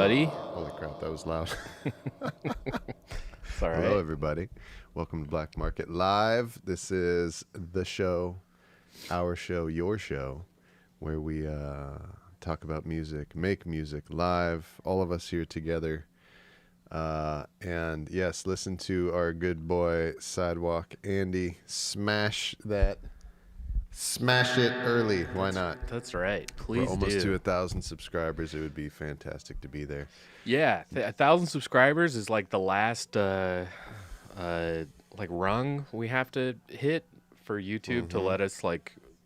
everybody. Holy crap, that was loud. It's all right. Hello, everybody. Welcome to Black Market Live. This is the show, our show, your show, where we talk about music, make music live, all of us here together. And yes, listen to our good boy Sidewalk Andy smash it early. Why not? That's right. Please We're almost do. to 1,000 subscribers. It would be fantastic to be there. Yeah, 1,000 subscribers is like the last rung we have to hit for YouTube to let us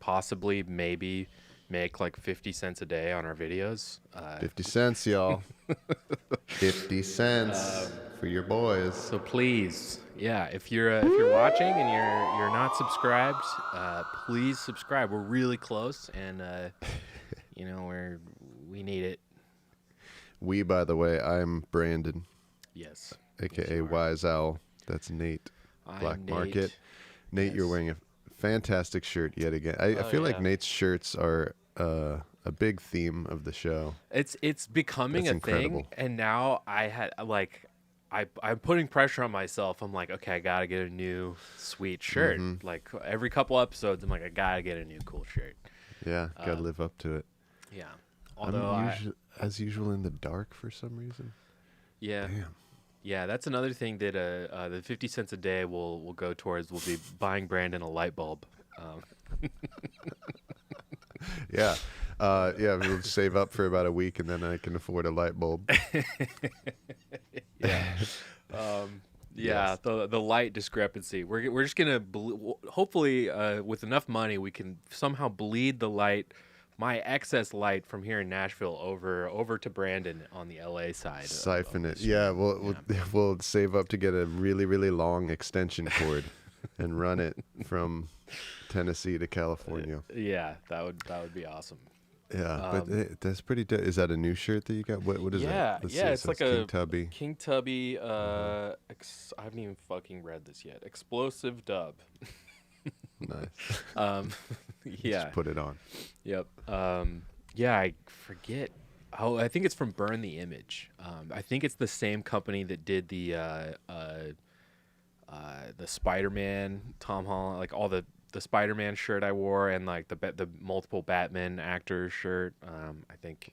possibly maybe make 50 cents a day on our videos. 50 cents, y'all. 50 cents for your boys. So please, yeah, if you're watching and you're not subscribed, please subscribe. We're really close, and we need it. We, by the way, I'm Brandon, Yes. aka Wise Owl. That's Nate. Black I'm Market. Nate, Yes. you're wearing a fantastic shirt yet again. I feel like yeah. Nate's shirts are a big theme of the show. It's becoming That's a incredible. thing, and now I'm putting pressure on myself. I'm like, okay, I gotta get a new sweet shirt. Like every couple episodes, I'm like, I gotta get a new cool shirt. Yeah, gotta live up to it. Yeah. I'm Although as usual in the dark for some reason. yeah, Damn. yeah, that's another thing that the 50 cents a day will go towards. Will be buying Brandon a light bulb. Yeah. We'll save up for about a week and then I can afford a light bulb. Yeah. Yes. The light discrepancy. We're just gonna hopefully with enough money we can somehow bleed the light, my excess light from here in Nashville over to Brandon on the LA side. Siphon of it. the Yeah, stream. we'll save up to get a really, really long extension cord and run it from Tennessee to California. Yeah, that would be awesome. Yeah, but that's pretty. Is that a new shirt that you got? What is that? Let's see, it It's says like King a Tubby. King Tubby. I haven't even fucking read this yet. Explosive dub. Nice. Yeah. Just put it on. Yep. Yeah, I forget. Oh, I think it's from Burn the Image. I think it's the same company that did the Spider-Man, Tom Holland, like all the Spider-Man shirt I wore, and like the multiple Batman actors shirt. I think,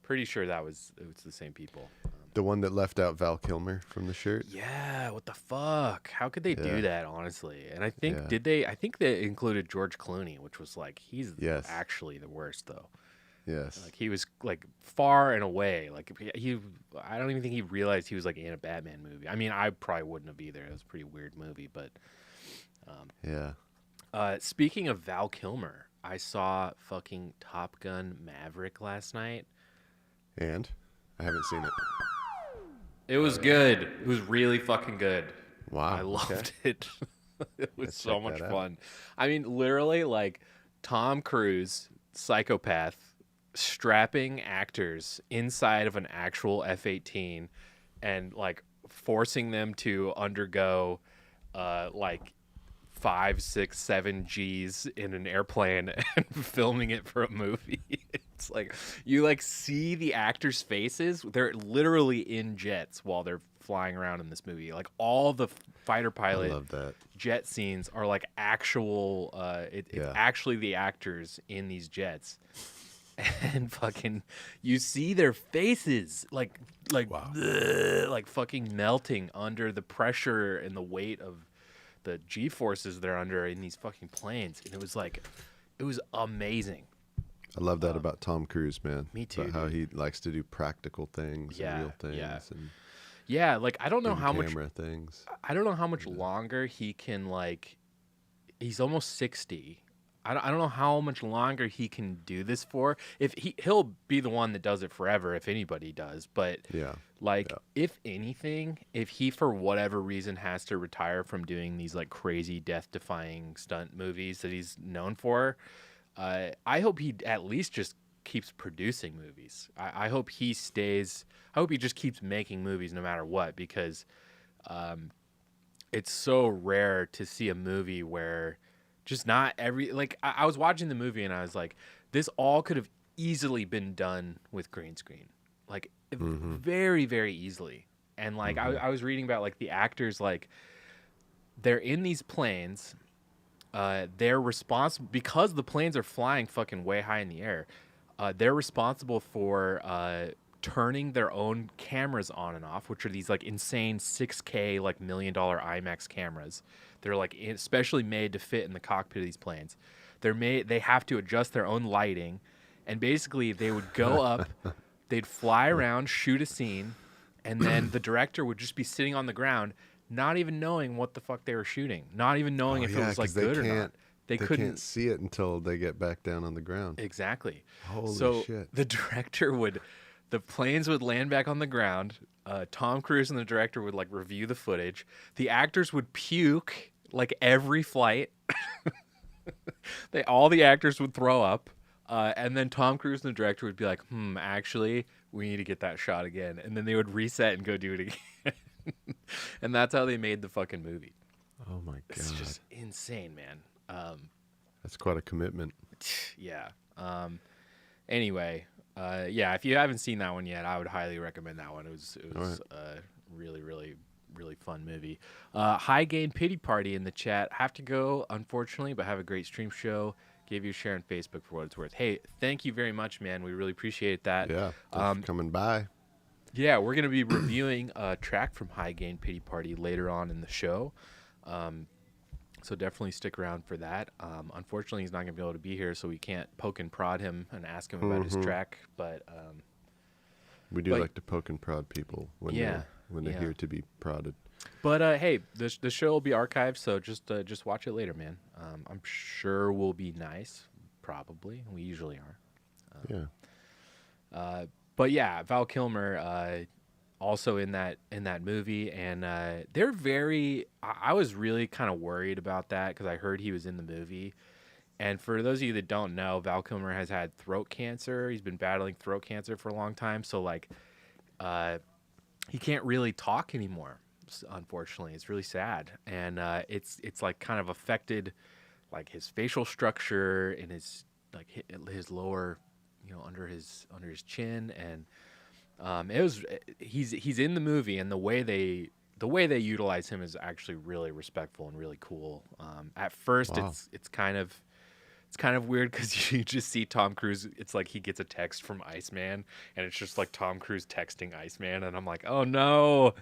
pretty sure it was the same people. The one that left out Val Kilmer from the shirt. Yeah, what the fuck? How could they do that, honestly? And I think Yeah. I think they included George Clooney, which was like he's Yes. actually the worst though. Yes. Like he was like far and away. Like I don't even think he realized he was like in a Batman movie. I mean, I probably wouldn't have either. It was a pretty weird movie, but Yeah. speaking of Val Kilmer, I saw fucking Top Gun Maverick last night. And I haven't seen it. It was good. It was really fucking good. Wow. I loved okay. it. It was Let's so check much that out. fun. I mean, literally, like Tom Cruise, psychopath, strapping actors inside of an actual F-18 and like forcing them to undergo like 5, 6, 7 G's in an airplane and filming it for a movie. It's like you like see the actors' faces. They're literally in jets while they're flying around in this movie. Like all the fighter I pilot love that. jet scenes are like actual. It's actually the actors in these jets, and fucking you see their faces like Wow. like fucking melting under the pressure and the weight of the G-forces they're under in these fucking planes, and it was amazing. I love that about Tom Cruise, man. Me too, About how dude. he likes to do practical things Yeah, and real things yeah. and Yeah, like I don't know how much camera things. I don't know how much longer he can like. He's almost 60. I don't know how much longer he can do this for. If he'll be the one that does it forever, if anybody does. But Yeah. if anything, if he for whatever reason has to retire from doing these like crazy death-defying stunt movies that he's known for, I hope he at least just keeps producing movies. I hope he stays. I hope he just keeps making movies no matter what, because it's so rare to see a movie where just not every like I was watching the movie and I was like, this all could have easily been done with green screen. Like very, very easily. And like I was reading about like the actors, like they're in these planes. They're responsible because the planes are flying fucking way high in the air. They're responsible for turning their own cameras on and off, which are these like insane 6K like $1 million IMAX cameras. They're like especially made to fit in the cockpit of these planes. They have to adjust their own lighting, and basically they would go up, they'd fly around, shoot a scene, and then the director would just be sitting on the ground, not even knowing what the fuck they were shooting, not even knowing if it was like good or not. They couldn't see it until they get back down on the ground. Exactly. Holy shit. The planes would land back on the ground. Tom Cruise and the director would like review the footage. The actors would puke like every flight. All the actors would throw up. And then Tom Cruise and the director would be like, actually, we need to get that shot again. And then they would reset and go do it again. And that's how they made the fucking movie. Oh my God. It's just insane, man. That's quite a commitment. Yeah. Anyway, if you haven't seen that one yet, I would highly recommend that one. It was a really, really, really fun movie. High Gain Pity Party in the chat. Have to go, unfortunately, but have a great stream show. Gave you a share on Facebook for what it's worth. Hey, thank you very much, man. We really appreciate that. Yeah, thanks for coming by. Yeah, we're going to be reviewing a track from High Gain Pity Party later on in the show. So definitely stick around for that. Unfortunately, he's not going to be able to be here, so we can't poke and prod him and ask him about his track. But we do like to poke and prod people when they're here to be prodded. But hey, the show will be archived, so just watch it later, man. I'm sure we'll be nice. Probably, we usually are. But yeah, Val Kilmer. Also in that movie, and they're very. I was really kind of worried about that because I heard he was in the movie. And for those of you that don't know, Val Kilmer has had throat cancer. He's been battling throat cancer for a long time, so like, he can't really talk anymore. Unfortunately, it's really sad, and it's like kind of affected like his facial structure and his like his lower, under his chin and. He's in the movie, and the way they utilize him is actually really respectful and really cool. At first, it's kind of weird because you just see Tom Cruise. It's like he gets a text from Iceman, and it's just like Tom Cruise texting Iceman, and I'm like, oh no,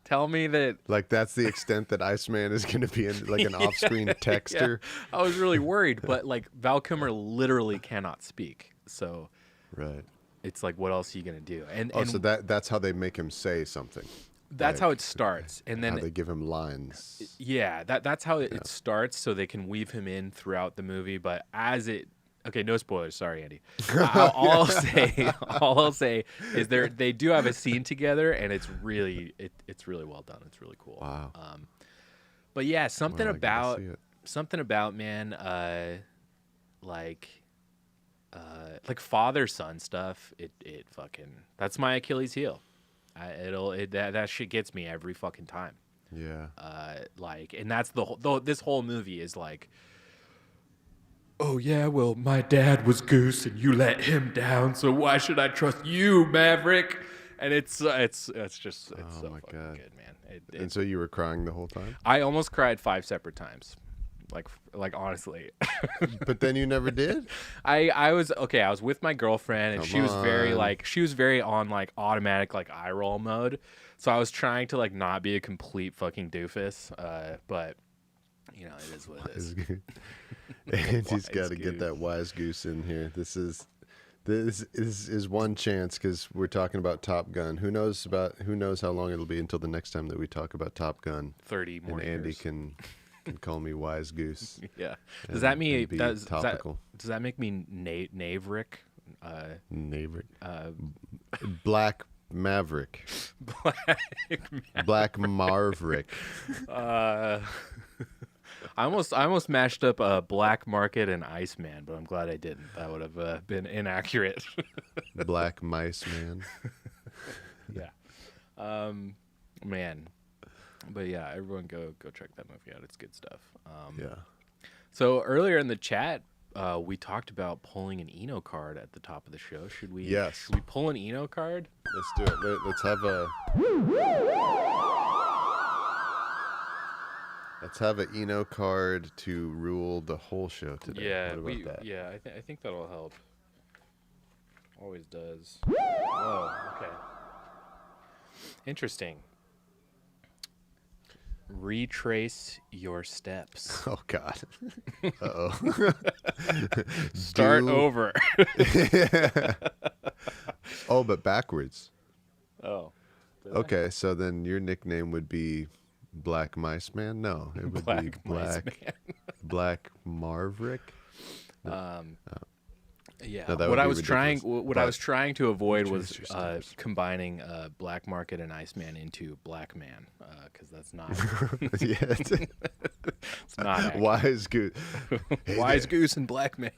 tell me that. Like that's the extent that Iceman is going to be in like an off-screen texter. Yeah. I was really worried, but like Val Kilmer literally cannot speak, so right. It's like, what else are you gonna do? And so that's how they make him say something. That's how it starts, and then how they give him lines. Yeah, that's how it starts, so they can weave him in throughout the movie. But no spoilers. Sorry, Andy. All I'll say is they do have a scene together, and it's really well done. It's really cool. Wow. But yeah, something about man, like father-son stuff, it fucking, that's my Achilles heel. That shit gets me every fucking time. Yeah. And that's this whole movie is like, oh yeah, well my dad was Goose and you let him down, so why should I trust you, Maverick? And it's so fucking good, man. And so you were crying the whole time? I almost cried 5 separate times. Like honestly. But then you never did? I was with my girlfriend, and she was very on like automatic like eye roll mode. So I was trying to like not be a complete fucking doofus. But it is what it is. Andy's got to get that wise goose in here. This is one chance because we're talking about Top Gun. Who knows how long it'll be until the next time that we talk about Top Gun. 30 more and Andy years. can call me wise goose. Yeah. Does that mean does that make me Maverick? Maverick. Black Maverick. Black Maverick. I almost mashed up Black Market and Iceman, but I'm glad I didn't. That would have been inaccurate. Black Mice Man. Yeah. Man. But yeah, everyone go check that movie out. It's good stuff. Yeah. So earlier in the chat, we talked about pulling an Eno card at the top of the show. Should we? Yes. Should we pull an Eno card? Let's do it. Let's have a Eno card to rule the whole show today. Yeah, what about that? Yeah, I think that'll help. Always does. Whoa. Okay. Interesting. Retrace your steps. Oh God. Uh-oh. Start over. Oh, but backwards. Oh. Okay, so then your nickname would be Black Mice Man? No, it would be Black Maverick. Yeah. No, that what would I be was trying ridiculous. I was trying to avoid was Retrace your steps. combining Black Market and Iceman into Black Man, because that's not Yeah, it's not accurate. Wise Goose. Hey Wise there. Goose and Black Man.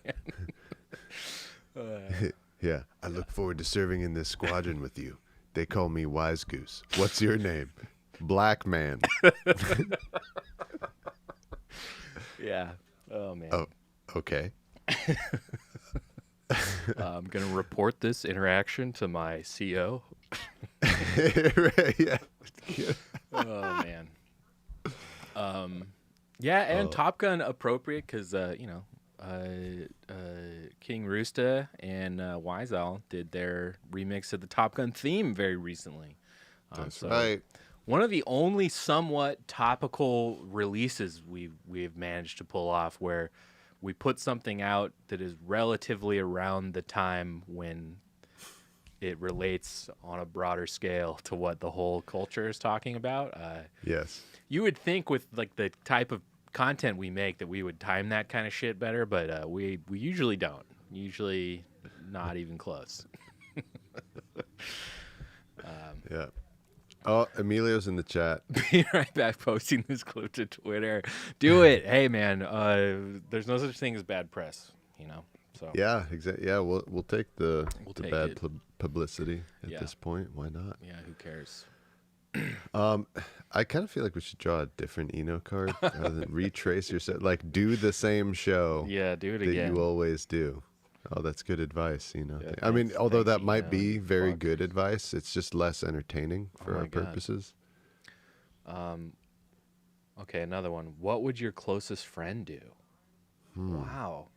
Yeah, I look forward to serving in this squadron with you. They call me Wise Goose. What's your name? Black Man. Yeah. Oh man. Oh, okay. I'm gonna report this interaction to my CO. Yeah. Oh man. Yeah, and Top Gun appropriate because King Roosta and Wise Owl did their remix of the Top Gun theme very recently. That's right. One of the only somewhat topical releases we've managed to pull off where we put something out that is relatively around the time when it relates on a broader scale to what the whole culture is talking about. Yes. You would think with like the type of content we make that we would time that kind of shit better, but we usually don't. Usually not even close. Yeah. Oh, Emilio's in the chat. Be right back posting this clip to Twitter. Do it. Hey man, there's no such thing as bad press, you know. So Yeah, exactly. Yeah, we'll take the take bad it. publicity at Yeah. this point. Why not? yeah, who cares? I kind of feel like we should draw a different Eno card rather than retrace yourself. Like, do the same show Yeah, do it that again. you always do. Oh, that's good advice, Yeah, I mean, although thanks, that might Eno. be very Fuck. good advice, it's just less entertaining for my our God. purposes. Okay, another one. What would your closest friend do? Wow.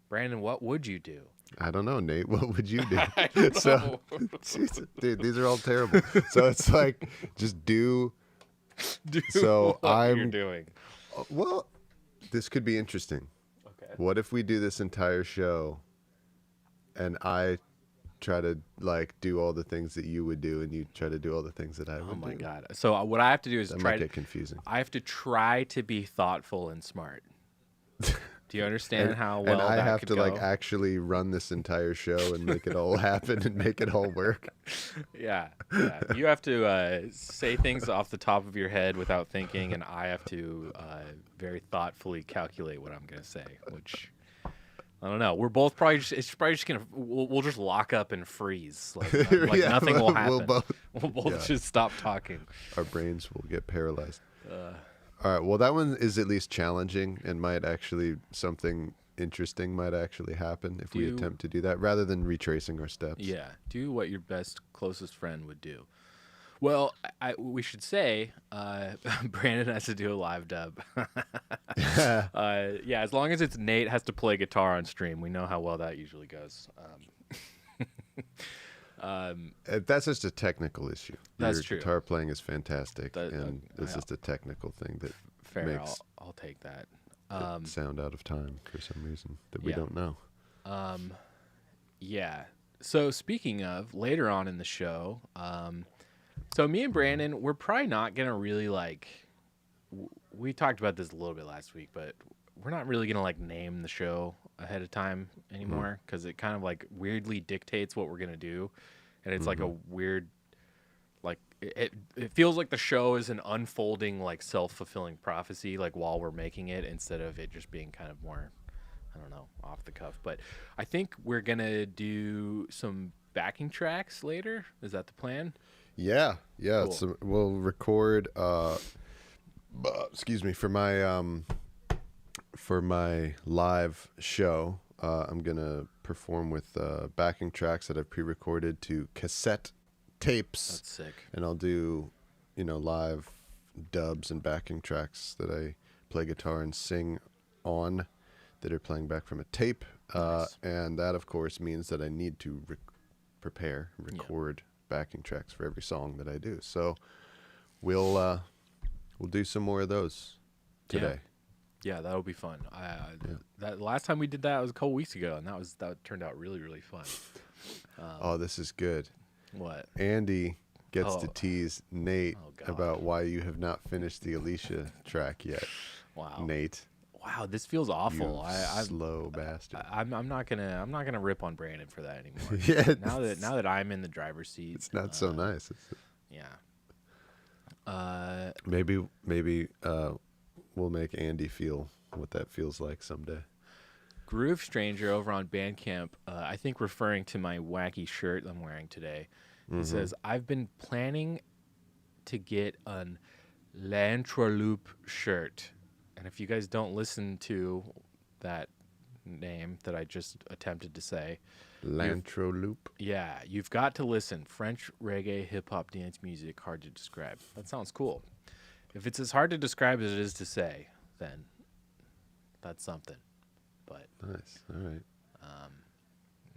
Brandon, what would you do? I don't know, Nate. What would you do? I don't So, know. Jesus, dude, these are all terrible. So it's like, just do. Do So what you're I'm- doing. Well, this could be interesting. Okay. What if we do this entire show and I try to like do all the things that you would do and you try to do all the things that I would do? Oh my God. So what I have to do is That try might to get confusing. I have to try to be thoughtful and smart. Do you understand how well and I that have could to go? like actually run this entire show and make it all happen and make it all work. Yeah. You have to say things off the top of your head without thinking, and I have to very thoughtfully calculate what I'm going to say, which I don't know. We're both probably just, it's probably just going to, we'll just lock up and freeze. Like Yeah, nothing will happen. we'll both We'll just stop talking. our brains will get paralyzed. All right. Well, that one is at least challenging and might actually something interesting might actually happen if we Do- attempt to do that rather than retracing our steps. Yeah, do what your best closest friend would do. Well, we should say Brandon has to do a live dub. Yeah, as long as it's Nate has to play guitar on stream, we know how well that usually goes. That's just a technical issue. That's Your true. guitar playing is fantastic, That- and it's yeah. just a technical thing that Fair, makes I'll take that. it sound out of time for some reason that we yeah. don't know. Yeah. So speaking of, later on in the show, so me and Brandon, we're probably not gonna really like. We talked about this a little bit last week, but we're not really gonna like name the show ahead of time anymore because it kind of like weirdly dictates what we're gonna do, and it's like a weird, like it feels like the show is an unfolding like self-fulfilling prophecy like while we're making it instead of it just being kind of more, I don't know, off the cuff. But I think we're gonna do some backing tracks later. Is that the plan? Yeah. Cool. So we'll record. Excuse me for my live show. I'm going to perform with backing tracks that I've pre-recorded to cassette tapes. That's sick. And I'll do, live dubs and backing tracks that I play guitar and sing on that are playing back from a tape. Nice. And that, of course, means that I need to record backing tracks for every song that I do. So we'll do some more of those today. Yeah, that'll be fun. That last time we did that was a couple weeks ago, and that turned out really, really fun. This is good. What? Andy gets to tease Nate God. about why you have not finished the Alicia track yet. Wow. Nate. Wow, this feels awful. You slow bastard. I'm not gonna rip on Brandon for that anymore. Yeah. Now that I'm in the driver's seat, It's not so nice. Yeah. Maybe we'll make Andy feel what that feels like someday. Groove Stranger over on Bandcamp, I think referring to my wacky shirt I'm wearing today. He says, I've been planning to get an L'Entraloop shirt. And if you guys don't listen to that name that I just attempted to say. L'Entraloop? Yeah, you've got to listen. French reggae, hip-hop, dance music, hard to describe. That sounds cool. If it's as hard to describe as it is to say, then that's something. But Nice. All right.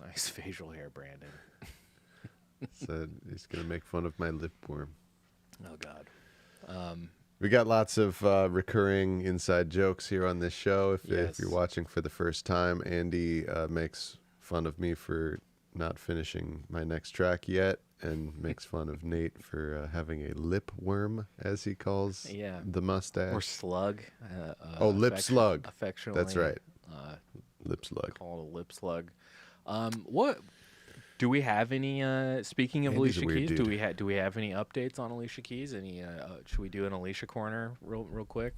nice facial hair, Brandon. So he's going to make fun of my lip worm. Oh, God. We got lots of recurring inside jokes here on this show. If Yes. you're watching for the first time, Andy makes fun of me for not finishing my next track yet, and makes fun of Nate for having a lip worm, as he calls the mustache. Or slug. Lip slug. Affectionately. That's right. Lip slug. Called a lip slug. What do we have any? Speaking of Andy's a Alicia weird Keys, dude. do we have any updates on Alicia Keys? Any? Should we do an Alicia corner real quick?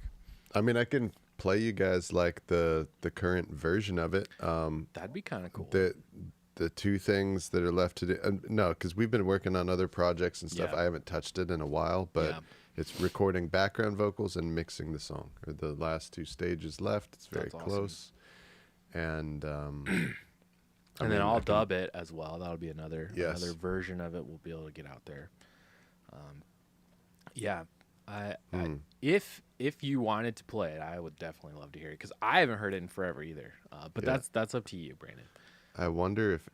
I mean, I can play you guys like the current version of it. That'd be kind of cool. The two things that are left to do, no, because we've been working on other projects and stuff. Yeah. I haven't touched it in a while, but Yeah. it's recording background vocals and mixing the song. Are the last two stages left. It's very That's awesome. close, and then I'll dub it as well. That'll be another Yes. version of it. We'll be able to get out there. If you wanted to play it, I would definitely love to hear it because I haven't heard it in forever either. But Yeah. that's up to you, Brandon. I wonder if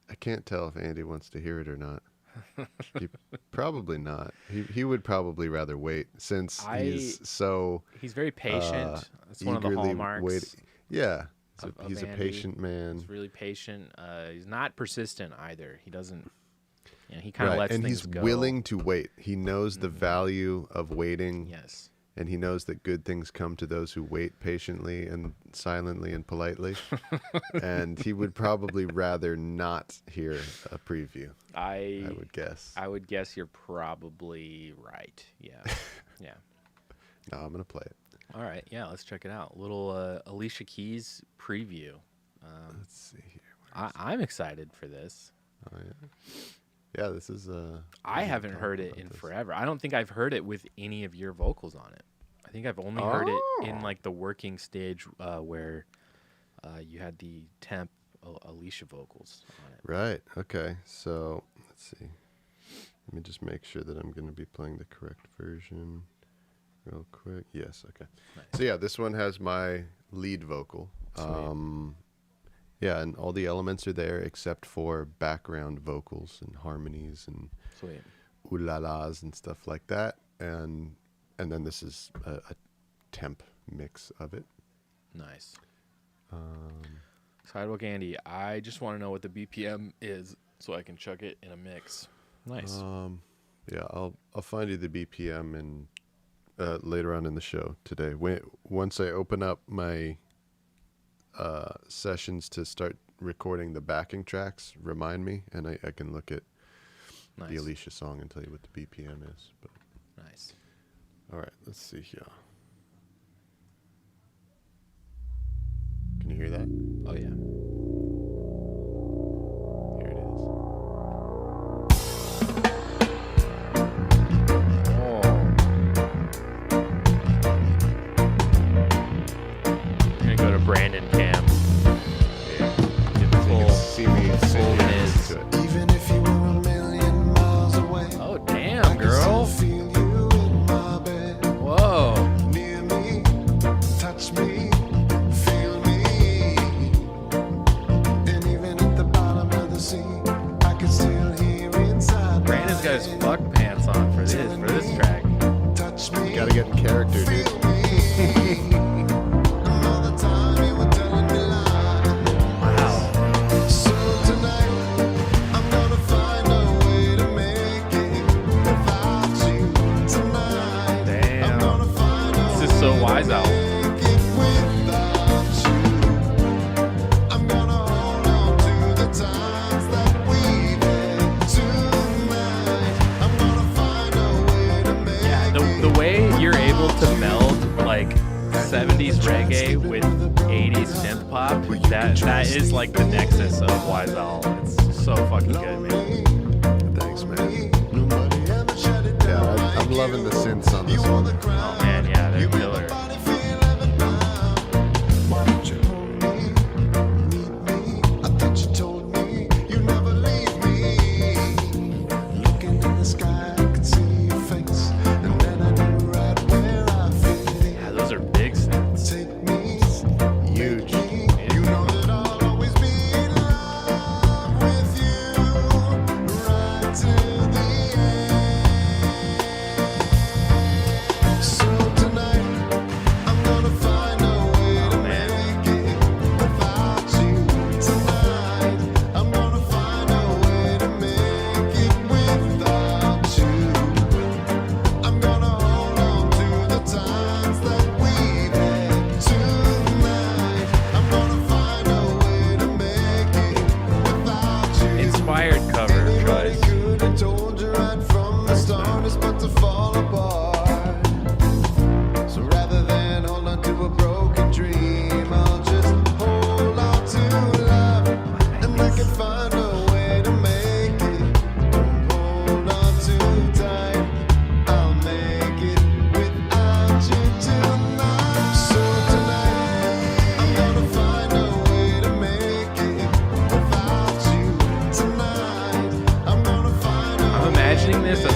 I can't tell if Andy wants to hear it or not. Probably not. He would probably rather wait since he's so He's very patient. That's one of the eagerly hallmarks. waiting. Yeah, of he's a Andy. patient man. He's really patient. He's not persistent either. He doesn't. He kind of Right, lets and things he's go. willing to wait. He knows the value of waiting. Yes. And he knows that good things come to those who wait patiently and silently and politely. And he would probably rather not hear a preview, I would guess. I would guess you're probably right. Yeah. Yeah. No, I'm going to play it. All right. Yeah. Let's check it out. Little Alicia Keys preview. Let's see here. I'm excited for this. Oh, yeah. Yeah, this is. I haven't heard it in forever. I don't think I've heard it with any of your vocals on it. I think I've only heard it in like the working stage where you had the temp Alicia vocals on it. Right. Okay. So let's see. Let me just make sure that I'm going to be playing the correct version real quick. Yes. Okay. Nice. So yeah, this one has my lead vocal. Yeah, and all the elements are there except for background vocals and harmonies and Sweet. ooh-la-las and stuff like that. And then this is a temp mix of it. Nice. Sidewalk Andy, I just want to know what the BPM is so I can chuck it in a mix. Nice. Yeah, I'll find you the BPM in later on in the show today. Once I open up my sessions to start recording the backing tracks, remind me, and I can look at Nice. the Alicia song and tell you what the BPM is. But Nice. all right, let's see here. Can you hear that? Oh, yeah. Here it is. We're going to go to Brandon Cam. also a Wise Owl. The way you're able to meld like 70s reggae with 80s synth pop, that is like the nexus of Wise Owl. It's so fucking good, man. Thanks, man. Yeah, I'm loving the synths on this one. Oh man, yeah, they're killer.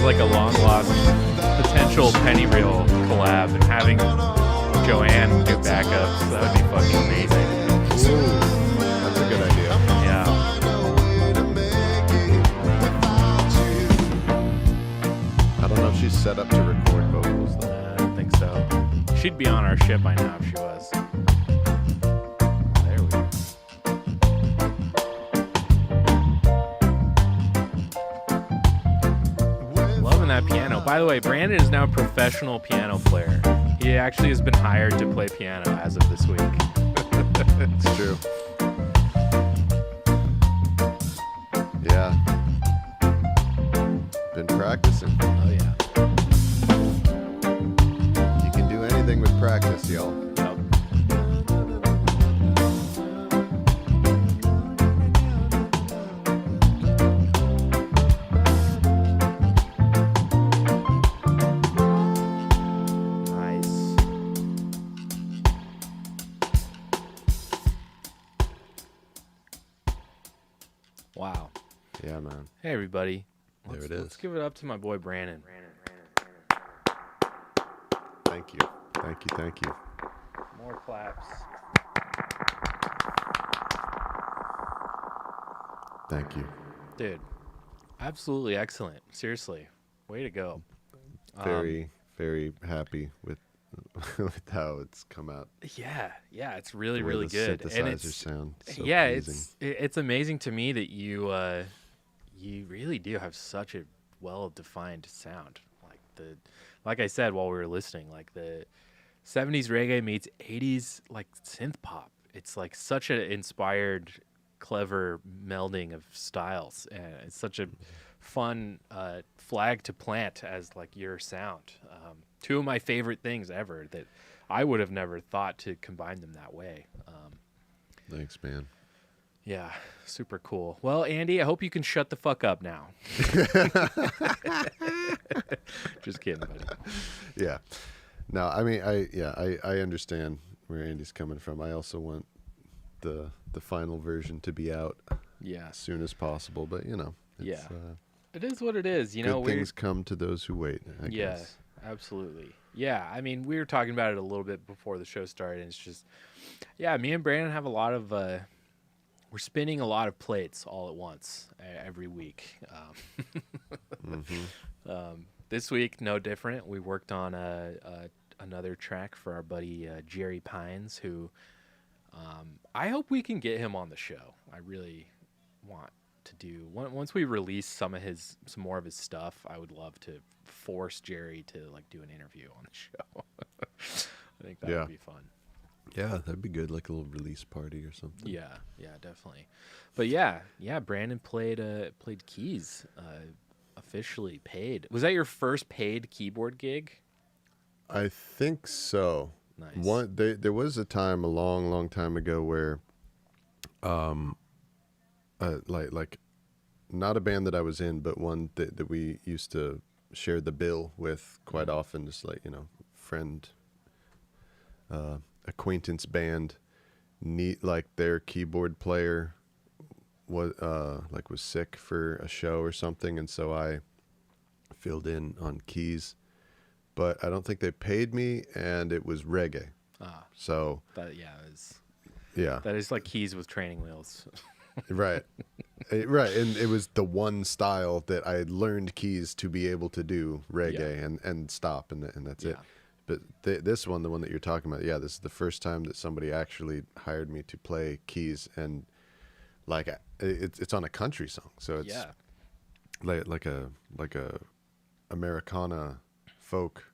Like a long lost potential penny reel collab and having Joanne do backups. That would be fucking amazing. Ooh, that's a good idea. Yeah. I don't know if she's set up to record vocals though. I don't think so. She'd be on our ship by now if she was. There we go. That piano. By the way, Brandon is now a professional piano player. He actually has been hired to play piano as of this week. It's true. Yeah. Been practicing. Oh yeah. You can do anything with practice, y'all. Yep. Wow. Yeah, man. Hey, everybody. There it is. Let's give it up to my boy Brandon. Thank you. Thank you. Thank you. More claps. Thank you. Dude, absolutely excellent. Seriously. Way to go. Very, very happy with with how it's come out. Yeah, it's really, The way really the good. synthesizers And it's sound so yeah, pleasing. it's amazing to me that you really do have such a well-defined sound. Like I said while we were listening, like the 70s reggae meets 80s like synth pop. It's like such an inspired, clever melding of styles, and it's such a fun flag to plant as like your sound. Two of my favorite things ever that I would have never thought to combine them that way. Thanks, man. Yeah, super cool. Well, Andy, I hope you can shut the fuck up now. Just kidding, buddy. Yeah. No, I mean, I understand where Andy's coming from. I also want the final version to be out as soon as possible, but you know, it's, it is what it is. You know, good things come to those who wait, I guess. Absolutely. Yeah, I mean, we were talking about it a little bit before the show started, and it's just, me and Brandon have a lot of, we're spinning a lot of plates all at once every week. This week, no different. We worked on another track for our buddy Jerry Pines, who I hope we can get him on the show. I really want to do once we release some more of his stuff. I would love to force Jerry to like do an interview on the show. That Yeah. would be fun. Yeah, that'd be good, like a little release party or something. Yeah, definitely. But yeah, Brandon played keys, officially paid. Was that your first paid keyboard gig? I think so. Nice. There was a time a long time ago where, like not a band that I was in, but one that we used to share the bill with quite often, just like, friend, acquaintance band, like their keyboard player was sick for a show or something, and so I filled in on keys, but I don't think they paid me, and it was reggae. So That that is like keys with training wheels. right. Right, and it was the one style that I had learned keys to be able to do reggae and stop, and that's it. But this one, the one that you're talking about, this is the first time that somebody actually hired me to play keys, and like it's on a country song, so it's like a Americana folk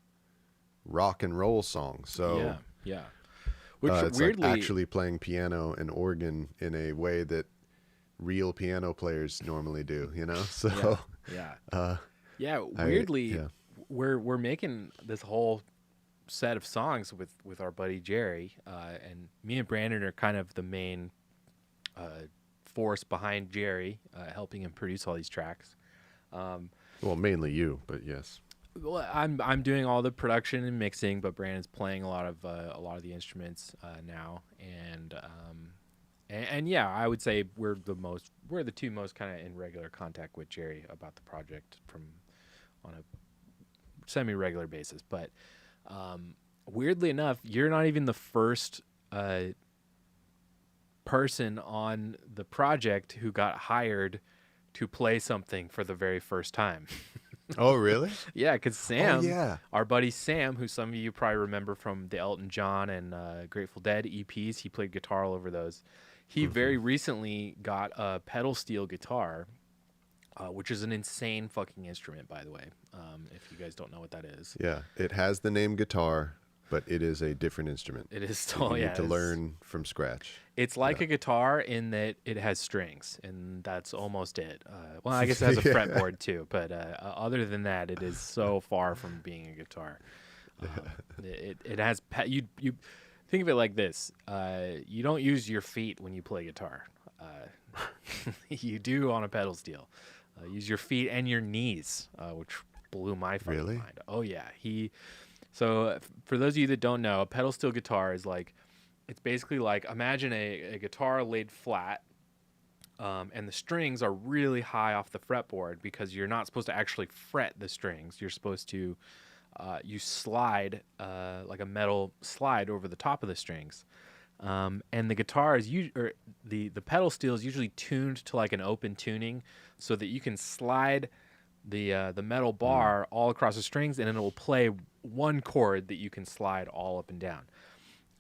rock and roll song. So Which it's weirdly, like actually playing piano and organ in a way that real piano players normally do, So weirdly, we're making this whole set of songs with our buddy Jerry, and me and Brandon are kind of the main force behind Jerry, helping him produce all these tracks. Well, mainly you, but yes. Well, I'm doing all the production and mixing, but Brandon's playing a lot of the instruments now, and I would say we're the two most kind of in regular contact with Jerry about the project on a semi-regular basis. But weirdly enough, you're not even the first person on the project who got hired to play something for the very first time. Oh, really? Yeah, because Sam, our buddy Sam, who some of you probably remember from the Elton John and Grateful Dead EPs, he played guitar all over those. He very recently got a pedal steel guitar, which is an insane fucking instrument, by the way, if you guys don't know what that is. Yeah, it has the name guitar, but it is a different instrument. It is still, you need to learn from scratch. It's like a guitar in that it has strings, and that's almost it. Well, I guess it has a fretboard too, but other than that, it is so far from being a guitar. It has you think of it like this: you don't use your feet when you play guitar. You do on a pedal steel. Use your feet and your knees, which blew my fucking mind. Oh yeah, So for those of you that don't know, a pedal steel guitar is like, it's basically like, imagine a guitar laid flat, and the strings are really high off the fretboard because you're not supposed to actually fret the strings. You're supposed to, you slide like a metal slide over the top of the strings. And the guitar is the pedal steel is usually tuned to like an open tuning so that you can slide the metal bar all across the strings, and it will play one chord that you can slide all up and down.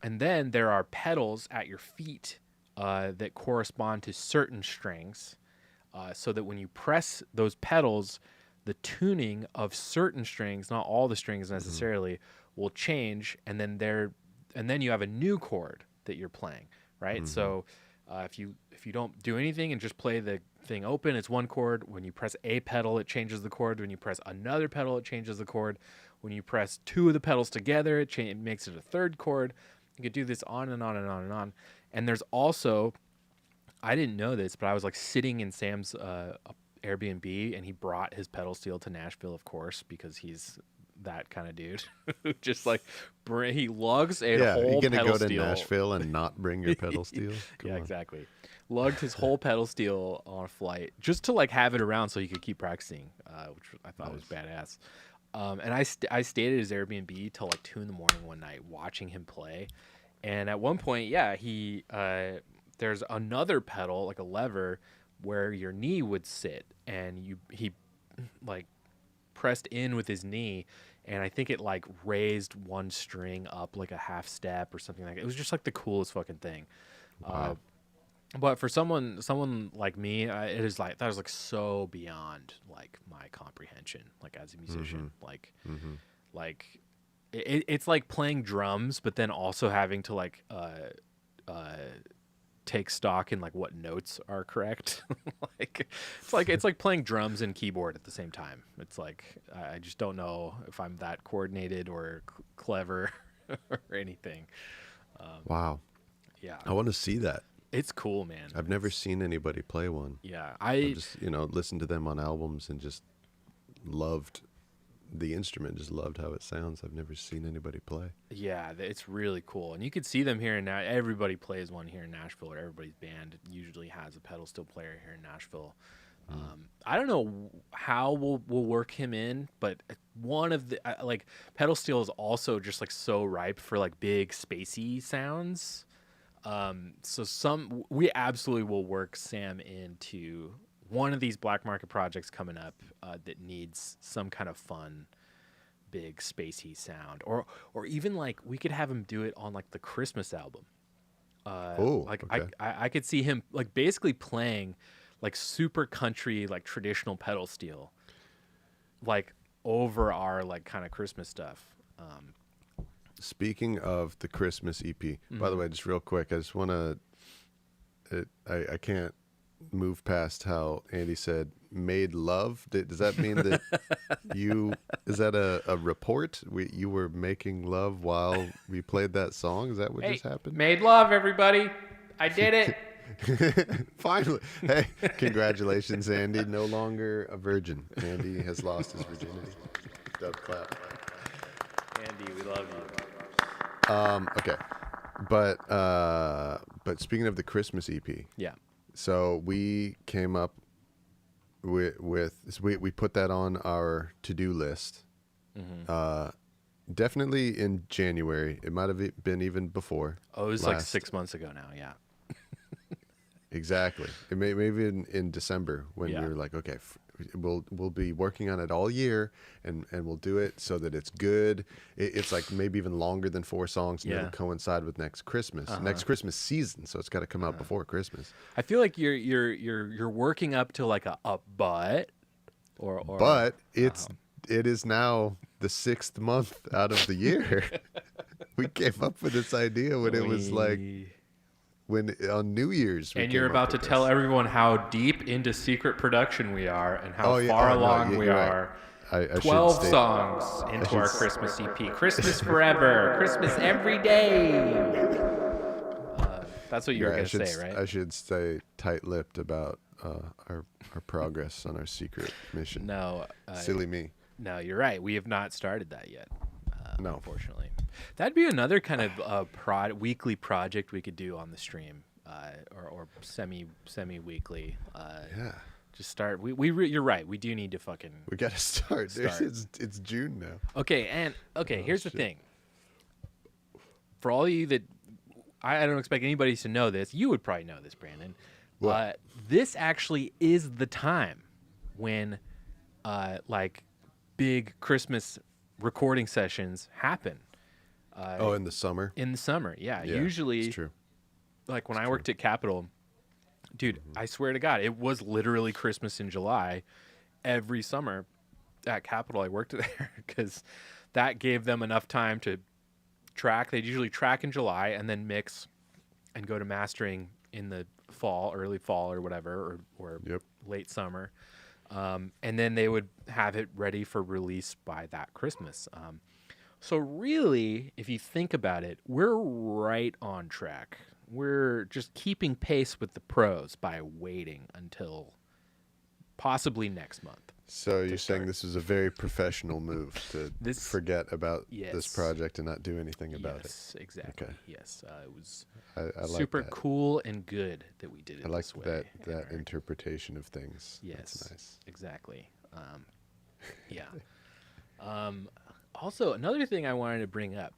And then there are pedals at your feet that correspond to certain strings, so that when you press those pedals, the tuning of certain strings, not all the strings necessarily, will change, and then you have a new chord that you're playing, right? So if you don't do anything and just play the thing open, it's one chord. When you press a pedal, it changes the chord. When you press another pedal, it changes the chord. When you press two of the pedals together, it makes it a third chord. You could do this on and on and on and on. And there's also, I didn't know this, but I was like sitting in Sam's Airbnb, and he brought his pedal steel to Nashville, of course, because he's that kind of dude. Just like he lugs a whole pedal steel. You're gonna go to Nashville and not bring your pedal steel? Yeah, exactly. Lugged his whole pedal steel on a flight just to like have it around so he could keep practicing, which I thought was badass. And I stayed at his Airbnb till like 2 a.m. one night watching him play. And at one point, there's another pedal, like a lever, where your knee would sit, and he like pressed in with his knee, and I think it like raised one string up like a half step or something like that. It was just like the coolest fucking thing. Wow. But for someone like me, it is like that was like so beyond like my comprehension, like as a musician, like it's like playing drums, but then also having to like take stock in like what notes are correct. It's like playing drums and keyboard at the same time. It's like I just don't know if I'm that coordinated or clever or anything. Wow. Yeah, I want to see that. it's cool, man. I've never seen anybody play one. Yeah, I've just, listened to them on albums and just loved the instrument, just loved how it sounds. I've never seen anybody play. Yeah, it's really cool, and you could see them here in everybody plays one here in Nashville, or everybody's band usually has a pedal steel player here in Nashville. I don't know how we'll work him in, but one of the like pedal steel is also just like so ripe for like big spacey sounds. So we absolutely will work Sam into one of these Black Market projects coming up that needs some kind of fun, big spacey sound, or even like we could have him do it on like the Christmas album. Okay. I could see him like basically playing like super country, like traditional pedal steel, like over our like kind of Christmas stuff. Speaking of the Christmas EP, by the way, just real quick, I just want to, I can't move past how Andy said made love. Does that mean that is that a report? You were making love while we played that song? Is that what just happened? Made love, everybody. I did it. Finally. Hey, congratulations, Andy. No longer a virgin. Andy has lost his virginity. Dub clap. Andy, we love you. Okay. But speaking of the Christmas EP. Yeah. So we came up we put that on our to-do list. Definitely in January. It might have been even before. Oh, it was like 6 months ago now. Yeah. Exactly. It maybe in December when we were like, okay, we'll be working on it all year, and we'll do it so that it's good. It's like maybe even longer than 4 songs, and it'll coincide with next Christmas, next Christmas season. So it's got to come out before Christmas. I feel like you're working up to like a but, but it is now the 6th month out of the year. We came up with this idea when it was like. When on New Year's, and you're about to tell everyone how deep into secret production we are and how far along we are. I 12 songs into our Christmas EP. Christmas forever. Christmas every day. That's what you were going to say, right? I should stay tight-lipped about our progress on our secret mission. No. Silly me. No, you're right. We have not started that yet. No. Unfortunately. That'd be another kind of weekly project we could do on the stream, or semi-weekly. Yeah. Just start. You're right. We do need to fucking. We got to start. It's June now. Okay, here's the thing. For all of you that I don't expect anybody to know this, you would probably know this, Brandon. This actually is the time when, like, big Christmas recording sessions happen. In the summer? In the summer, yeah. Usually, it's true. Like when I worked at Capitol, dude, I swear to God, it was literally Christmas in July every summer at Capitol. I worked there because that gave them enough time to track. They'd usually track in July and then mix and go to mastering in the fall, early fall or whatever, or late summer. And then they would have it ready for release by that Christmas. So really, if you think about it, we're right on track. We're just keeping pace with the pros by waiting until possibly next month. So you're saying this is a very professional move to forget about this project and not do anything about it? Yes, exactly. Okay. Yes, it was I super like cool and good that we did it I like this way. that interpretation of things. Yes, that's nice. Exactly. Yeah. Also, another thing I wanted to bring up.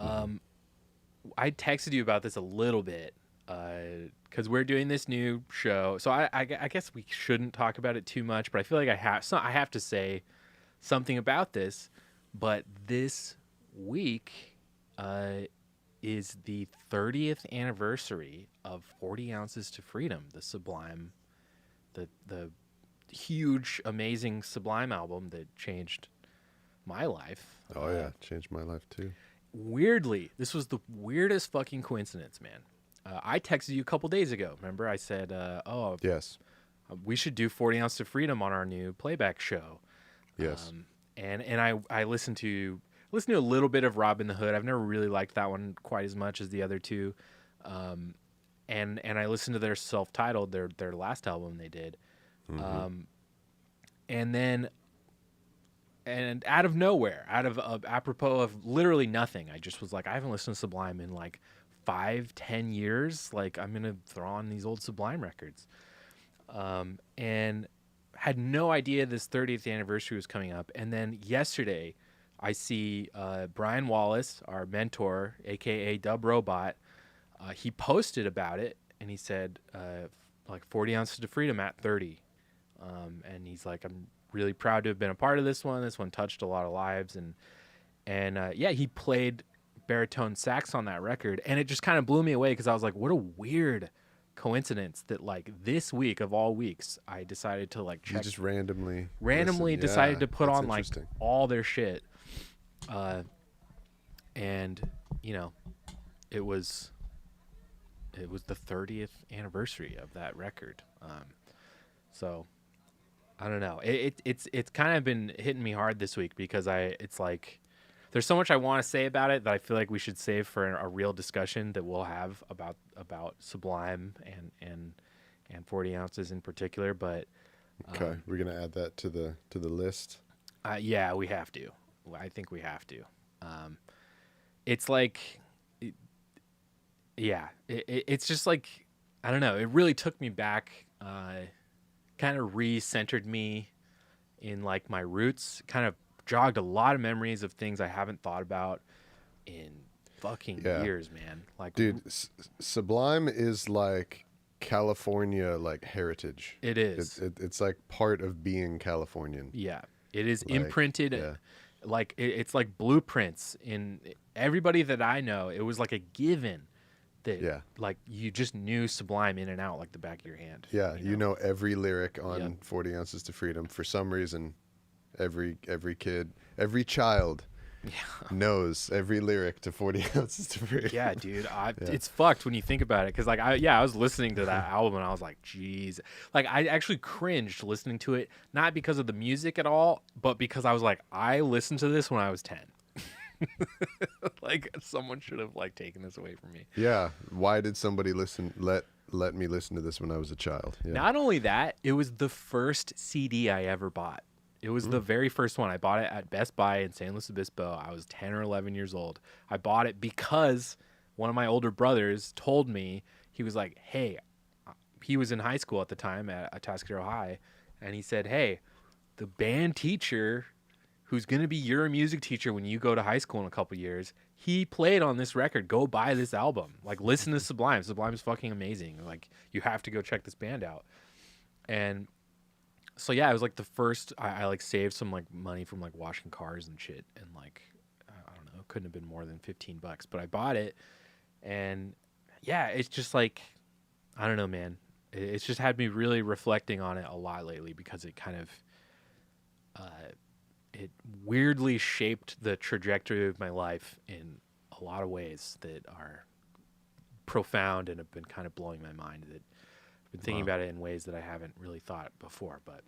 I texted you about this a little bit because we're doing this new show. So I guess we shouldn't talk about it too much, but I feel like I have to say something about this. But this week is the 30th anniversary of 40 Ounces to Freedom, the Sublime, the huge, amazing Sublime album that changed my life. Oh yeah, changed my life too. Weirdly, this was the weirdest fucking coincidence, man. I texted you a couple days ago. Remember, I said, Yes. we should do 40 Ounce to Freedom on our new playback show. Yes. And I listened to a little bit of Robin the Hood. I've never really liked that one quite as much as the other two. And I listened to their self-titled, their last album they did. And then out of nowhere, apropos of literally nothing, I just was like, I haven't listened to Sublime in like 5-10 years. Like, I'm gonna throw on these old Sublime records. And had no idea this 30th anniversary was coming up. And then yesterday, I see Brian Wallace, our mentor, aka Dub Robot. He posted about it, and he said, like 40 Ounces to Freedom at 30. And he's like, I'm really proud to have been a part of this one. This one touched a lot of lives. And yeah, he played baritone sax on that record. And it just kind of blew me away because I was like, what a weird coincidence that like this week of all weeks, I decided to like check. You just randomly decided to put on like interesting. all their shit. And, you know, it was the 30th anniversary of that record. So I don't know. It's kind of been hitting me hard this week because it's like there's so much I want to say about it that I feel like we should save for a real discussion that we'll have about Sublime and 40 Ounces in particular. But okay, we're gonna add that to the list. Yeah, we have to. I think we have to. It's like, it's just like, I don't know. It really took me back. Kind of re-centered me in like my roots, kind of jogged a lot of memories of things I haven't thought about in fucking years, man. Like, dude, Sublime is like California, like heritage. It is. It's like part of being Californian. Yeah, it is like, imprinted. Yeah. Like it's like blueprints in everybody that I know. It was like a given that like you just knew Sublime in and out like the back of your hand. Yeah, you know every lyric on 40 Ounces to Freedom. For some reason, every kid, every child knows every lyric to 40 Ounces to Freedom. Yeah, dude. It's fucked when you think about it. Because like I was listening to that album and I was like, geez. Like I actually cringed listening to it, not because of the music at all, but because I was like, I listened to this when I was 10. Like someone should have like taken this away from me. Yeah. Why did somebody let me listen to this when I was a child? Yeah. Not only that, it was the first CD I ever bought. It was the very first one. I bought it at Best Buy in San Luis Obispo. I was 10 or 11 years old. I bought it because one of my older brothers told me, he was like, hey, he was in high school at the time at Atascadero High, and he said, hey, the band teacher who's going to be your music teacher when you go to high school in a couple years, he played on this record. Go buy this album. Like, listen to Sublime. Sublime is fucking amazing. Like, you have to go check this band out. And so, yeah, it was like the first, I like saved some like money from like washing cars and shit. And like, I don't know, it couldn't have been more than $15, but I bought it. And yeah, it's just like, I don't know, man. It's just had me really reflecting on it a lot lately because it kind of, it weirdly shaped the trajectory of my life in a lot of ways that are profound and have been kind of blowing my mind. That I've been thinking about it in ways that I haven't really thought before. But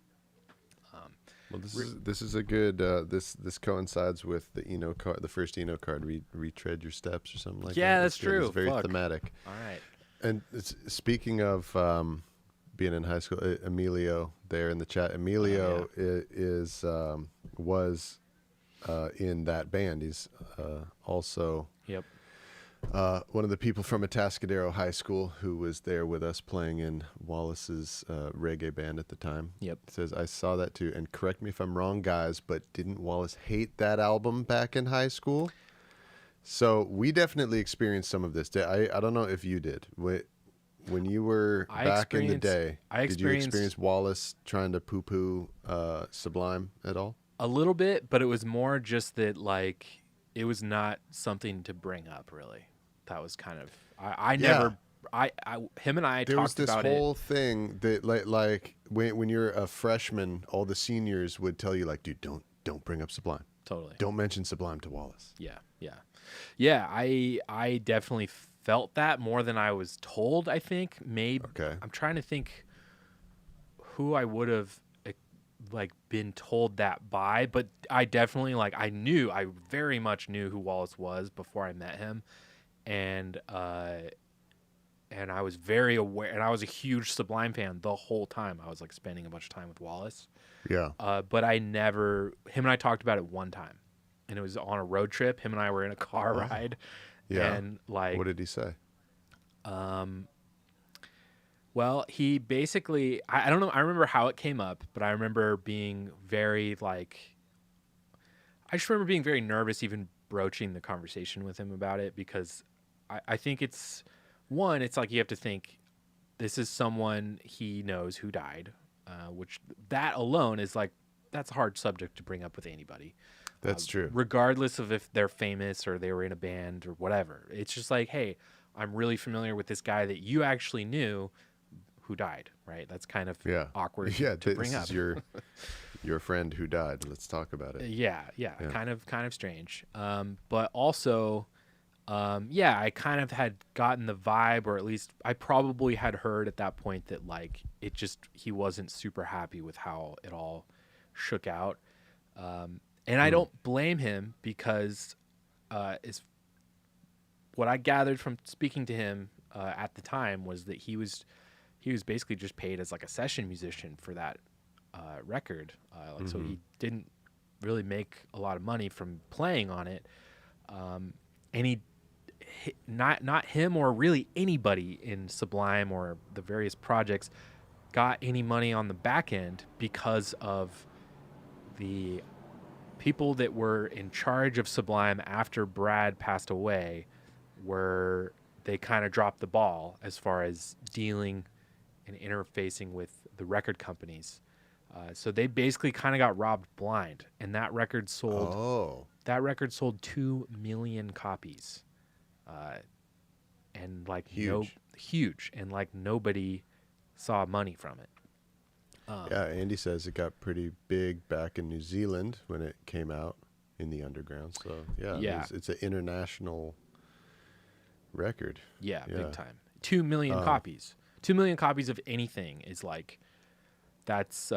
well, this is a good. This coincides with the Eno card, the first Eno card. Retread your steps or something like that. Yeah, that's true. It's very thematic. All right. And speaking of being in high school, Emilio there in the chat. Emilio was in that band. He's also one of the people from Atascadero High School who was there with us playing in Wallace's reggae band at the time. Yep. Says, I saw that too. And correct me if I'm wrong, guys, but didn't Wallace hate that album back in high school? So we definitely experienced some of this. I don't know if you did. When you were back in the day, did you experience Wallace trying to poo-poo Sublime at all? A little bit, but it was more just that, like, it was not something to bring up, really. That was kind of, him and I there talked was this about whole thing that, like when you're a freshman, all the seniors would tell you, like, dude, don't bring up Sublime. Totally. Don't mention Sublime to Wallace. Yeah. I definitely felt that more than I was told. I think maybe. Okay. I'm trying to think who I would have like been told that by, but I definitely I very much knew who Wallace was before I met him, and I was very aware, and I was a huge Sublime fan the whole time. I was like spending a bunch of time with Wallace. Yeah. But him and I talked about it one time, and it was on a road trip. Him and I were in a car ride. Yeah. And what did he say? Well, he basically, I don't know. I remember how it came up, but I remember being very I just remember being very nervous even broaching the conversation with him about it, because I think it's like you have to think this is someone he knows who died, which that alone is that's a hard subject to bring up with anybody. That's true. Regardless of if they're famous or they were in a band or whatever. It's just like, hey, I'm really familiar with this guy that you actually knew who died, right? That's kind of awkward to bring up. Is your friend who died. Let's talk about it. Yeah. Kind of strange. But also, I kind of had gotten the vibe, or at least I probably had heard at that point that he wasn't super happy with how it all shook out. And I don't blame him, because is what I gathered from speaking to him at the time was that he was basically just paid as a session musician for that record. So he didn't really make a lot of money from playing on it. And he not him or really anybody in Sublime or the various projects got any money on the back end, because of the people that were in charge of Sublime after Brad passed away. They kind of dropped the ball as far as dealing and interfacing with the record companies. So they basically kind of got robbed blind, and that record sold. That record sold 2 million copies, and huge, and nobody saw money from it. Andy says it got pretty big back in New Zealand when it came out in the underground. So it's an international record. Yeah, big time. 2 million copies. 2 million copies of anything is that's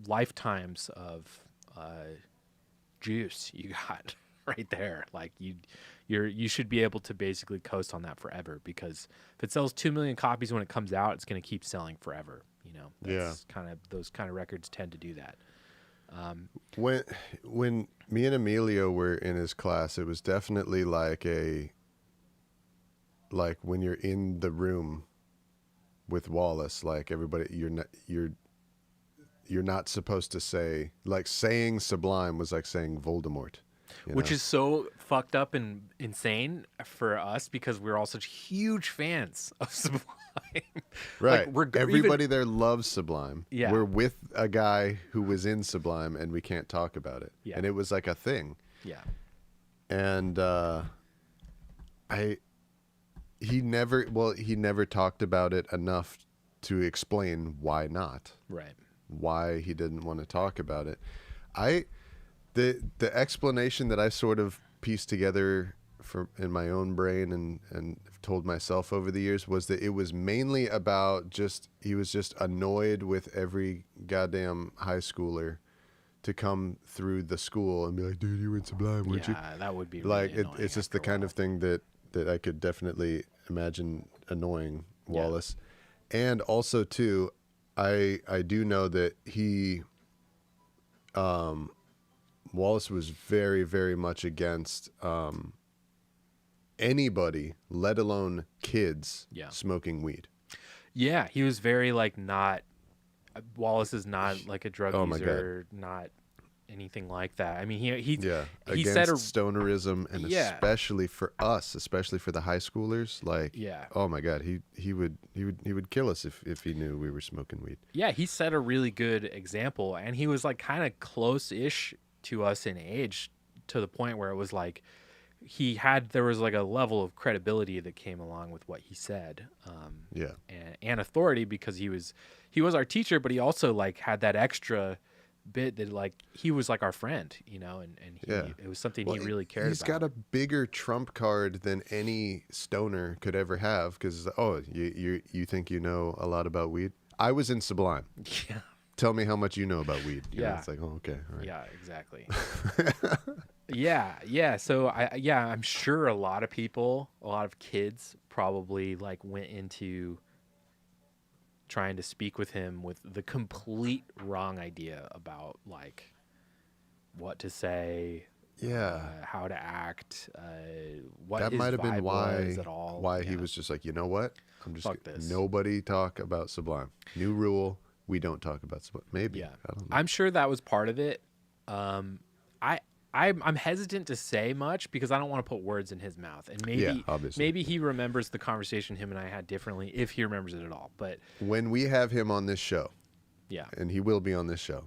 lifetimes of juice you got right there. You should be able to basically coast on that forever, because if it sells 2 million copies when it comes out, it's going to keep selling forever. That's those kind of records tend to do that. When me and Emilio were in his class, it was definitely when you're in the room with Wallace, everybody, you're not supposed to say, saying Sublime was like saying Voldemort. Which is so fucked up and insane for us, because we're all such huge fans of Sublime. Right. Everybody there loves Sublime. Yeah. We're with a guy who was in Sublime, and we can't talk about it. Yeah. And it was like a thing. Yeah. And he never talked about it enough to explain why not. Right. Why he didn't want to talk about it. The explanation that I sort of pieced together in my own brain and told myself over the years was that it was mainly about he was just annoyed with every goddamn high schooler to come through the school and be like, dude, you were in Sublime, weren't you? Yeah, that would be really it's just the kind of thing that I could definitely imagine annoying Wallace. Yeah. And also too, I do know that Wallace was very, very much against anybody, let alone kids, smoking weed. Yeah, he was very Wallace is not a drug user, not anything like that. I mean, he against said stonerism, and especially for us, especially for the high schoolers. Oh my God, he would kill us if he knew we were smoking weed. Yeah, he set a really good example, and he was kind of close-ish to us in age, to the point where it was there was a level of credibility that came along with what he said. And authority, because he was our teacher, but he also had that extra bit that like he was like our friend, you know, and it was something he really cared He's about. got a bigger trump card than any stoner could ever have because, you think you know a lot about weed? I was in Sublime. Yeah. Tell me how much you know about weed. You know, Yeah. it's like, oh, okay. All right. Yeah, exactly. Yeah. So I'm sure a lot of people, a lot of kids probably like went into trying to speak with him with the complete wrong idea about like what to say, how to act, what that his might have been vibe why was at all. why he was just like, you know what? I'm just Fuck this. Nobody talk about Sublime. New rule: we don't talk about Sublime. Maybe. Yeah, I don't know. I'm sure that was part of it. I'm hesitant to say much because I don't want to put words in his mouth, and maybe he remembers the conversation him and I had differently if he remembers it at all. But when we have him on this show, yeah, and he will be on this show,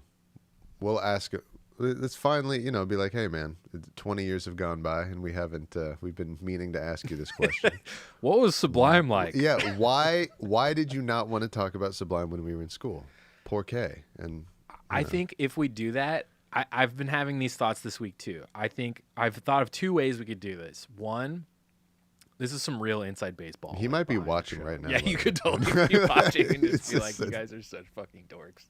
we'll ask. Let's finally, be like, hey man, 20 years have gone by and we haven't. We've been meaning to ask you this question. What was Sublime like? Yeah, why did you not want to talk about Sublime when we were in school? Poor K. And I think if we do that, I've been having these thoughts this week too. I think I've thought of two ways we could do this. One, this is some real inside baseball. He might be watching right now. Yeah, you could totally be watching and just be like, you guys are such fucking dorks.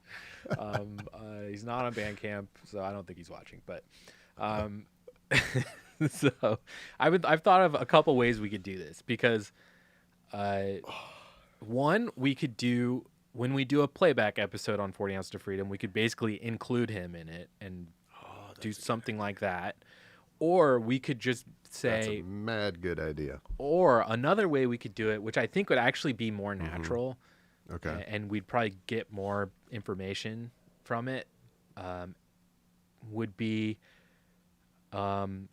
He's not on Bandcamp, so I don't think he's watching. But so I've thought of a couple ways we could do this because one, we could do when we do a playback episode on 40 Ounces to Freedom, we could basically include him in it and do something like that. Or we could just say... That's a mad good idea. Or another way we could do it, which I think would actually be more natural, okay, and we'd probably get more information from it, would be to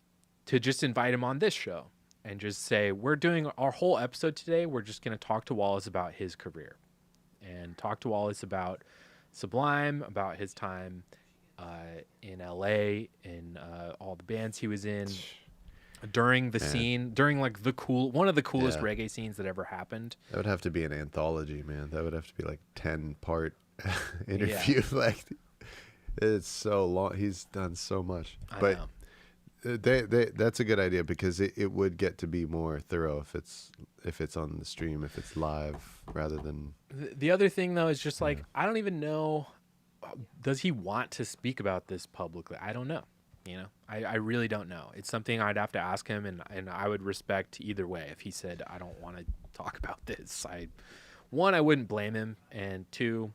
just invite him on this show and just say, we're doing our whole episode today. We're just going to talk to Wallace about his career and talk to Wallace about Sublime, about his time in LA, and all the bands he was in during the scene, during like one of the coolest reggae scenes that ever happened. That would have to be an anthology, man. That would have to be like 10-part interview. Like, it's so long. He's done so much. But that's a good idea because it would get to be more thorough if it's on the stream, if it's live rather than. The other thing though is just like I don't even know. Does he want to speak about this publicly? I don't know. You know, I really don't know. It's something I'd have to ask him, and I would respect either way. If he said, I don't want to talk about this, I wouldn't blame him. And two,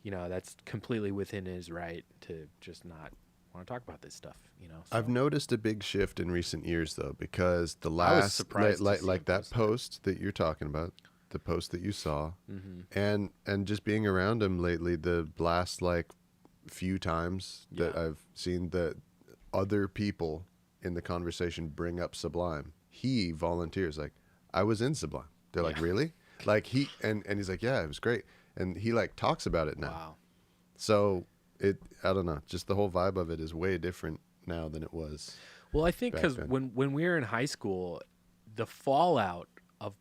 that's completely within his right to just not want to talk about this stuff, So. I've noticed a big shift in recent years, though, because the last, like that post that you're talking about, the post that you saw, and just being around him lately, the last, few times that I've seen the other people in the conversation bring up Sublime, he volunteers like, I was in Sublime. They're like, really? Like he and he's like, yeah, it was great, and he talks about it now. Wow. So I don't know, just the whole vibe of it is way different now than it was. Well, I think because when we were in high school, the fallout of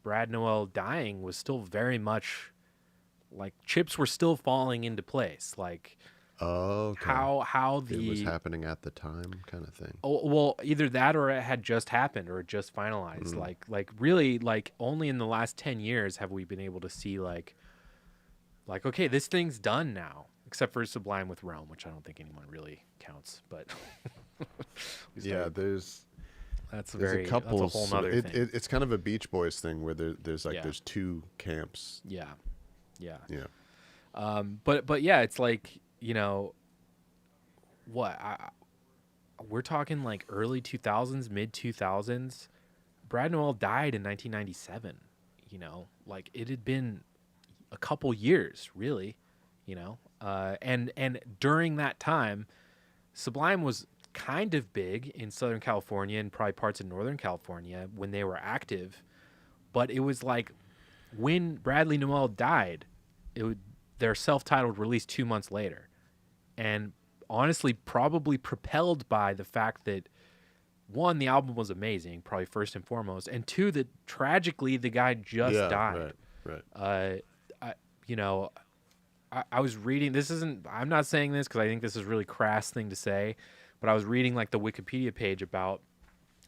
Brad Noel dying was still very much like chips were still falling into place. Like, how it was happening at the time, kind of thing. Oh, well, either that or it had just happened or it just finalized. Like really, only in the last 10 years have we been able to see like okay, this thing's done now. Except for Sublime with Rome, which I don't think anyone really counts. But there's a couple. That's a whole nother thing. It's kind of a Beach Boys thing where there's two camps. Yeah. But it's like we're talking like early 2000s, mid 2000s. Brad Noel died in 1997. Like it had been a couple years, really. And during that time, Sublime was kind of big in Southern California and probably parts of Northern California when they were active. But it was like when Bradley Noel died, their self-titled release 2 months later. And honestly, probably propelled by the fact that, one, the album was amazing, probably first and foremost. And two, that tragically the guy just died. Right. I was reading. This isn't. I'm not saying this because I think this is a really crass thing to say, but I was reading like the Wikipedia page about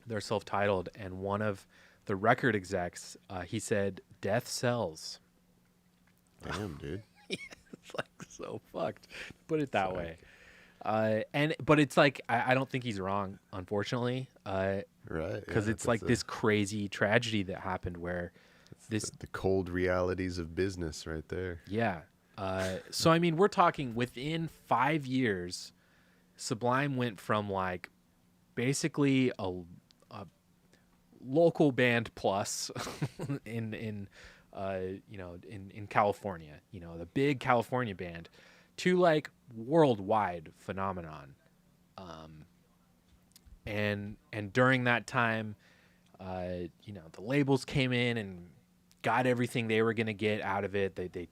their self-titled, and one of the record execs, he said, "Death sells." Damn, dude. It's like so fucked. Put it that way. But it's like I don't think he's wrong, unfortunately. Right. Because it's like this crazy tragedy that happened where the cold realities of business right there. Yeah. So I mean, we're talking within 5 years, Sublime went from like basically a local band plus in California, the big California band, to like worldwide phenomenon. And during that time, the labels came in and got everything they were going to get out of it. They,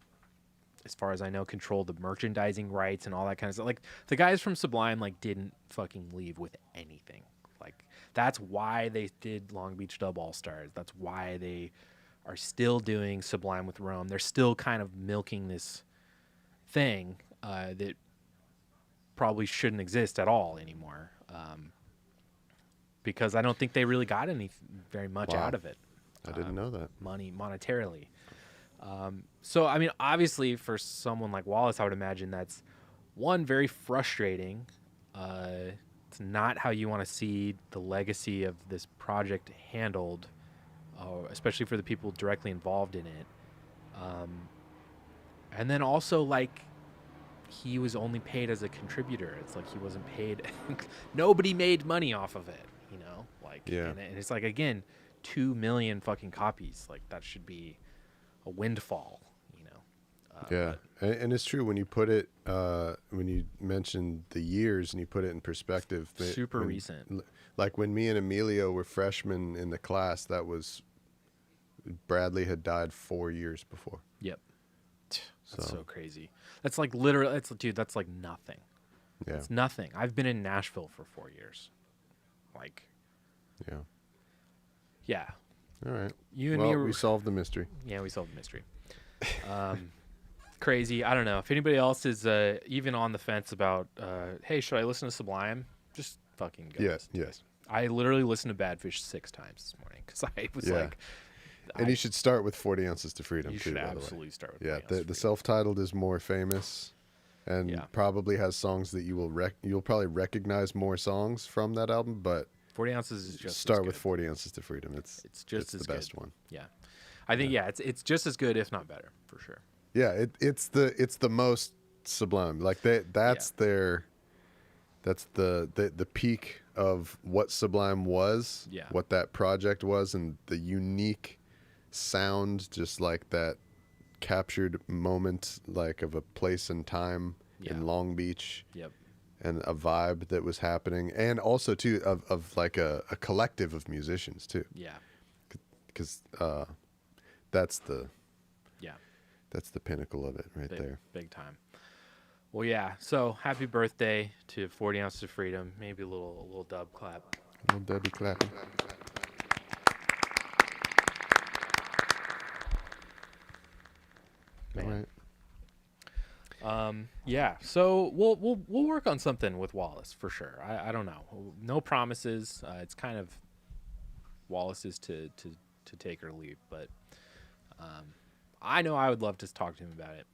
as far as I know, controlled the merchandising rights and all that kind of stuff. Like the guys from Sublime, like didn't fucking leave with anything. Like that's why they did Long Beach Dub All Stars. That's why they are still doing Sublime with Rome. They're still kind of milking this thing that probably shouldn't exist at all anymore. Because I don't think they really got very much out of it. I didn't know that. Money, monetarily. So, I mean, obviously, for someone like Wallace, I would imagine that's, one, very frustrating. It's not how you want to see the legacy of this project handled, especially for the people directly involved in it. And then also, like, he was only paid as a contributor. It's like he wasn't paid. Nobody made money off of it, Like, yeah. And it's like, again, 2 million fucking copies. Like, that should be a windfall, Yeah, and it's true when you put it, when you mentioned the years and you put it in perspective. Super recent. Like when me and Emilio were freshmen in the class, that was, Bradley had died 4 years before. Yep. That's so crazy. That's like literally, that's like nothing. Yeah. It's nothing. I've been in Nashville for 4 years. Like. Yeah. Yeah. All right. You and me we solved the mystery. Yeah, we solved the mystery. Crazy. I don't know. If anybody else is even on the fence about, hey, should I listen to Sublime? Just fucking go. Yes. I literally listened to Badfish 6 times this morning because I was like. And you should start with 40 Ounces to Freedom. You should absolutely start with 40 Ounces to Freedom. The self-titled is more famous and probably has songs that you'll probably recognize more songs from that album, but 40 Ounces is just start with 40 Ounces to Freedom. It's just the best one. Yeah. I think it's just as good, if not better, for sure. Yeah, it's the most Sublime. Like that's the peak of what Sublime was. Yeah. What that project was, and the unique sound, just like that captured moment, like of a place and time in Long Beach. Yep. And a vibe that was happening, and also too of like a collective of musicians too. Yeah. Because that's the pinnacle of it right there. Big time. Well, yeah. So happy birthday to 40 Ounces of Freedom. Maybe a little dub clap. A little dubby clapping. Man. All right. Yeah. So we'll work on something with Wallace for sure. I don't know. No promises. It's kind of Wallace's to take or leave, but I know I would love to talk to him about it.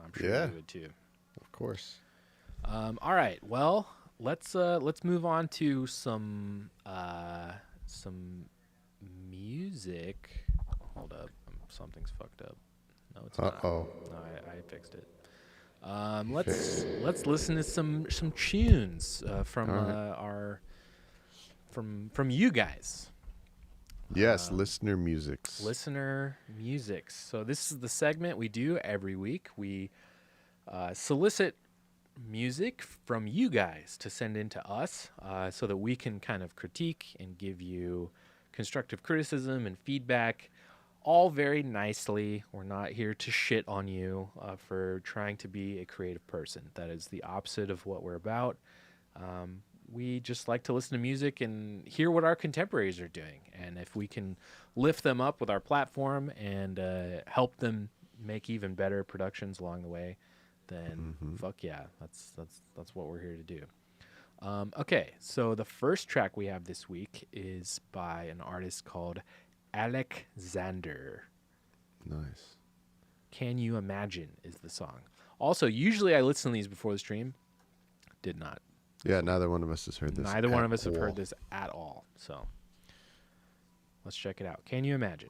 I'm sure you would too. Of course. All right. Well, let's move on to some music. Hold up. Something's fucked up. No, it's not. No, I fixed it. Let's listen to some tunes from from you guys. Yes, listener musics. Listener musics. So this is the segment we do every week. We solicit music from you guys to send in to us so that we can kind of critique and give you constructive criticism and feedback, all very nicely. We're not here to shit on you for trying to be a creative person. That is the opposite of what we're about. We just like to listen to music and hear what our contemporaries are doing. And if we can lift them up with our platform and help them make even better productions along the way, then fuck yeah, that's what we're here to do. Okay, so the first track we have this week is by an artist called Alekzander. Nice. Can You Imagine is the song. Also, usually I listen to these before the stream. Did not. Yeah, neither one of us has heard this. Neither one of us have heard this at all. So let's check it out. Can You Imagine?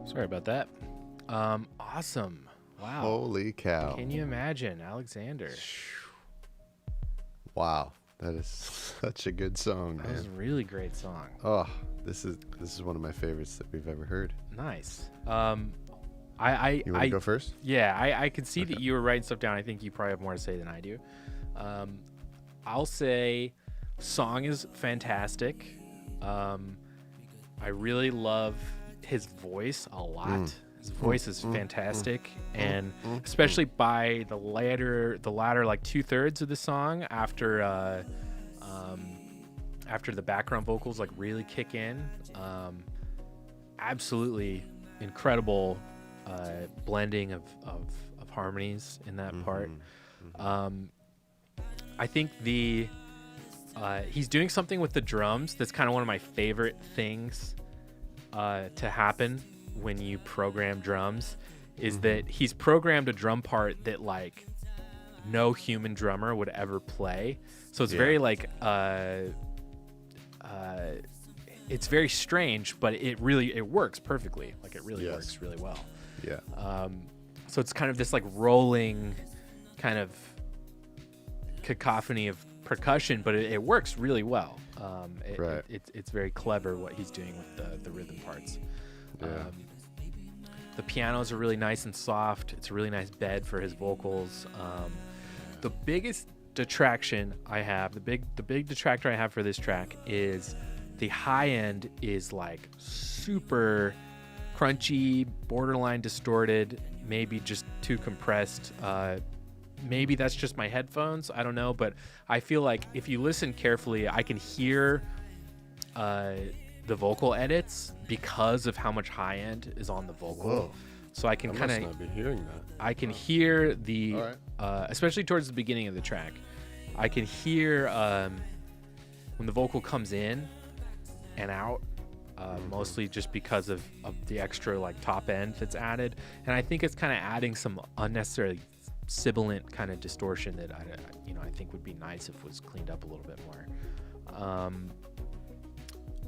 Sorry about that. Awesome. Wow. Holy cow. Can you imagine, Alekzander? Wow. That is such a good song, man. That was a really great song. Oh, this is one of my favorites that we've ever heard. Nice. You want to go first? Yeah, I could see that you were writing stuff down. I think you probably have more to say than I do. I'll say song is fantastic. I really love his voice a lot. His voice is fantastic, and especially by the latter like 2/3 of the song after the background vocals like really kick in. Absolutely incredible blending of harmonies in that part. I think he's doing something with the drums that's kind of one of my favorite things to happen when you program drums, is that he's programmed a drum part that like no human drummer would ever play. So it's very like it's very strange, but it works perfectly. Like it really works really well. Yeah. So it's kind of this like rolling kind of cacophony of percussion, but it works really well. It's very clever what he's doing with the rhythm parts. Yeah. The pianos are really nice and soft. It's a really nice bed for his vocals. The biggest detraction I have, the big detractor I have for this track is the high end is like super crunchy, borderline distorted, maybe just too compressed. Maybe that's just my headphones. I don't know, but I feel like if you listen carefully, I can hear the vocal edits because of how much high end is on the vocal. Whoa. So I can kind of not be hearing that. I can hear the All right. especially towards the beginning of the track. I can hear when the vocal comes in and out, mostly just because of the extra like top end that's added, and I think it's kind of adding some unnecessarily sibilant kind of distortion that I think would be nice if it was cleaned up a little bit more.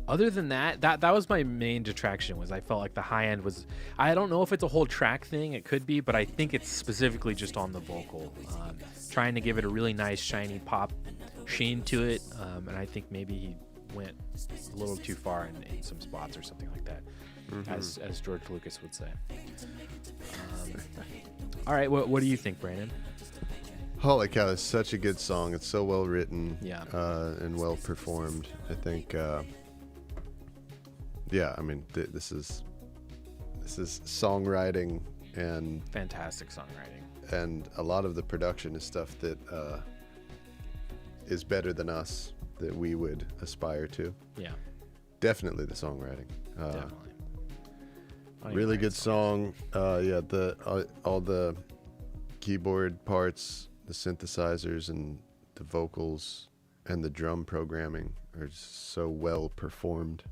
Other than that was my main detraction. Was I felt like the high end was, I don't know if it's a whole track thing, it could be, but I think it's specifically just on the vocal, trying to give it a really nice shiny pop sheen to it, and I think maybe he went a little too far in some spots or something like that, as George Lucas would say. All right, what do you think, Brandon? Holy cow, it's such a good song. It's so well written, and well performed. I think I mean this is songwriting and Fantastic songwriting. And a lot of the production is stuff that is better than us, that we would aspire to. Yeah. Definitely the songwriting. Definitely. Really good song. All the keyboard parts, the synthesizers and the vocals and the drum programming are just so well performed.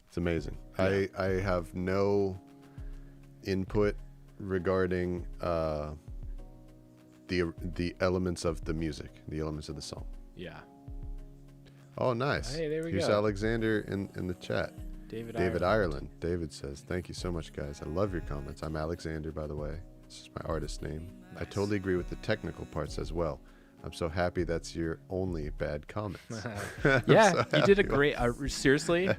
It's amazing. Yeah. I have no input regarding the elements of the music, the elements of the song. Yeah. Oh, nice. Hey, there we Here's go. Alekzander in the chat. David Ireland. David says, thank you so much, guys. I love your comments. I'm Alekzander, by the way. This is my artist name. I Nice. totally agree with the technical parts as well. I'm so happy that's your only bad comments. Yeah, you did a great. Seriously,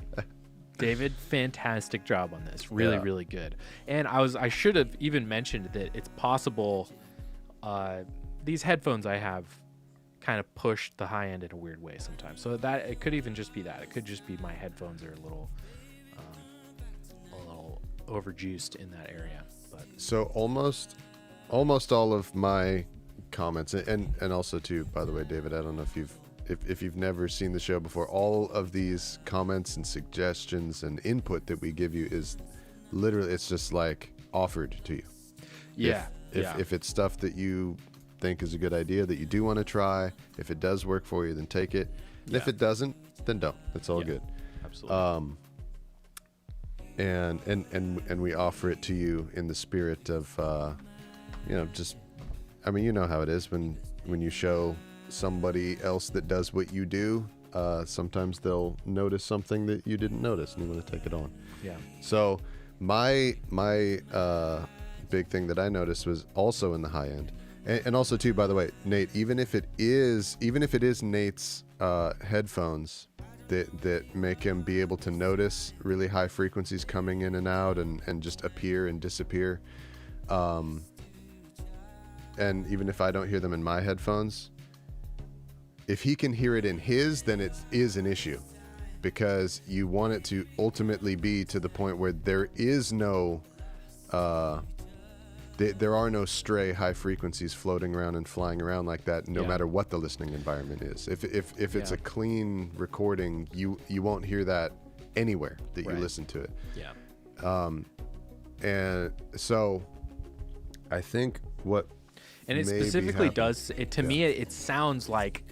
David, fantastic job on this. Really, Yeah. really good. And I should have even mentioned that it's possible. These headphones I have kind of push the high end in a weird way sometimes. So that it could even just be that. It could just be my headphones are a little overjuiced in that area. But So almost all of my comments, and also too, by the way, David, I don't know if you've never seen the show before, all of these comments and suggestions and input that we give you is literally, it's just like offered to you. yeah, If it's stuff that you think is a good idea that you do want to try, if it does work for you, then take it. And if Yeah. it doesn't, then don't. That's all Yeah. good. absolutely. And we offer it to you in the spirit of just, I mean, you know how it is when you show somebody else that does what you do, sometimes they'll notice something that you didn't notice and you want to take it on. Yeah. So my big thing that I noticed was also in the high end, and also too, by the way, Nate, even if it is Nate's headphones that make him be able to notice really high frequencies coming in and out and just appear and disappear, and even if I don't hear them in my headphones, if he can hear it in his, then it is an issue, because you want it to ultimately be to the point where there is no there are no stray high frequencies floating around and flying around like that, no Yeah. matter what the listening environment is. If it's Yeah. a clean recording, you won't hear that anywhere that you Right. listen to it. Yeah. And so I think what And it may be specifically happening- does it to me. It sounds like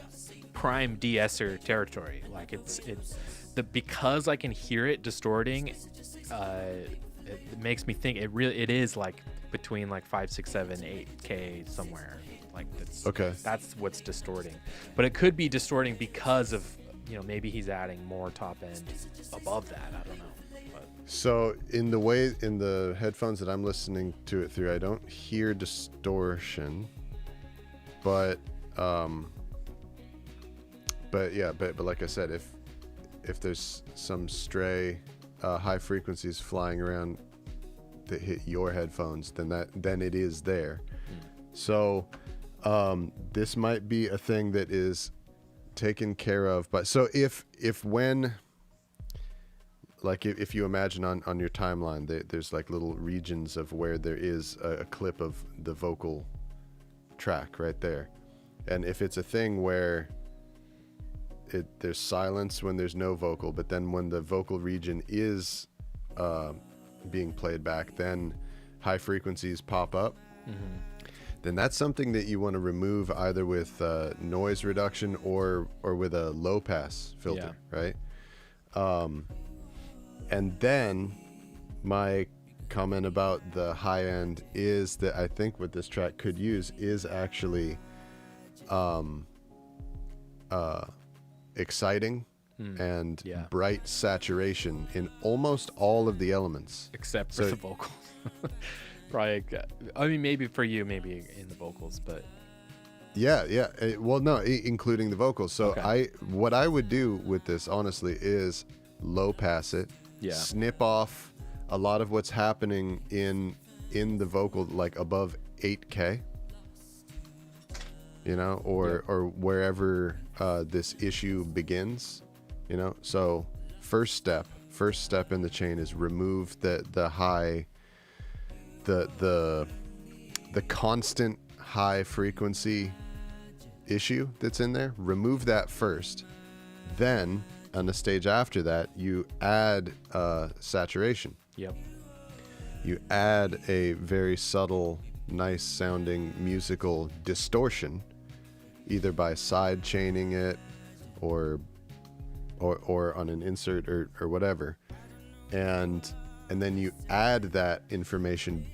prime de-esser territory. Like it's because I can hear it distorting. It makes me think it is like between like 5, 6, 7, 8K somewhere. Like Okay. that's what's distorting. But it could be distorting because of maybe he's adding more top end above that. I don't know. But So in the headphones that I'm listening to it through, I don't hear distortion, but like I said, if there's some stray high frequencies flying around that hit your headphones, then it is there. So this might be a thing that is taken care of. But so if you imagine on your timeline, there's like little regions of where there is a clip of the vocal track right there, and if it's a thing where there's silence when there's no vocal, but then when the vocal region is being played back, then high frequencies pop up, then that's something that you want to remove either with noise reduction or with a low pass filter, right? And then my comment about the high end is that I think what this track could use is actually exciting and bright saturation in almost all of the elements. Except for the vocals. Probably, I mean, maybe for you, maybe in the vocals, but... Yeah. Well, no, including the vocals. So what I would do with this, honestly, is low pass it, snip off a lot of what's happening in the vocal, like above 8K, or wherever this issue begins, So first step in the chain is remove the high, the constant high frequency issue that's in there. Remove that first. Then on the stage after that, you add saturation. Yep. You add a very subtle, nice sounding musical distortion, either by side chaining it or on an insert or whatever. And then you add that information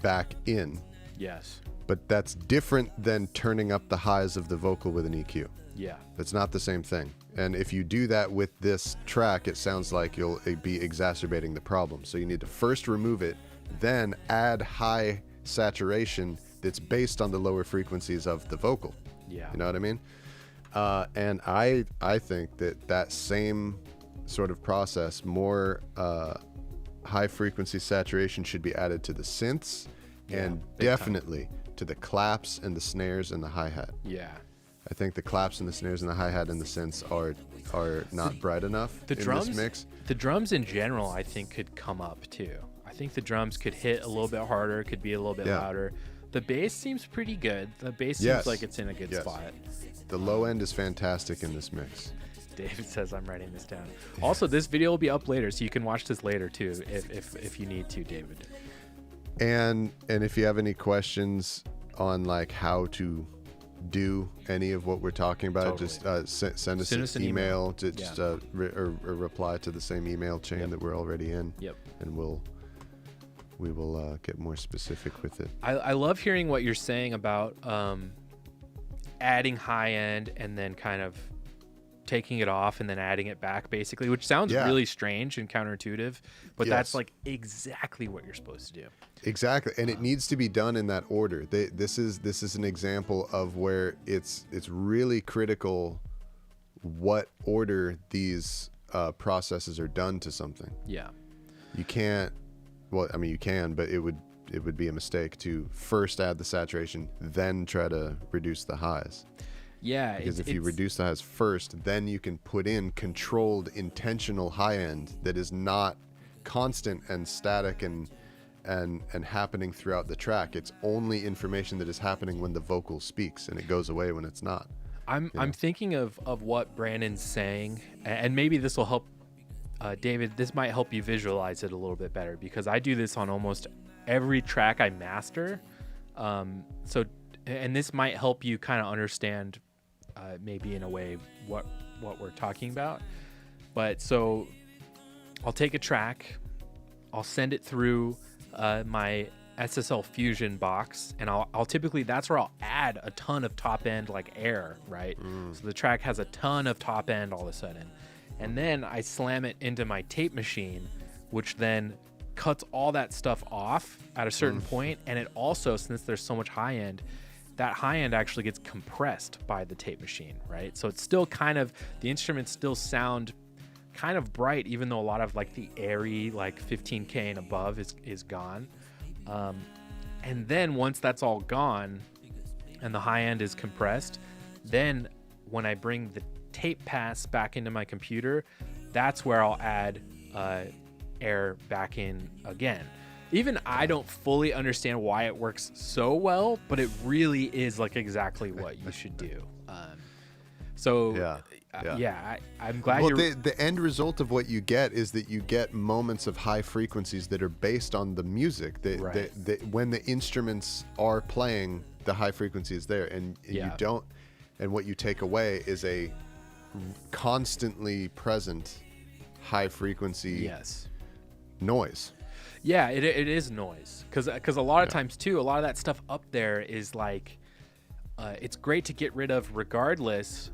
back in. Yes. But that's different than turning up the highs of the vocal with an EQ. Yeah. That's not the same thing. And if you do that with this track, it sounds like you'll be exacerbating the problem. So you need to first remove it, then add high saturation that's based on the lower frequencies of the vocal. Yeah. You know what I mean? And I think that same sort of process, more high frequency saturation should be added to the synths and definitely to the claps and the snares and the hi-hat. Yeah. I think the claps and the snares and the hi-hat and the synths are not bright enough in this mix. The drums in general, I think, could come up too. I think the drums could hit a little bit harder, could be a little bit louder. The bass seems pretty good. The bass seems like it's in a good spot. The low end is fantastic in this mix. David says I'm writing this down. Also, this video will be up later, so you can watch this later too, if you need to, David. And if you have any questions on like how to do any of what we're talking about, just send us an email. Just or reply to the same email chain that we're already in. Yep. And we will get more specific with it. I love hearing what you're saying about adding high end and then kind of taking it off and then adding it back, basically, which sounds really strange and counterintuitive, but that's like exactly what you're supposed to do. Exactly, and it needs to be done in that order. This is an example of where it's really critical what order these processes are done to something. Yeah, you can't. Well, I mean, you can, but it would be a mistake to first add the saturation, then try to reduce the highs. Yeah, because if you reduce the highs first, then you can put in controlled, intentional high end that is not constant and static and happening throughout the track. It's only information that is happening when the vocal speaks, and it goes away when it's not. I'm thinking of what Brandon's saying, and maybe this will help. David, this might help you visualize it a little bit better, because I do this on almost every track I master. And this might help you kind of understand, maybe in a way, what we're talking about. But so I'll take a track, I'll send it through my SSL Fusion box, and I'll typically, that's where I'll add a ton of top end like air, right? So the track has a ton of top end all of a sudden, and then I slam it into my tape machine, which then cuts all that stuff off at a certain point, and it also, since there's so much high end, that high end actually gets compressed by the tape machine, right? So it's still kind of, the instruments still sound kind of bright, even though a lot of like the airy like 15K and above is gone. And then once that's all gone and the high end is compressed, then when I bring the tape pass back into my computer, that's where I'll add air back in again. Even I don't fully understand why it works so well, but it really is like exactly what you should do. I'm glad the end result of what you get is that you get moments of high frequencies that are based on the music. When the instruments are playing, the high frequency is there, and you don't. And what you take away is a constantly present high frequency noise. Yeah, it is noise, because a lot of times too, a lot of that stuff up there is like, it's great to get rid of regardless.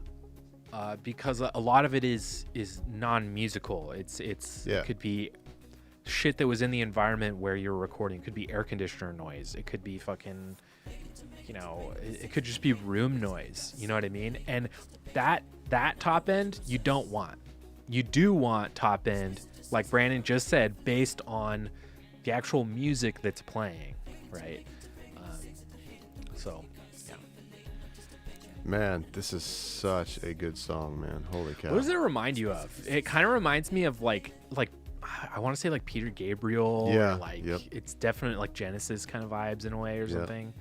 Because a lot of it is non-musical. It could be shit that was in the environment where you're recording. It could be air conditioner noise. It could be fucking, it could just be room noise. You know what I mean? And that top end you don't want. You do want top end, like Brandon just said, based on the actual music that's playing, right? Man, this is such a good song, man. Holy cow. What does it remind you of? It kind of reminds me of like I want to say like Peter Gabriel. Yeah. Or it's definitely like Genesis kind of vibes in a way or something.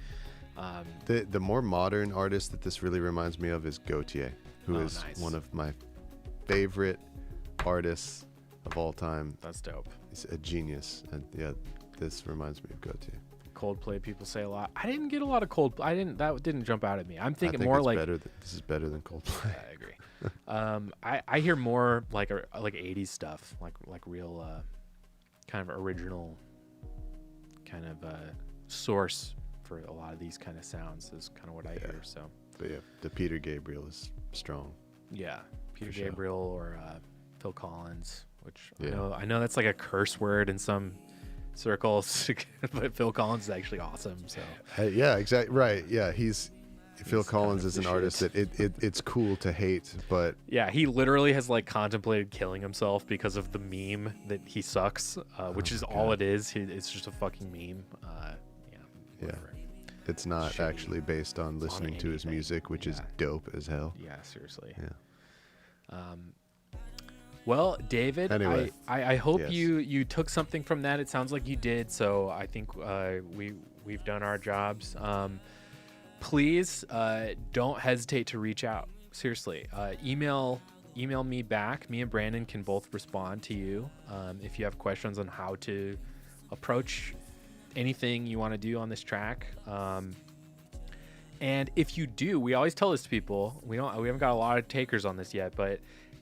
The more modern artist that this really reminds me of is Gautier, who is one of my favorite artists of all time. That's dope. He's a genius. And this reminds me of Gautier. Coldplay, people say a lot. I didn't get a lot of Coldplay. That didn't jump out at me. I'm thinking more like this is better than Coldplay. I agree. I hear more like 80s stuff, like real kind of original kind of source for a lot of these kind of sounds is kind of what I hear. So, but the Peter Gabriel is strong. Yeah, Peter Gabriel or Phil Collins, which I know that's like a curse word in some circles, but Phil Collins is actually awesome. So exactly right. Yeah, Phil Collins is an artist that it's cool to hate, but he literally has like contemplated killing himself because of the meme that he sucks, which is all it is. It's just a fucking meme. It's not actually based on listening to his music, which is dope as hell. Yeah, seriously. Well, David, anyway, I hope you took something from that. It sounds like you did, so I think we've done our jobs. Please don't hesitate to reach out. Seriously, email me back. Me and Brandon can both respond to you if you have questions on how to approach anything you want to do on this track. And if you do, we always tell this to people. We haven't got a lot of takers on this yet, but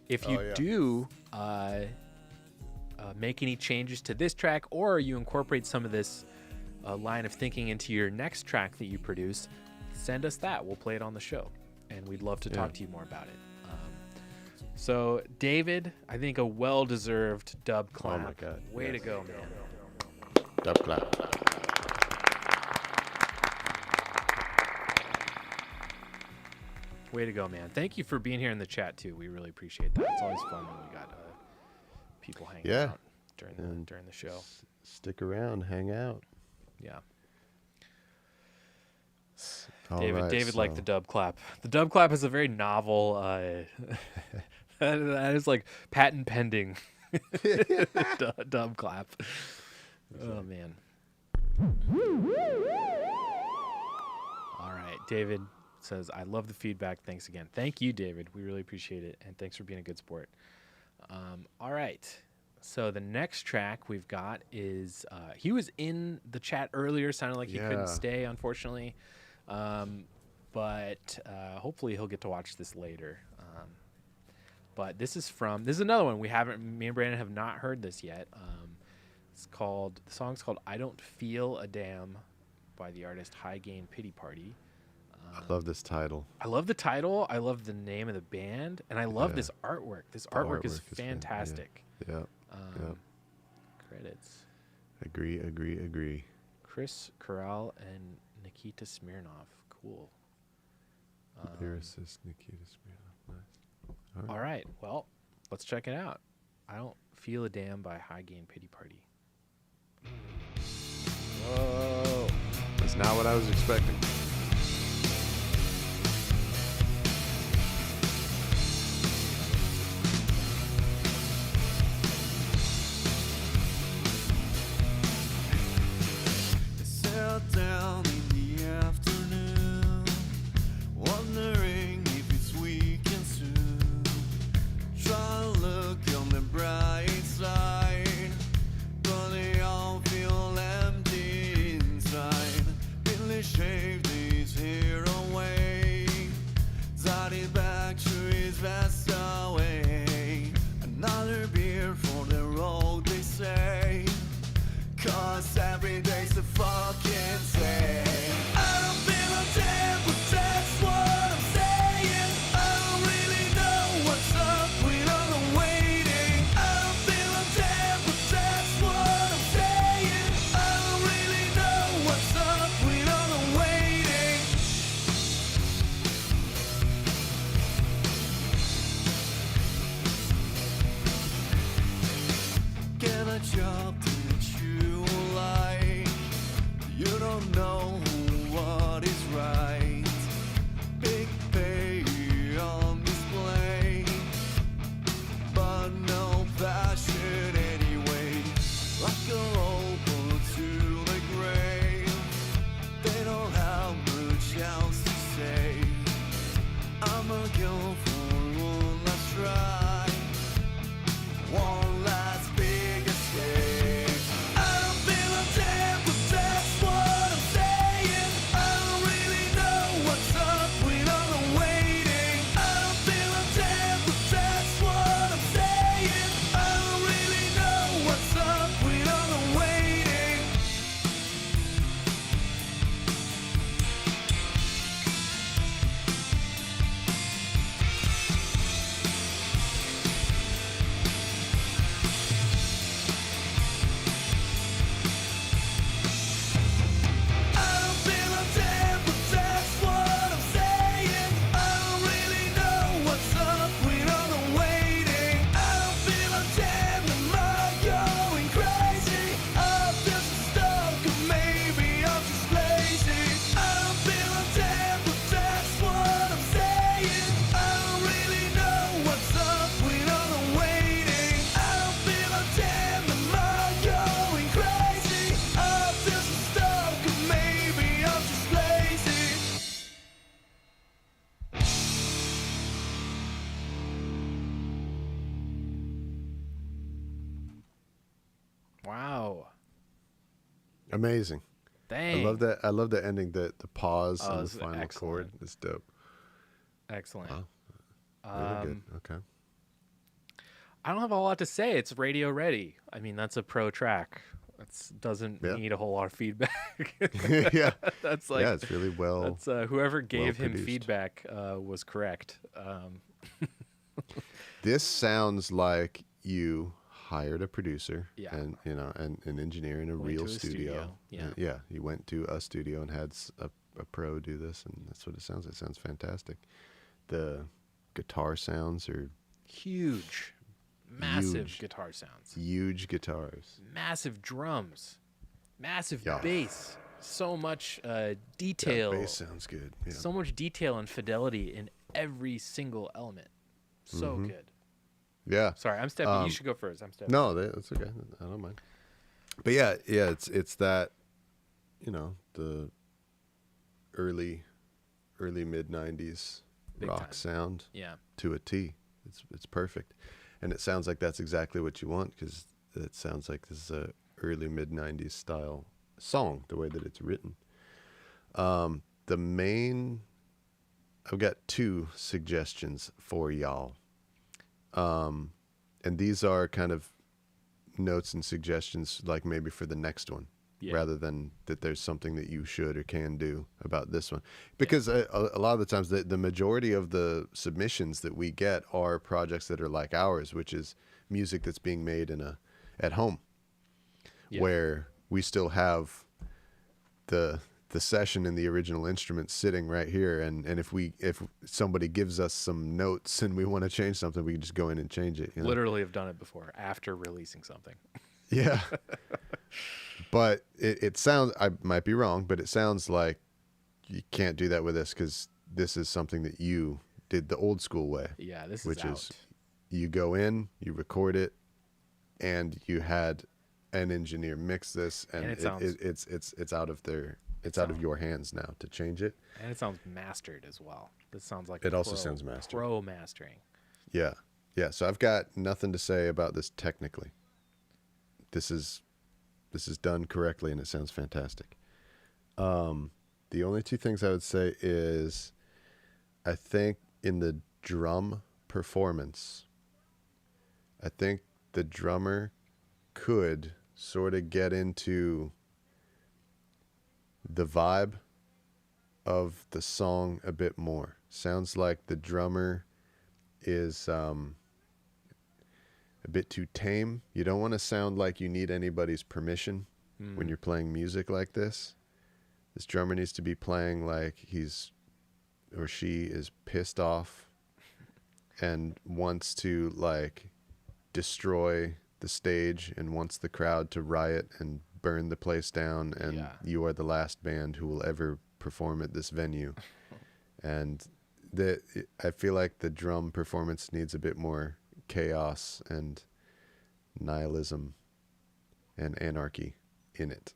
if you do make any changes to this track, or you incorporate some of this line of thinking into your next track that you produce, send us that. We'll play it on the show, and we'd love to talk to you more about it. So, David, I think a well-deserved dub clap. Oh my God! Way to go, man! Dub clap. Way to go, man. Thank you for being here in the chat, too. We really appreciate that. It's always fun when we got people hanging out during the show. Stick around, hang out. Yeah. David liked the dub clap. The dub clap is a very novel, that is like patent pending dub clap. Oh, man. All right, David says, I love the feedback. Thanks again. Thank you, David. We really appreciate it. And thanks for being a good sport. All right. So the next track we've got is, he was in the chat earlier. Sounded like he couldn't stay, unfortunately. But hopefully he'll get to watch this later. But this is another one me and Brandon have not heard this yet. The song's called "I Don't Feel a Damn" by the artist High Gain Pity Party. I love this title. I love the title. I love the name of the band, and I love this artwork. This artwork is fantastic. Yeah. Credits: Agree. Chris Corral and Nikita Smirnov. Cool. Lyricist Nikita Smirnov. Nice. All right. Well, let's check it out. I Don't Feel a Damn by High Gain Pity Party. Whoa. That's not what I was expecting. Sat down in the afternoon, wondering if it's weekend soon. Try to look on the bright side, but they all feel empty inside. Billy shaved his hair away, tied it back to his vest away. Another beer for the road, they say, 'cause every day's a fucking same. I don't feel a damn, but that's what I'm saying. I don't really know what's up with all the waiting. I don't feel a damn, but that's what I'm saying. I don't really know what's up with all the waiting. Get a job that you like. You don't know what is right. Big pay on display, but no passion anyway. Like a rope to the grave, they don't have much else to say. I'ma go for one last try, one last big escape. I don't feel a damn, but that's what I'm saying. I don't really know what's up with all the waiting. I don't feel a damn, but that's what I'm saying. I don't really know what's up with all the waiting. I don't feel a damn, but that's what I'm saying. I don't really know what's up with all the waiting. I don't feel a damn, am I going crazy? I'm just stuck, or maybe I'm just lazy. I don't feel a damn, but that's what I'm saying. I don't really know what's up with all the waiting. I don't feel a damn, am I going crazy? I'm just stuck, or maybe I'm just lazy. Wow. Amazing. Dang. I love that. I love the ending. The pause Oh, on the this is final chord. excellent. It's dope. Excellent. Wow. Really good. Okay. I don't have a lot to say. It's radio ready. I mean, that's a pro track. It doesn't Yeah. need a whole lot of feedback. Yeah. That's like Yeah, it's really well. that's whoever gave him produced. feedback was correct. This sounds like you hired a producer Yeah. and and an engineer in a Went real to a studio. Yeah. Yeah, you went to a studio and had a pro do this, and that's what it sounds. It sounds fantastic. The guitar sounds are Huge, massive Huge. guitar sounds, huge guitars. massive drums, massive Yeah. bass. So much That detail. bass sounds good. Yeah. So much detail and fidelity in every single element. So Mhm. good. Yeah. Sorry, I'm stepping. You should go first. I'm stepping. No, that's okay. I don't mind. But yeah, it's that, the early mid '90s Big rock time. sound Yeah. to a T. It's perfect, and it sounds like that's exactly what you want, because it sounds like this is a early mid '90s style song, the way that it's written. I've got two suggestions for y'all. And these are kind of notes and suggestions, like maybe for the next one, rather than that there's something that you should or can do about this one. Because a lot of the times the majority of the submissions that we get are projects that are like ours, which is music that's being made at home, where we still have the session and the original instrument sitting right here, and if somebody gives us some notes and we want to change something, we can just go in and change it. Literally have done it before after releasing something. Yeah. But it sounds, I might be wrong, but it sounds like you can't do that with this, because this is something that you did the old school way. Yeah, this which is out. is you go in, you record it, and you had an engineer mix this, and it's out of their. It's out of your hands now to change it. And it sounds mastered as well. This sounds like it also sounds mastered. Pro mastering. Yeah. Yeah. So I've got nothing to say about this technically. This is done correctly, and it sounds fantastic. The only two things I would say is I think in the drum performance, I think the drummer could sort of get into the vibe of the song a bit more. Sounds like the drummer is a bit too tame. You don't want to sound like you need anybody's permission when you're playing music like this. This drummer needs to be playing like he's or she is pissed off and wants to like destroy the stage and wants the crowd to riot and burn the place down, and you are the last band who will ever perform at this venue. And I feel like the drum performance needs a bit more chaos and nihilism and anarchy in it.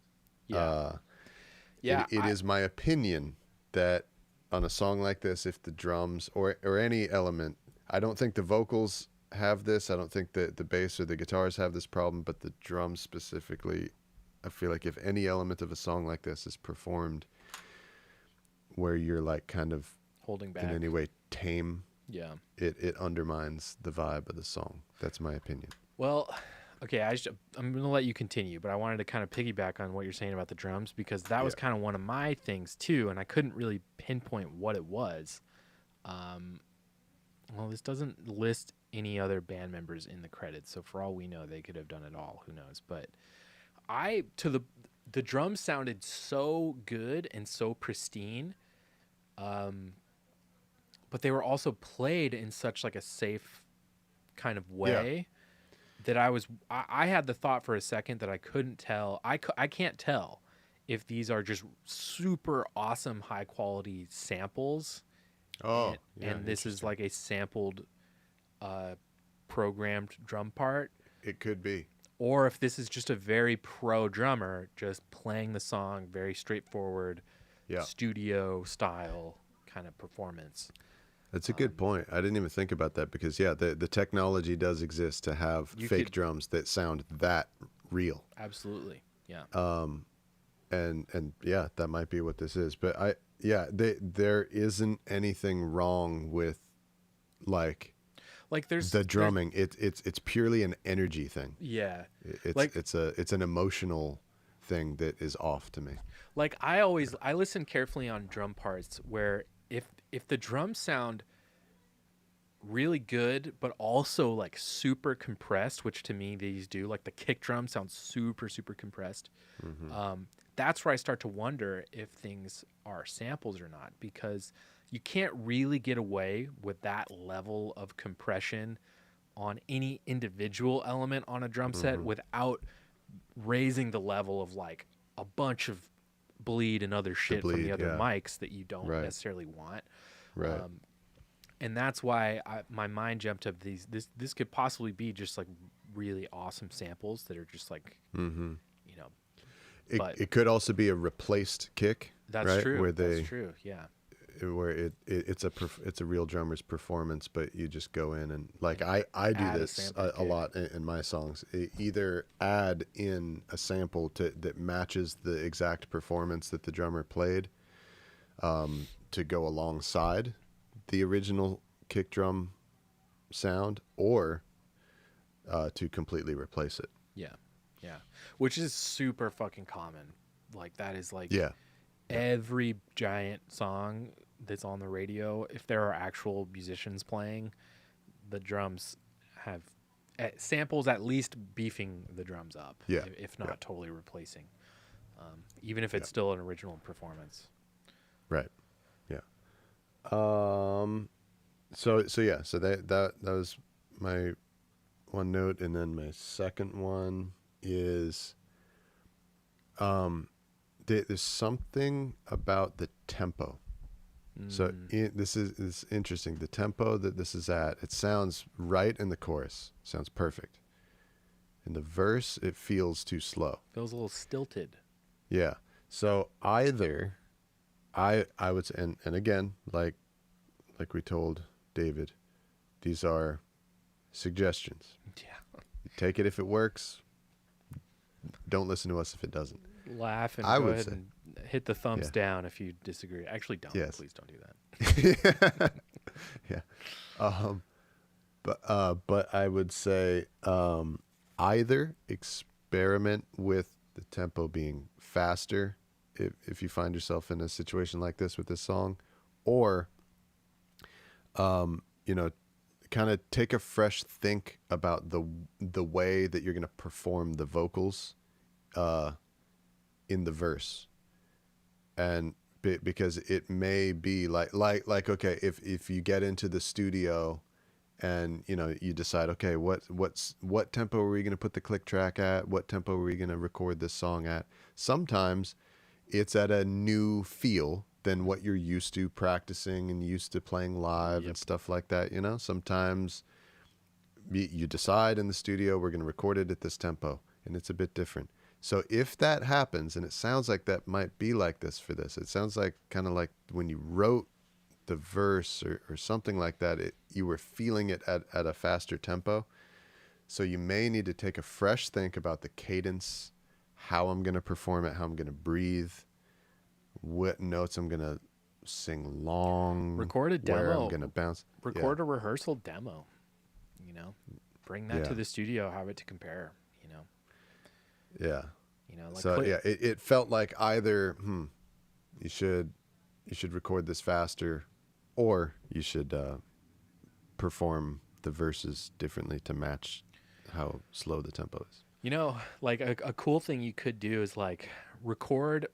It is my opinion that on a song like this, if the drums or any element, I don't think the vocals have this, I don't think that the bass or the guitars have this problem, but the drums specifically, I feel like if any element of a song like this is performed where you're like kind of holding back in any way tame, it undermines the vibe of the song. That's my opinion. Well, okay, I'm going to let you continue, but I wanted to kind of piggyback on what you're saying about the drums, because that was kind of one of my things too, and I couldn't really pinpoint what it was. Well, this doesn't list any other band members in the credits, so for all we know, they could have done it all. Who knows? But the drums sounded so good and so pristine, but they were also played in such like a safe kind of way that I had the thought for a second that I couldn't tell. I can't tell if these are just super awesome high quality samples. And this is like a sampled programmed drum part. It could be. Or if this is just a very pro drummer just playing the song, very straightforward, studio style kind of performance. That's a good point. I didn't even think about that, because the technology does exist to have fake drums that sound that real. Absolutely. Yeah. And that might be what this is. But there isn't anything wrong with like there's the drumming. It's purely an energy thing. Yeah. It's an emotional thing that is off to me. Like I listen carefully on drum parts where if the drums sound really good but also like super compressed, which to me these do, like the kick drum sounds super super compressed. That's where I start to wonder if things are samples or not, because you can't really get away with that level of compression on any individual element on a drum set without raising the level of like a bunch of bleed and other shit from the other mics that you don't necessarily want. Right. And that's why my mind jumped up this could possibly be just like really awesome samples that are just like, you know. It could also be a replaced kick. That's true. That's true. Yeah. Where it's a real drummer's performance, but you just go in and like I do this a lot in my songs. Either add in a sample that matches the exact performance that the drummer played, to go alongside the original kick drum sound, or to completely replace it. Yeah. Yeah. Which is super fucking common. Like that is like Yeah. every giant song that's on the radio, if there are actual musicians playing, the drums have samples at least beefing the drums up, Yeah. if not Yeah. totally replacing, even if it's still an original performance. Right. Yeah. So that was my one note, and then my second one is there's something about the tempo. So this is interesting. The tempo that this is at, it sounds right in the chorus. Sounds perfect. In the verse, it feels too slow. Feels a little stilted. Yeah. So either I would say, and again, like we told David, these are suggestions. Yeah. Take it if it works. Don't listen to us if it doesn't. Laugh and I go would ahead say. and hit the thumbs Yeah. down if you disagree. Actually, don't. Yes. Please don't do that. Yeah. But I would say either experiment with the tempo being faster if you find yourself in a situation like this with this song, or kind of take a fresh think about the way that you're going to perform the vocals in the verse. And because it may be like okay, if you get into the studio and you decide, okay, what tempo are we going to put the click track at, what tempo are we going to record this song at, sometimes it's at a new feel than what you're used to practicing and used to playing live. Yep. And stuff like that. Sometimes you decide in the studio, we're going to record it at this tempo, and it's a bit different. So if that happens, and it sounds like that might be like this for this, it sounds like kind of like when you wrote the verse or something like that, you were feeling it at a faster tempo. So you may need to take a fresh think about the cadence, how I'm going to perform it, how I'm going to breathe, what notes I'm going to sing long, Record a where demo. I'm going to bounce. Record a rehearsal demo. Bring that to Yeah. the studio, have it to compare. Yeah. Like So it felt like either you should record this faster, or you should perform the verses differently to match how slow the tempo is. Like a cool thing you could do is like record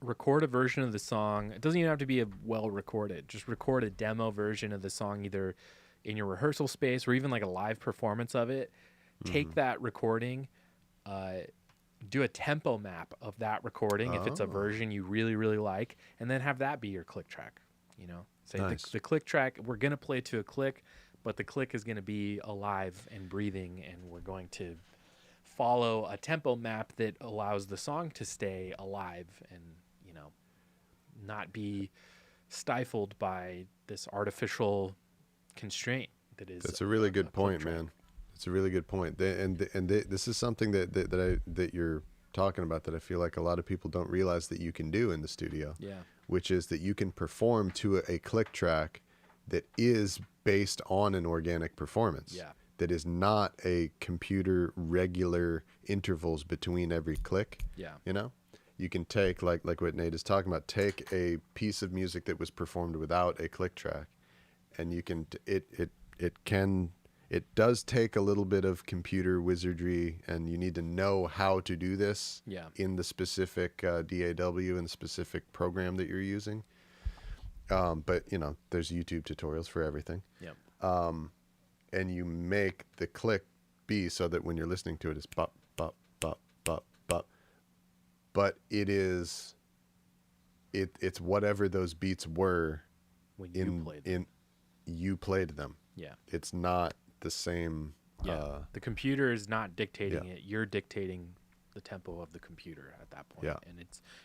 a version of the song. It doesn't even have to be a well recorded. Just record a demo version of the song, either in your rehearsal space or even like a live performance of it. Take that recording, do a tempo map of that recording if it's a version you really, really like, and then have that be your click track. Say Nice. the click track, we're going to play to a click, but the click is going to be alive and breathing, and we're going to follow a tempo map that allows the song to stay alive and not be stifled by this artificial constraint that is. That's a really good click point, track. man. It's a really good point. This is something that you're talking about that I feel like a lot of people don't realize that you can do in the studio. Yeah. Which is that you can perform to a click track that is based on an organic performance. Yeah. That is not a computer regular intervals between every click. Yeah. You can take like what Nate is talking about, take a piece of music that was performed without a click track, and you can it does take a little bit of computer wizardry, and you need to know how to do this in the specific DAW and specific program that you're using. But there's YouTube tutorials for everything. Yep. And you make the click be so that when you're listening to it, it's bop, bop, bop, bop, bop. But it's whatever those beats were When you played them. You played them. Yeah. It's not the same. Yeah. The computer is not dictating it. You're dictating the tempo of the computer at that point. Yeah. And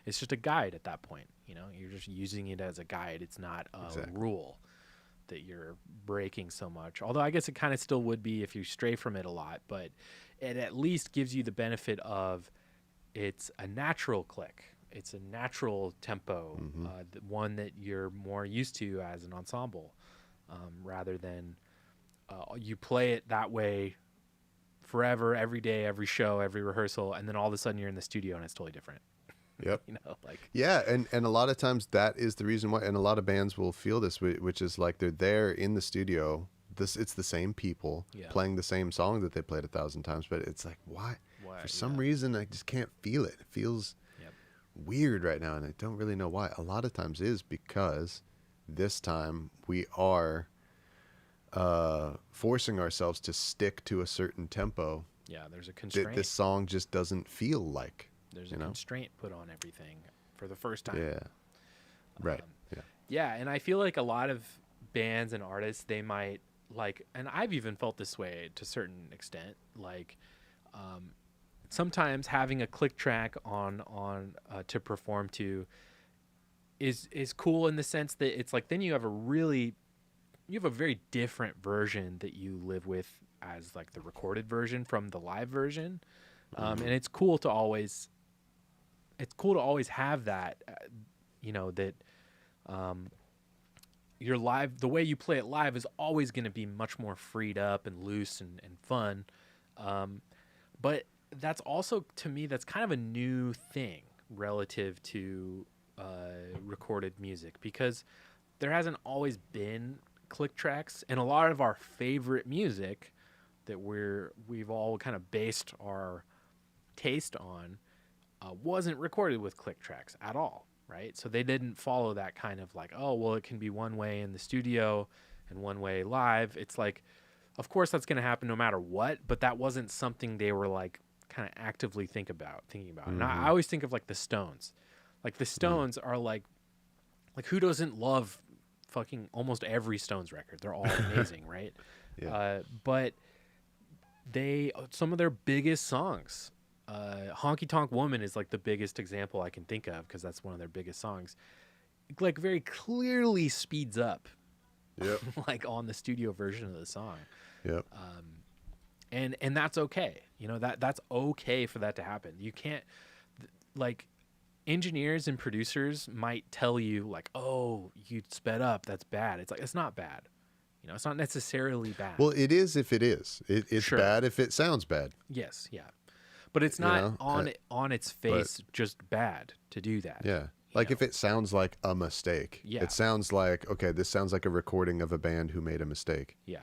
it's just a guide at that point. You're just using it as a guide. It's not a rule that you're breaking so much. Although I guess it kind of still would be if you stray from it a lot, but it at least gives you the benefit of it's a natural click. It's a natural tempo, the one that you're more used to as an ensemble, rather than you play it that way forever, every day, every show, every rehearsal, and then all of a sudden you're in the studio and it's totally different. Yep. Like Yeah, and a lot of times that is the reason why, and a lot of bands will feel this, which is like they're there in the studio. It's the same people playing the same song that they played 1,000 times, but it's like why? For some reason I just can't feel it. It feels weird right now, and I don't really know why. A lot of times is because this time we are forcing ourselves to stick to a certain tempo. Yeah, there's a constraint. This song just doesn't feel like. There's a constraint put on everything for the first time. Yeah. Right. Yeah, and I feel like a lot of bands and artists, they might like, and I've even felt this way to a certain extent, like sometimes having a click track on to perform to is cool in the sense that it's like then you have a very different version that you live with as like the recorded version from the live version. And it's cool to always have that, that your live, the way you play it live is always going to be much more freed up and loose and fun. But that's also, to me, that's kind of a new thing relative to recorded music, because there hasn't always been click tracks, and a lot of our favorite music that we've all kind of based our taste on wasn't recorded with click tracks at all, right? So they didn't follow that kind of like, oh, well, it can be one way in the studio and one way live. It's like, of course that's going to happen no matter what, but that wasn't something they were like kind of actively thinking about. And I always think of like the Stones. Like the Stones are like who doesn't love fucking almost every Stones record? They're all amazing, right? Yeah. But some of their biggest songs, Honky Tonk Woman is like the biggest example I can think of, because that's one of their biggest songs. Like very clearly speeds up, like on the studio version of the song. Yep. And that's okay. That's okay for that to happen. You can't, like, engineers and producers might tell you like, oh, you sped up, that's bad. It's like, it's not bad. It's not necessarily bad. Well, it is if it is. It's Sure. bad if it sounds bad. Yes, yeah. But it's not on its face just bad to do that. Yeah. Like if it sounds like a mistake. Yeah. It sounds like, okay, this sounds like a recording of a band who made a mistake. Yeah.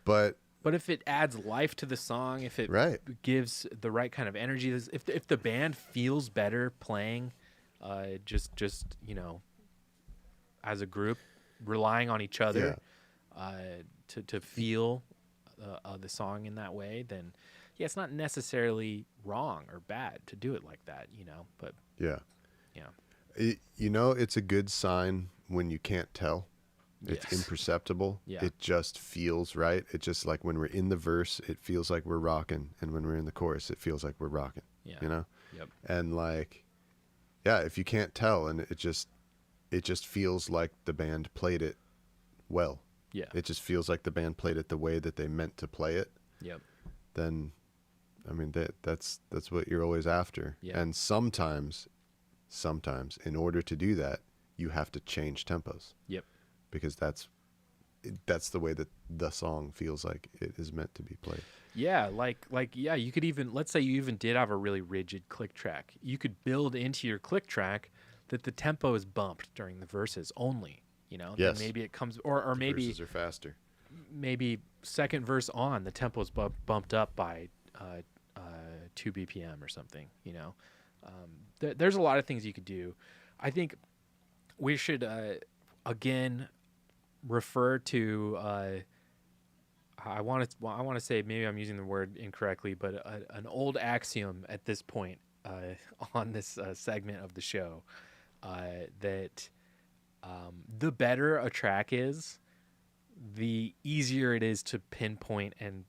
But if it adds life to the song, if it gives the right kind of energy, if the band feels better playing, just as a group, relying on each other, to feel the song in that way, then it's not necessarily wrong or bad to do it like that, But it's a good sign when you can't tell. It's imperceptible. Yeah. It just feels right. It just like when we're in the verse, it feels like we're rocking, and when we're in the chorus, it feels like we're rocking. Yeah. Yep. And like, if you can't tell, and it just feels like the band played it well. Yeah. It just feels like the band played it the way that they meant to play it. Yep. Then, I mean, that's what you're always after. Yeah. And sometimes, in order to do that, you have to change tempos. Yep. Because that's the way that the song feels like it is meant to be played. Yeah, you could even, let's say you even did have a really rigid click track. You could build into your click track that the tempo is bumped during the verses only, Yes. Then maybe it comes, or maybe verses are faster. Maybe second verse on, the tempo's bumped up by 2 BPM or something, There's a lot of things you could do. I think we should, again, refer to I want to say, maybe I'm using the word incorrectly, but an old axiom at this point on this segment of the show, that the better a track is, the easier it is to pinpoint and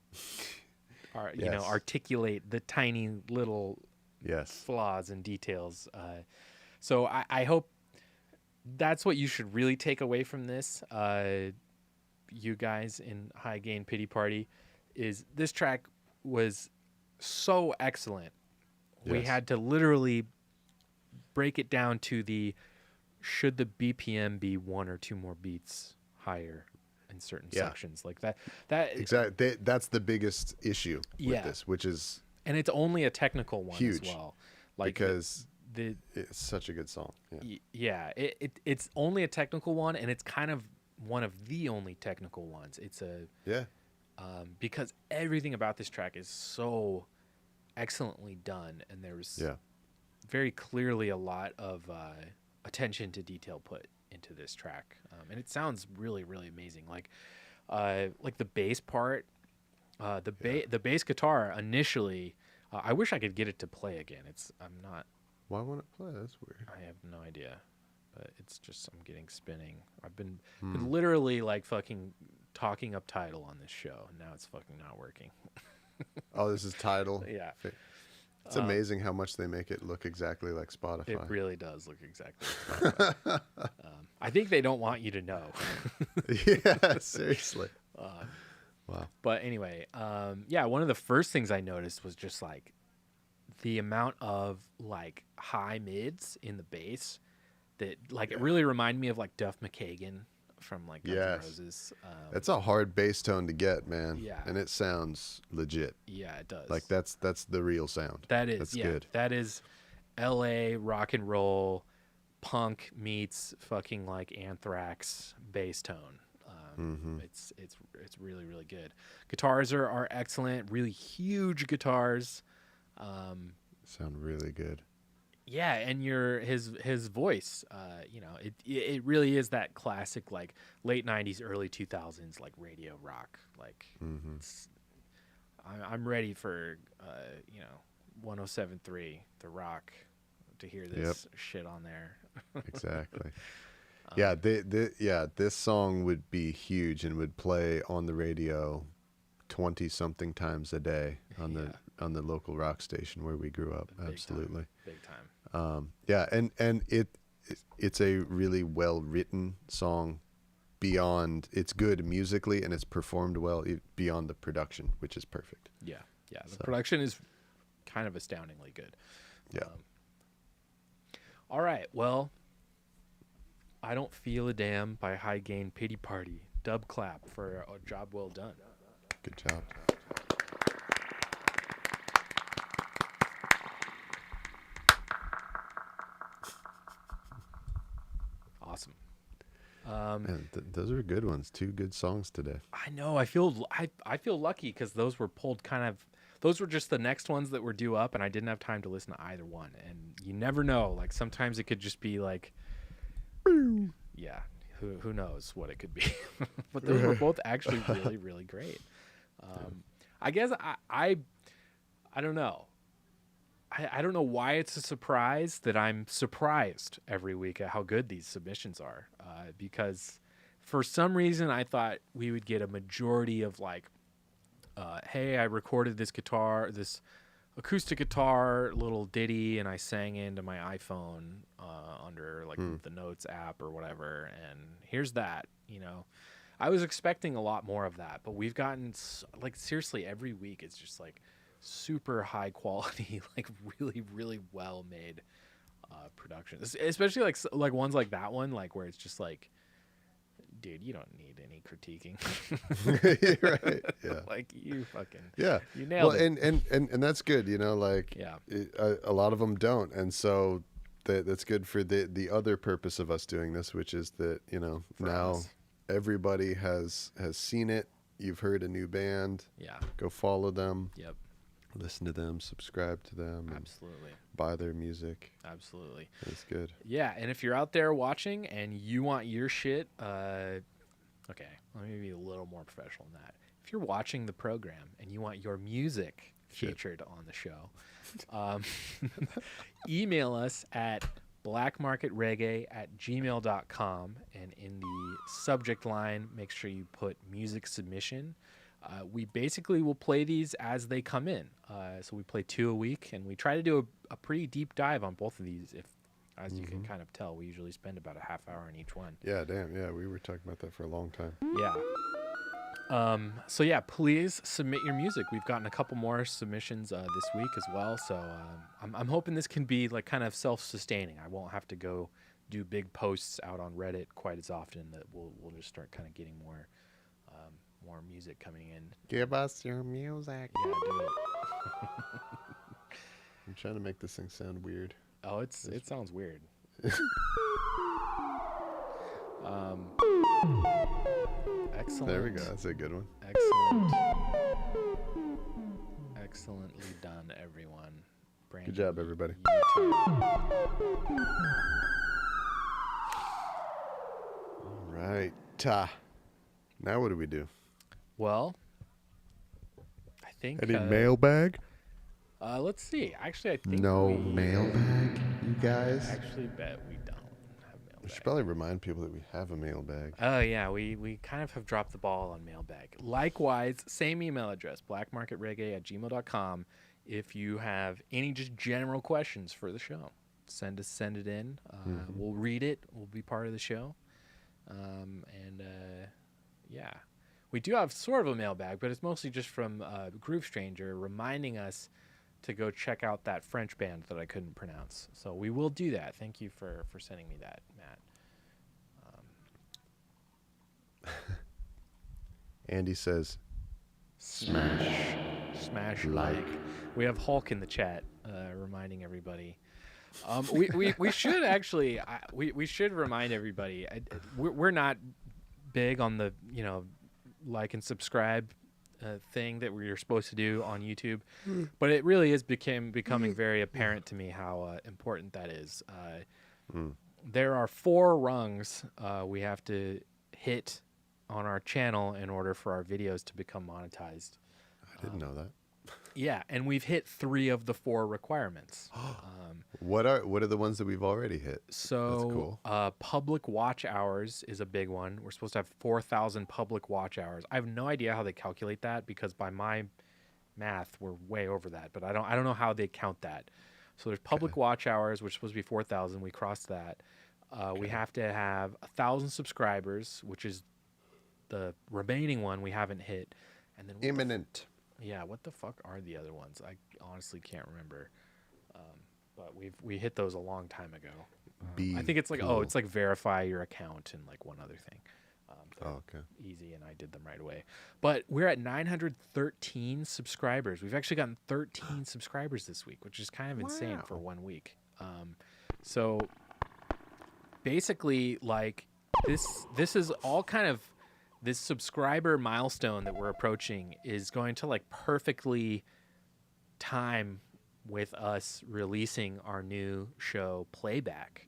articulate the tiny little flaws and details. So I hope that's what you should really take away from this, you guys in High Gain Pity Party, is this track was so excellent. Yes. We had to literally break it down to should the BPM be 1 or 2 more beats higher, in certain Yeah. sections like that. That Exactly. That's the biggest issue with Yeah. this, which is and it's only a technical one huge, as well. Like because the it's such a good song. Yeah. it's only a technical one, and it's kind of one of the only technical ones. It's a Yeah. because everything about this track is so excellently done, and there's Yeah. very clearly a lot of attention to detail put into this track, and it sounds really, really amazing. Like the bass part, the bass guitar initially. I wish I could get it to play again. I'm not. Why won't it play? That's weird. I have no idea, but it's just I'm getting spinning. I've been literally like fucking talking up Tidal on this show, and now it's fucking not working. Oh, this is Tidal. Yeah. It's amazing how much they make it look exactly like Spotify. It really does look exactly like Spotify. I think they don't want you to know. Yeah, seriously. Wow. But anyway, one of the first things I noticed was just like the amount of like high mids in the bass that like it really reminded me of like Duff McKagan from like Guns N' Yes. Roses. That's a hard bass tone to get, man. Yeah. And it sounds legit. Yeah, it does. Like that's the real sound. That is, That's yeah, good. that is L.A. rock and roll punk meets fucking like Anthrax bass tone. It's really, really good. Guitars are excellent, really huge guitars. Sound really good. Yeah, and his voice, it really is that classic like late '90s, early 2000s like radio rock. Like I'm ready for 107.3 The Rock to hear this shit on there. Exactly. This song would be huge and would play on the radio 20 something times a day on the local rock station where we grew up. Absolutely. Big time. And it's a really well written song. Beyond, it's good musically and it's performed well beyond the production, which is perfect. Yeah. The production is kind of astoundingly good. Yeah. All right. Well, I Don't Feel a Damn by High Gain Pity Party. Dub clap for a job well done. Good job. Awesome. Man, those are good ones. 2 good songs today. I know. I feel lucky because those were pulled kind of. Those were just the next ones that were due up, and I didn't have time to listen to either one. And you never know. Like sometimes it could just be like, yeah, who knows what it could be. But those were both actually really, really great. I guess I don't know. I don't know why it's a surprise that I'm surprised every week at how good these submissions are. Because for some reason I thought we would get a majority of like, hey, I recorded this acoustic guitar little ditty and I sang into my iPhone under like the Notes app or whatever. And here's that, I was expecting a lot more of that, but we've gotten like seriously every week it's just like super high quality, like really, really well made productions, especially like ones like that one, like where it's just like, dude, you don't need any critiquing. Right. Yeah. Like you fucking you Well, nailed it. and that's good, like Yeah. a lot of them don't, and so that's good for the other purpose of us doing this, which is that For now us. everybody has seen it. You've heard a new band. Yeah. Go follow them. Yep. Listen to them. Subscribe to them. And Absolutely. buy their music. Absolutely. It's good. Yeah, and if you're out there watching and you want your shit, okay, let me be a little more professional than that. If you're watching the program and you want your music featured on the show, email us at blackmarketreggae@gmail.com, and in the subject line, make sure you put music submission. We basically will play these as they come in. So we play 2 a week, and we try to do a pretty deep dive on both of these. As you can kind of tell, we usually spend about a half hour on each one. Yeah, damn. Yeah, we were talking about that for a long time. Yeah. So yeah, please submit your music. We've gotten a couple more submissions this week as well. So I'm hoping this can be like kind of self-sustaining. I won't have to go do big posts out on Reddit quite as often. That we'll just start kind of getting more more music coming in. Give us your music. Yeah, do it. I'm trying to make this thing sound weird. Oh, it sounds weird. Excellent. There we go. That's a good one. Excellent. Excellently done, everyone. Brandon, Good job, everybody. you too. All right. Now what do we do? Well, I think. Any mailbag? Let's see. Actually, I think No we mailbag, you guys. actually bet we don't have We mailbag. should probably remind people that we have a mailbag. Oh yeah, we kind of have dropped the ball on mailbag. Likewise, same email address, blackmarketreggae@gmail.com. If you have any just general questions for the show, send it in. We'll read it. We'll be part of the show. Yeah, we do have sort of a mailbag, but it's mostly just from Groove Stranger reminding us to go check out that French band that I couldn't pronounce. So we will do that. Thank you for sending me that, Matt. Andy says, Smash like. We have Hulk in the chat reminding everybody. We should actually we should remind everybody. We're not big on the like and subscribe thing that we're supposed to do on YouTube, but it really is becoming very apparent to me how important that is. There are 4 rungs we have to hit on our channel in order for our videos to become monetized. I didn't know that. Yeah, and we've hit 3 of the 4 requirements. What are the ones that we've already hit? So, That's cool. Public watch hours is a big one. We're supposed to have 4,000 public watch hours. I have no idea how they calculate that because by my math, we're way over that. But I don't know how they count that. So there's public watch hours, which is supposed to be 4,000. We crossed that. We have to have 1,000 subscribers, which is the remaining one we haven't hit. And then Imminent. Yeah, what the fuck are the other ones? I honestly can't remember. But we hit those a long time ago. I think it's like it's like verify your account and like one other thing. Okay. Easy, and I did them right away. But we're at 913 subscribers. We've actually gotten 13 subscribers this week, which is kind of insane for 1 week. So basically, like this is all kind of. This subscriber milestone that we're approaching is going to like perfectly time with us releasing our new show Playback.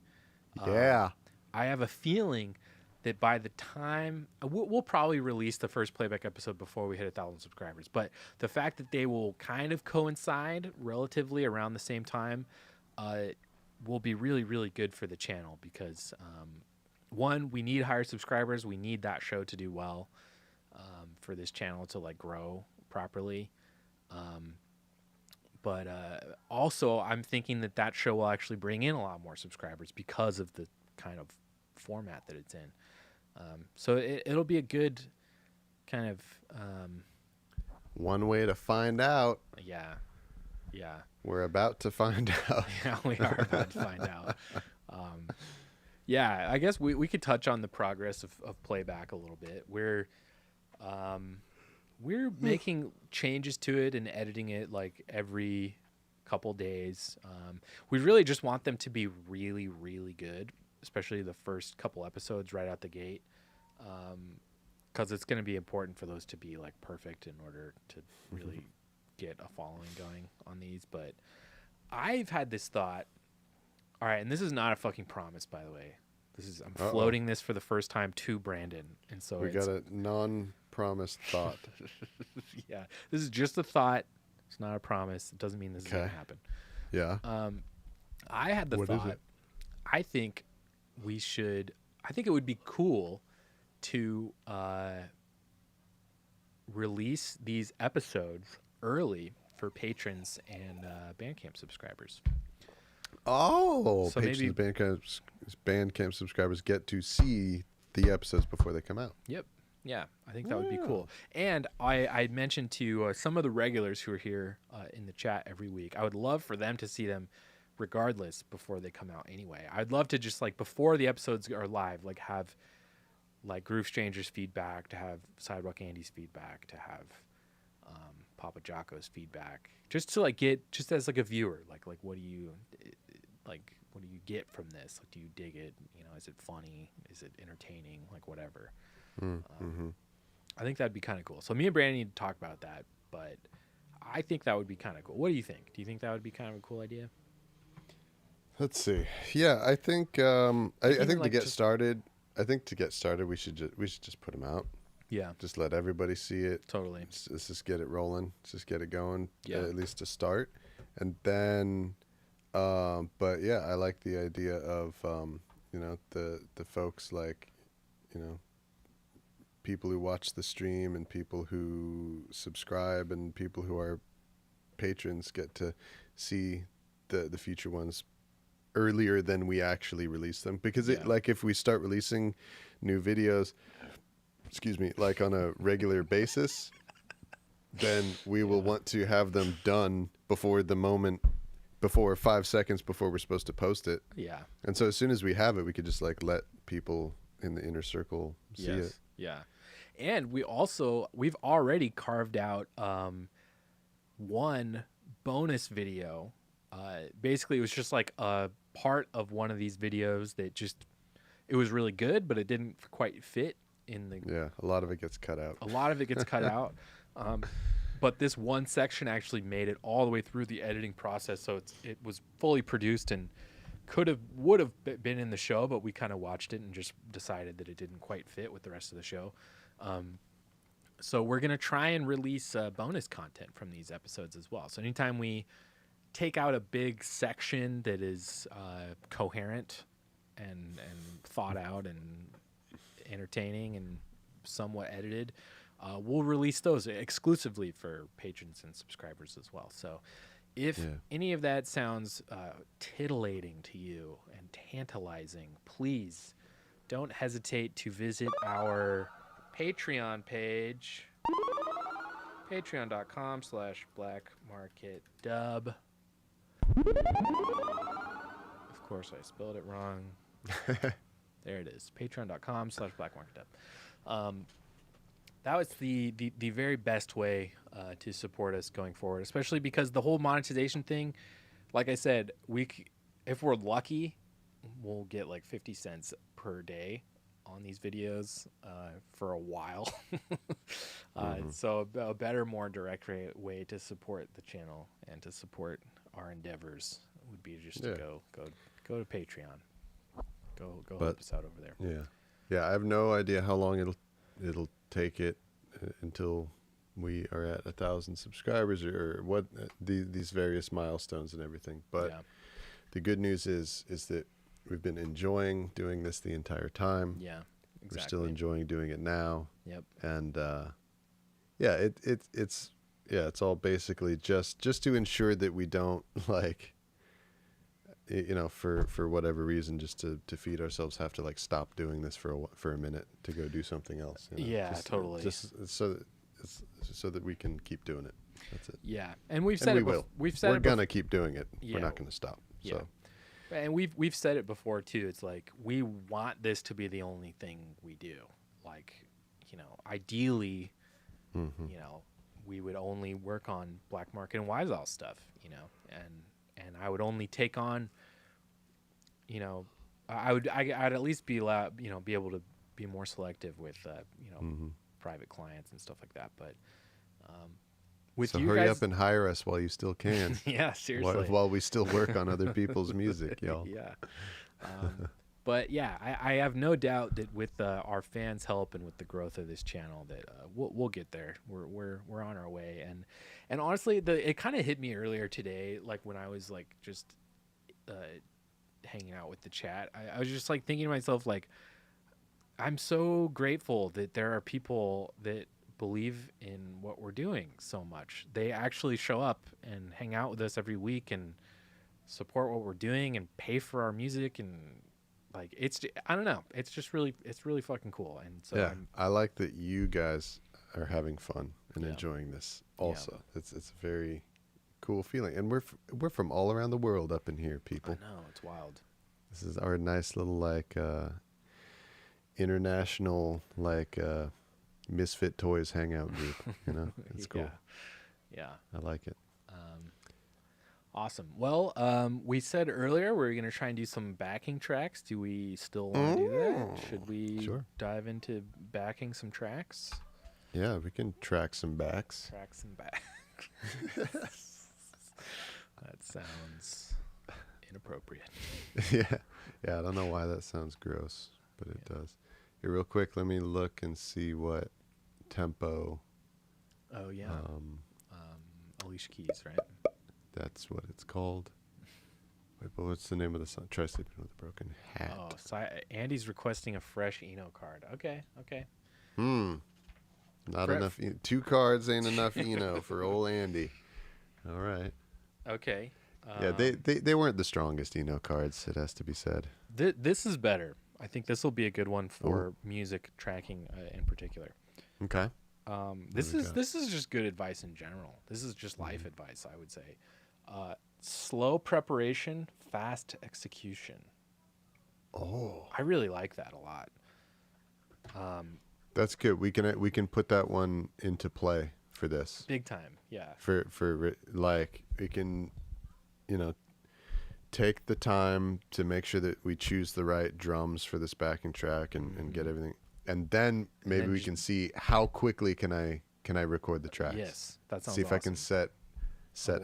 Yeah. I have a feeling that by the time we'll probably release the first Playback episode before we hit 1,000 subscribers, but the fact that they will kind of coincide relatively around the same time will be really, really good for the channel because one, we need higher subscribers. We need that show to do well for this channel to like grow properly. But also, I'm thinking that show will actually bring in a lot more subscribers because of the kind of format that it's in. So it'll be a good kind of... One way to find out. Yeah. We're about to find out. Yeah, we are about to find out. Yeah, I guess we could touch on the progress of Playback a little bit. We're making changes to it and editing it like every couple days. We really just want them to be really, really good, especially the first couple episodes right out the gate, because it's going to be important for those to be like perfect in order to really get a following going on these. But I've had this thought. All right, and this is not a fucking promise, by the way. I'm floating this for the first time to Brandon, and so we got a non-promised thought. Yeah, this is just a thought. It's not a promise. It doesn't mean this is gonna happen. Yeah. I had the What thought. is it? I think we should. I think it would be cool to release these episodes early for patrons and Bandcamp subscribers. Oh, So patrons maybe- of Bandcamp subscribers get to see the episodes before they come out. Yep. Yeah, I think that would be cool. And I mentioned to some of the regulars who are here in the chat every week, I would love for them to see them regardless before they come out anyway. I'd love to just like before the episodes are live, like have like Groove Stranger's feedback, to have Sidewalk Andy's feedback, to have Papa Jocko's feedback, just to like get, just as like a viewer, like what do you get from this? Like, do you dig it? You know, is it funny? Is it entertaining? Like, whatever. I think that'd be kind of cool. So me and Brandon need to talk about that, but I think that would be kind of cool. What do you think? Do you think that would be kind of a cool idea? Let's see. Yeah, I think I think like to get started, we should just put them out. Yeah, Just let everybody see it. totally. Let's just get it rolling. Let's just get it going. Yeah. At least to start, and then. But yeah, I like the idea of you know, the folks, like, you know, people who watch the stream and people who subscribe and people who are patrons get to see the future ones earlier than we actually release them, because it, like, if we start releasing new videos, excuse me, like on a regular basis, then we will want to have them done before 5 seconds before we're supposed to post it. Yeah. And so as soon as we have it, we could just like let people in the inner circle see it. Yeah. And we've already carved out one bonus video. Basically, it was just like a part of one of these videos that just, it was really good, but it didn't quite fit in the. Yeah, a lot of it gets cut out. A lot of it gets cut out. But this one section actually made it all the way through the editing process, so it was fully produced and would have been in the show, but we kind of watched it and just decided that it didn't quite fit with the rest of the show. So we're gonna try and release bonus content from these episodes as well. So anytime we take out a big section that is coherent and thought out and entertaining and somewhat edited, we'll release those exclusively for patrons and subscribers as well. So if any of that sounds titillating to you and tantalizing, please don't hesitate to visit our Patreon page, patreon.com/blackmarketdub. Of course, I spelled it wrong. There it is, patreon.com/blackmarketdub. That was the very best way to support us going forward, especially because the whole monetization thing, like I said, if we're lucky, we'll get like 50 cents per day on these videos for a while. So a better, more direct way to support the channel and to support our endeavors would be just to go to Patreon. Go help us out over there. Yeah, I have no idea how long it'll take it until we are at 1,000 subscribers or what these various milestones and everything. But the good news is that we've been enjoying doing this the entire time. Yeah, exactly. We're still enjoying doing it now. Yep. And it's all basically just to ensure that we don't, like, you know, for whatever reason, just to feed ourselves, have to like stop doing this for a minute to go do something else. You know? Yeah, totally. Just so that we can keep doing it. That's it. Yeah, and we've said we're gonna keep doing it. Yeah. We're not gonna stop. Yeah. So. And we've said it before too. It's like we want this to be the only thing we do. Like, you know, ideally, you know, we would only work on Black Market and Wise Owl stuff. You know, and I would only take on, you know, I'd at least be allowed, you know, be able to be more selective with, you know, private clients and stuff like that. But with so you hurry guys, up and hire us while you still can. Yeah, seriously. While we still work on other people's music, y'all. Yeah. But yeah, I have no doubt that with our fans' help and with the growth of this channel, that we'll get there. We're on our way. And honestly, it kind of hit me earlier today, like when I was like just hanging out with the chat. I was just like thinking to myself, like, I'm so grateful that there are people that believe in what we're doing so much. They actually show up and hang out with us every week and support what we're doing and pay for our music, and like I don't know, it's really fucking cool. And so I like that you guys are having fun and enjoying this also. It's a very cool feeling, and we're from all around the world up in here, people. I know, it's wild. This is our nice little like international misfit toys hangout group. You know, it's cool. Yeah. I like it. Awesome. Well, we said earlier we were going to try and do some backing tracks. Do we still want to do that? Should we dive into backing some tracks? Yeah, we can track some backs. Track some backs. That sounds inappropriate. Yeah. I don't know why that sounds gross, but it does. Here, real quick, let me look and see what tempo. Oh, yeah. Alicia Keys, right? That's what it's called. Wait, but what's the name of the song? Try Sleeping with a Broken Hat. Oh, so Andy's requesting a fresh Eno card. Okay. Not enough. 2 cards ain't enough Eno for old Andy. All right. Okay. Yeah, they weren't the strongest Eno cards, it has to be said. This is better. I think this will be a good one for music tracking in particular. Okay. This is just good advice in general. This is just life advice, I would say. Slow preparation, fast execution. Oh, I really like that a lot. that's good. We can put that one into play for this. Big time, yeah. For we can, take the time to make sure that we choose the right drums for this backing track and get everything, and then maybe we can see how quickly can I record the tracks. Yes, that sounds see if awesome. I can set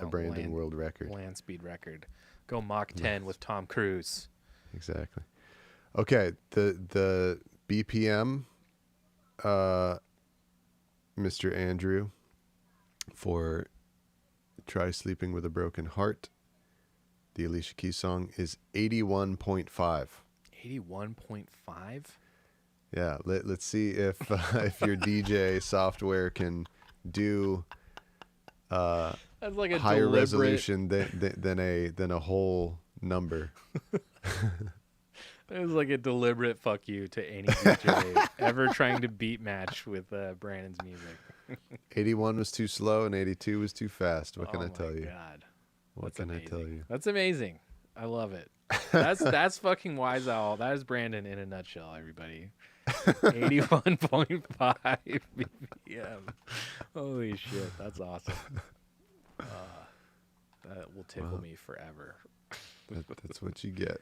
a Brandon world record. Land speed record. Go Mach 10 with Tom Cruise. Exactly. Okay, the BPM, Mr. Andrew, for Try Sleeping with a Broken Heart, the Alicia Keys song, is 81.5. 81.5? Yeah, let's see if your DJ software can do That's like a higher resolution than a whole number. It was like a deliberate fuck you to any DJ ever trying to beat match with Brandon's music. 81 was too slow and 82 was too fast. What can I tell you? God. What can I tell you? That's amazing. I love it. That's fucking Wise Owl. That is Brandon in a nutshell, everybody. 81.5 BPM. Holy shit, that's awesome. That will tickle me forever. That's what you get.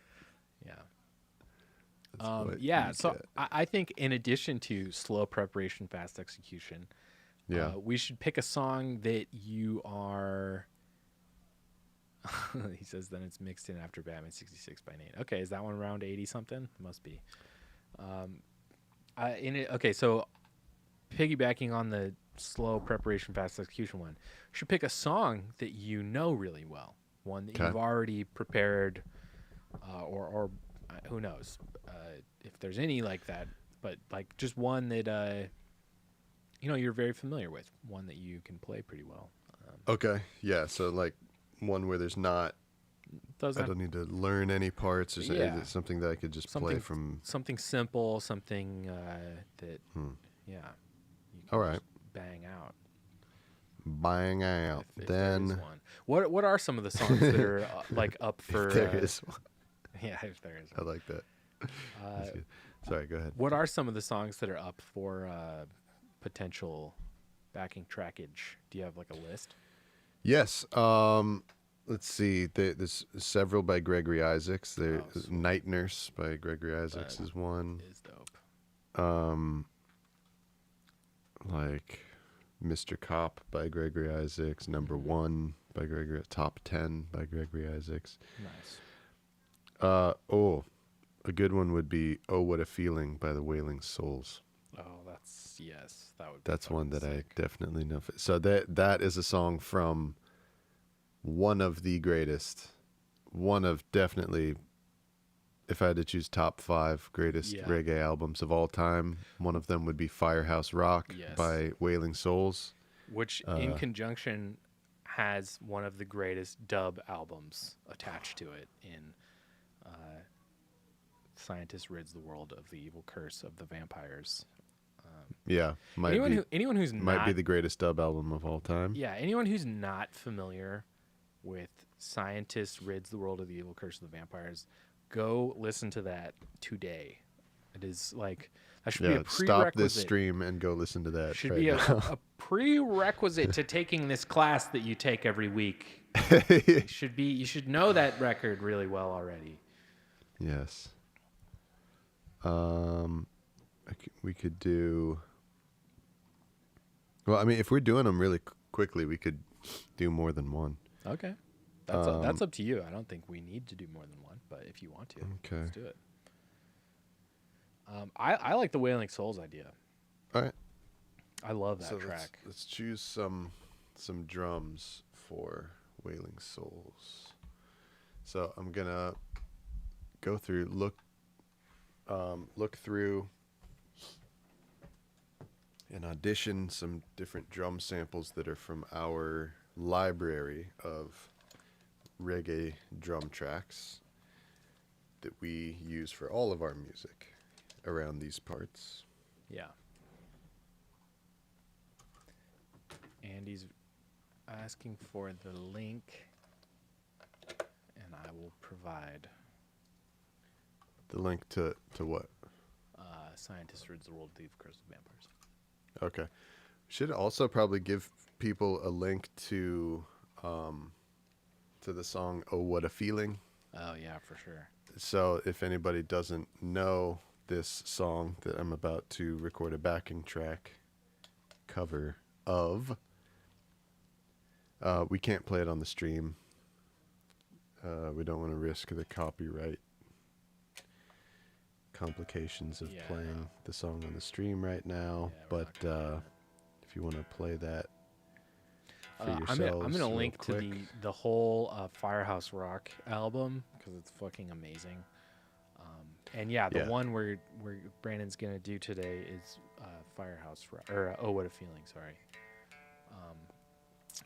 Yeah. So I think in addition to slow preparation, fast execution, we should pick a song that you are. He says then it's mixed in after Batman 66 by Nate. Okay, is that one around 80 something? It must be. Okay, so piggybacking on the slow preparation, fast execution one, you should pick a song that you know really well, one that you've already prepared, or who knows if there's any like that, but like just one that you're very familiar with, one that you can play pretty well. Okay, yeah. So like one where there's not. I don't need to learn any parts, or something that I could just play from. Something simple, something that, you all right, bang out. Bang out. If then there is one. What are some of the songs that are like up for? If there is one. Yeah, if there is one. I like that. That's good. Sorry, go ahead. What are some of the songs that are up for potential backing trackage? Do you have like a list? Yes. Let's see. There's several by Gregory Isaacs. There's Night Nurse by Gregory Isaacs is one. Is dope. Like Mr. Cop by Gregory Isaacs. Number 1 by Gregory. Top 10 by Gregory Isaacs. Nice. A good one would be "Oh What a Feeling" by the Wailing Souls. Oh, That's one that sick. I definitely know. So that is a song from one of the greatest, one of definitely, if I had to choose top 5 greatest reggae albums of all time, one of them would be Firehouse Rock by Wailing Souls. Which in conjunction has one of the greatest dub albums attached to it in Scientist Rids the World of the Evil Curse of the Vampires. Anyone who's might be the greatest dub album of all time. Yeah, anyone who's not familiar with Scientist Rids the World of the Evil Curse of the Vampires, go listen to that today. It is like that should be a stop this prerequisite. stream and go listen to that. Should right be now. a prerequisite to taking this class that you take every week. You should know that record really well already. Yes. We could do. Well, I mean, if we're doing them really quickly, we could do more than one. Okay. That's up to you. I don't think we need to do more than one, but if you want to, Okay. let's do it. I like the Wailing Souls idea. All right. I love that So track. let's choose some drums for Wailing Souls. So I'm gonna go through, look through, and audition some different drum samples that are from our library of reggae drum tracks that we use for all of our music around these parts. Yeah. Andy's asking for the link, and I will provide. The link to what? Scientist rids the world of thief, curse of vampires. Okay. Should also probably give people a link to the song "Oh What a Feeling." Oh yeah, for sure. So if anybody doesn't know this song that I'm about to record a backing track cover of, we can't play it on the stream. We don't want to risk the copyright complications of playing the song on the stream right now. Yeah, we're but if you want to play that for I'm yourselves, gonna real link quick. to the whole Firehouse Rock album because it's fucking amazing. And yeah, the one where Brandon's gonna do today is Firehouse Rock, or Oh What a Feeling, sorry.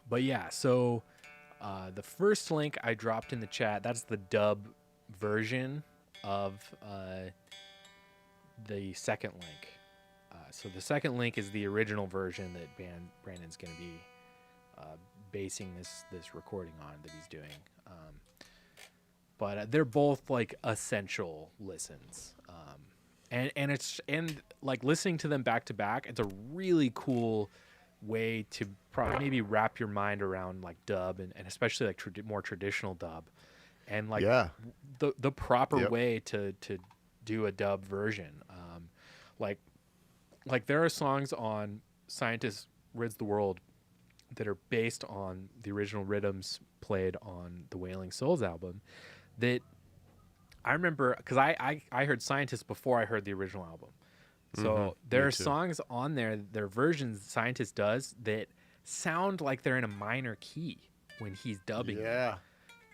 But yeah, so the first link I dropped in the chat, that's the dub version of the second link. So the second link is the original version that Brandon's going to be basing this recording on that he's doing. But they're both like essential listens. And like listening to them back to back, it's a really cool way to probably maybe wrap your mind around like dub and especially like more traditional dub, and like the proper way to do a dub version. Like there are songs on Scientist Rids the World that are based on the original rhythms played on the Wailing Souls album that I remember because I heard Scientist before I heard the original album. So there are songs on there, their versions Scientist does that sound like they're in a minor key when he's dubbing them.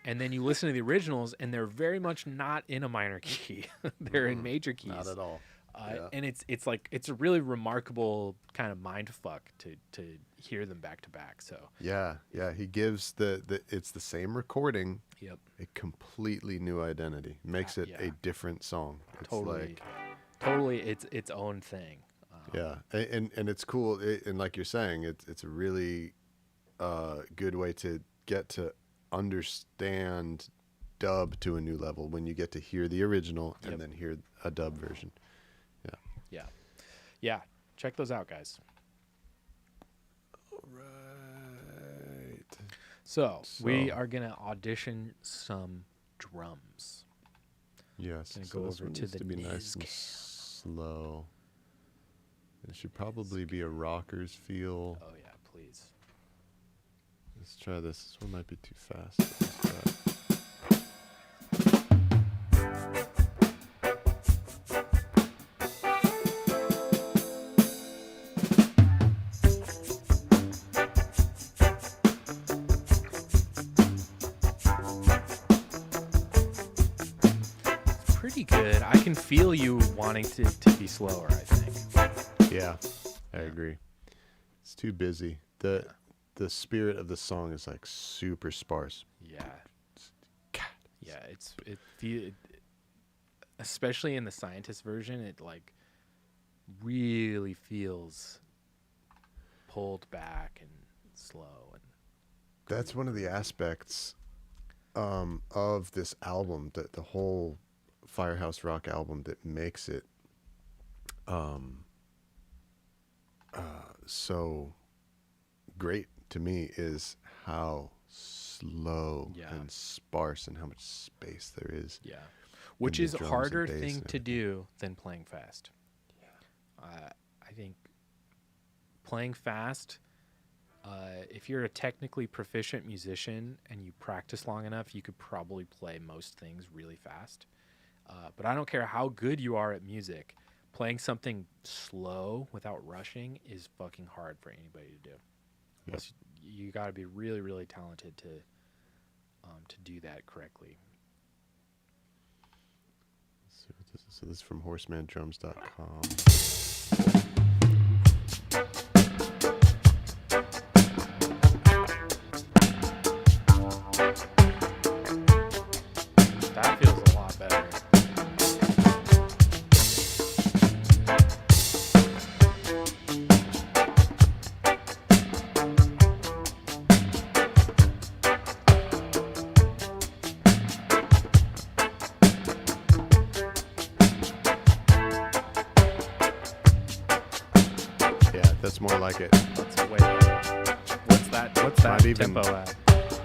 And then you listen to the originals and they're very much not in a minor key. They're in major keys. Not at all. And it's like it's a really remarkable kind of mind fuck to hear them back to back. So he gives it's the same recording. Yep. A completely new identity. Makes it a different song. It's totally its own thing. And it's cool. And like you're saying, it's a really good way to get to understand dub to a new level when you get to hear the original and then hear a dub version. Yeah. Check those out, guys. All right. So we are gonna audition some drums. Yes. Gonna So go this over one to needs the to be nice and slow. It should probably be a rockers feel. Oh yeah, please. Let's try this. This one might be too fast. Let's try it. Pretty good. I can feel you wanting to be slower, I think. Yeah, I agree. It's too busy. The spirit of the song is like super sparse. Yeah. Especially in the Scientist version, it like really feels pulled back and slow. And that's one of the aspects of this album, the whole Firehouse Rock album, that makes it so great to me is how slow and sparse and how much space there is. Yeah. Which the is a drums harder and bass thing and to everything. do than playing fast. I think playing fast, if you're a technically proficient musician and you practice long enough, you could probably play most things really fast. But I don't care how good you are at music, playing something slow without rushing is fucking hard for anybody to do. Yep. You got to be really, really talented to do that correctly. So this is from horsemandrums.com. That feels a lot better. Yeah, that's more like it. That's way better. What's that Not even- tempo at?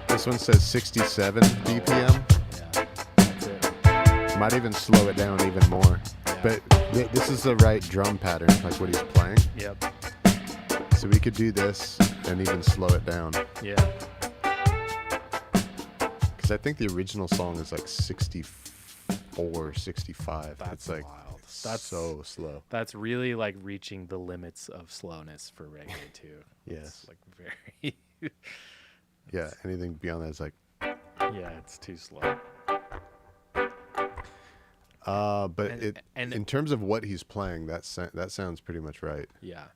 This one says 67 BPM. Yeah, that's it. Might even slow it down even more. Yeah. But this is the right drum pattern, like what he's playing. Yep. So we could do this and even slow it down. Yeah. Because I think the original song is like 64, 65. That's it's like wild. that's so slow. That's really like reaching the limits of slowness for reggae too. Yes. It's like very Yeah, anything beyond that is like. yeah, it's too slow. But And- in terms of what he's playing, that sounds pretty much right. Yeah.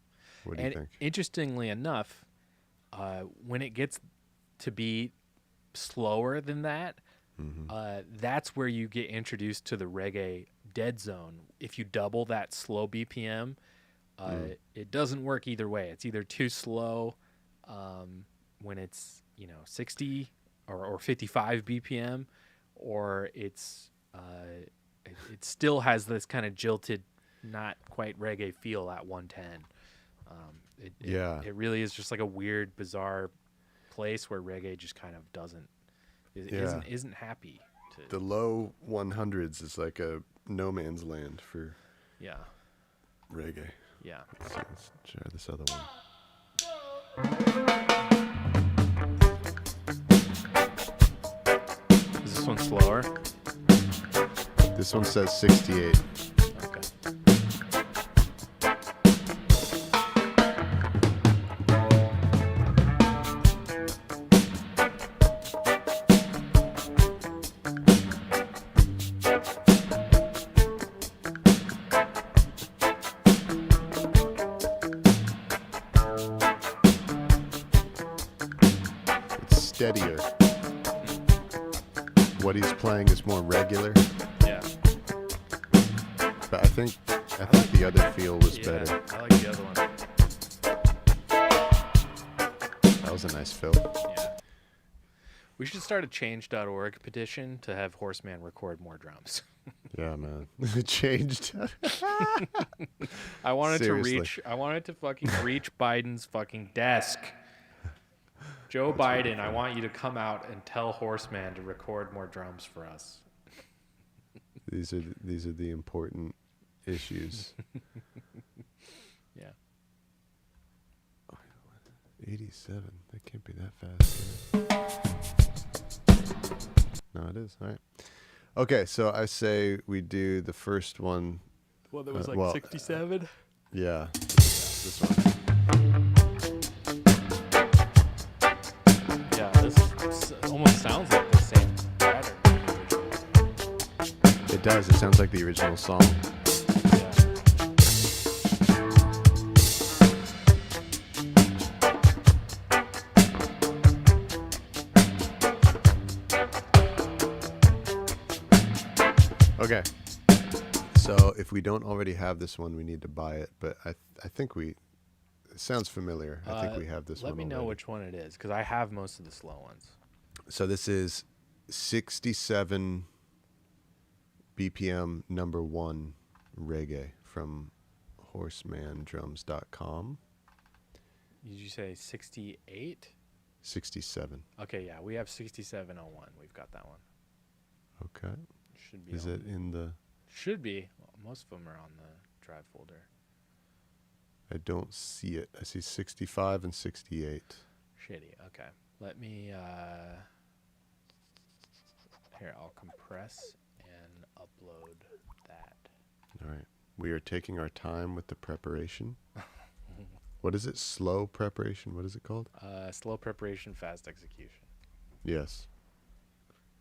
What do you And think? interestingly enough, when it gets to be slower than that, that's where you get introduced to the reggae dead zone. If you double that slow BPM, it doesn't work either way. It's either too slow when it's 60 or 55 BPM, or it's it still has this kind of jilted, not quite reggae feel at 110. It really is just like a weird, bizarre place where reggae just kind of isn't happy. The low 100s is like a no man's land for Yeah, reggae. yeah. Let's try this other one. Is this one slower? This one says 68. Okay. It's steadier. What he's playing is more regular, Yeah. but I think the other feel was Yeah, better. I like the other one. That was a nice fill. Yeah. We should start a change.org petition to have Horseman record more drums. Yeah, man. It changed. I wanted Seriously. I wanted to fucking reach Biden's fucking desk. Joe Biden, I want you to come out and tell Horseman to record more drums for us. These are the important issues. Yeah. 87. That can't be that fast. Can it? No, it is. All right. Okay, so I say we do the first one. Well, there was like 67. Yeah, this one. Yeah, this almost sounds like the same pattern. It does. It sounds like the original song. Yeah. Okay. So if we don't already have this one, we need to buy it. But I think it sounds familiar. I think we have this one. Let me know already. which one it is, because I have most of the slow ones. So this is 67 BPM #1 reggae from horsemandrums.com. Did you say 68? 67. Okay, yeah, we have 6701. We've got that one. Okay. Should be. Is it in the... Should be. Well, most of them are on the drive folder. I don't see it. I see 65 and 68. Shitty. Okay. Let me... Here, I'll compress and upload that. All right. We are taking our time with the preparation. What is it? Slow preparation? What is it called? Slow preparation, fast execution. Yes.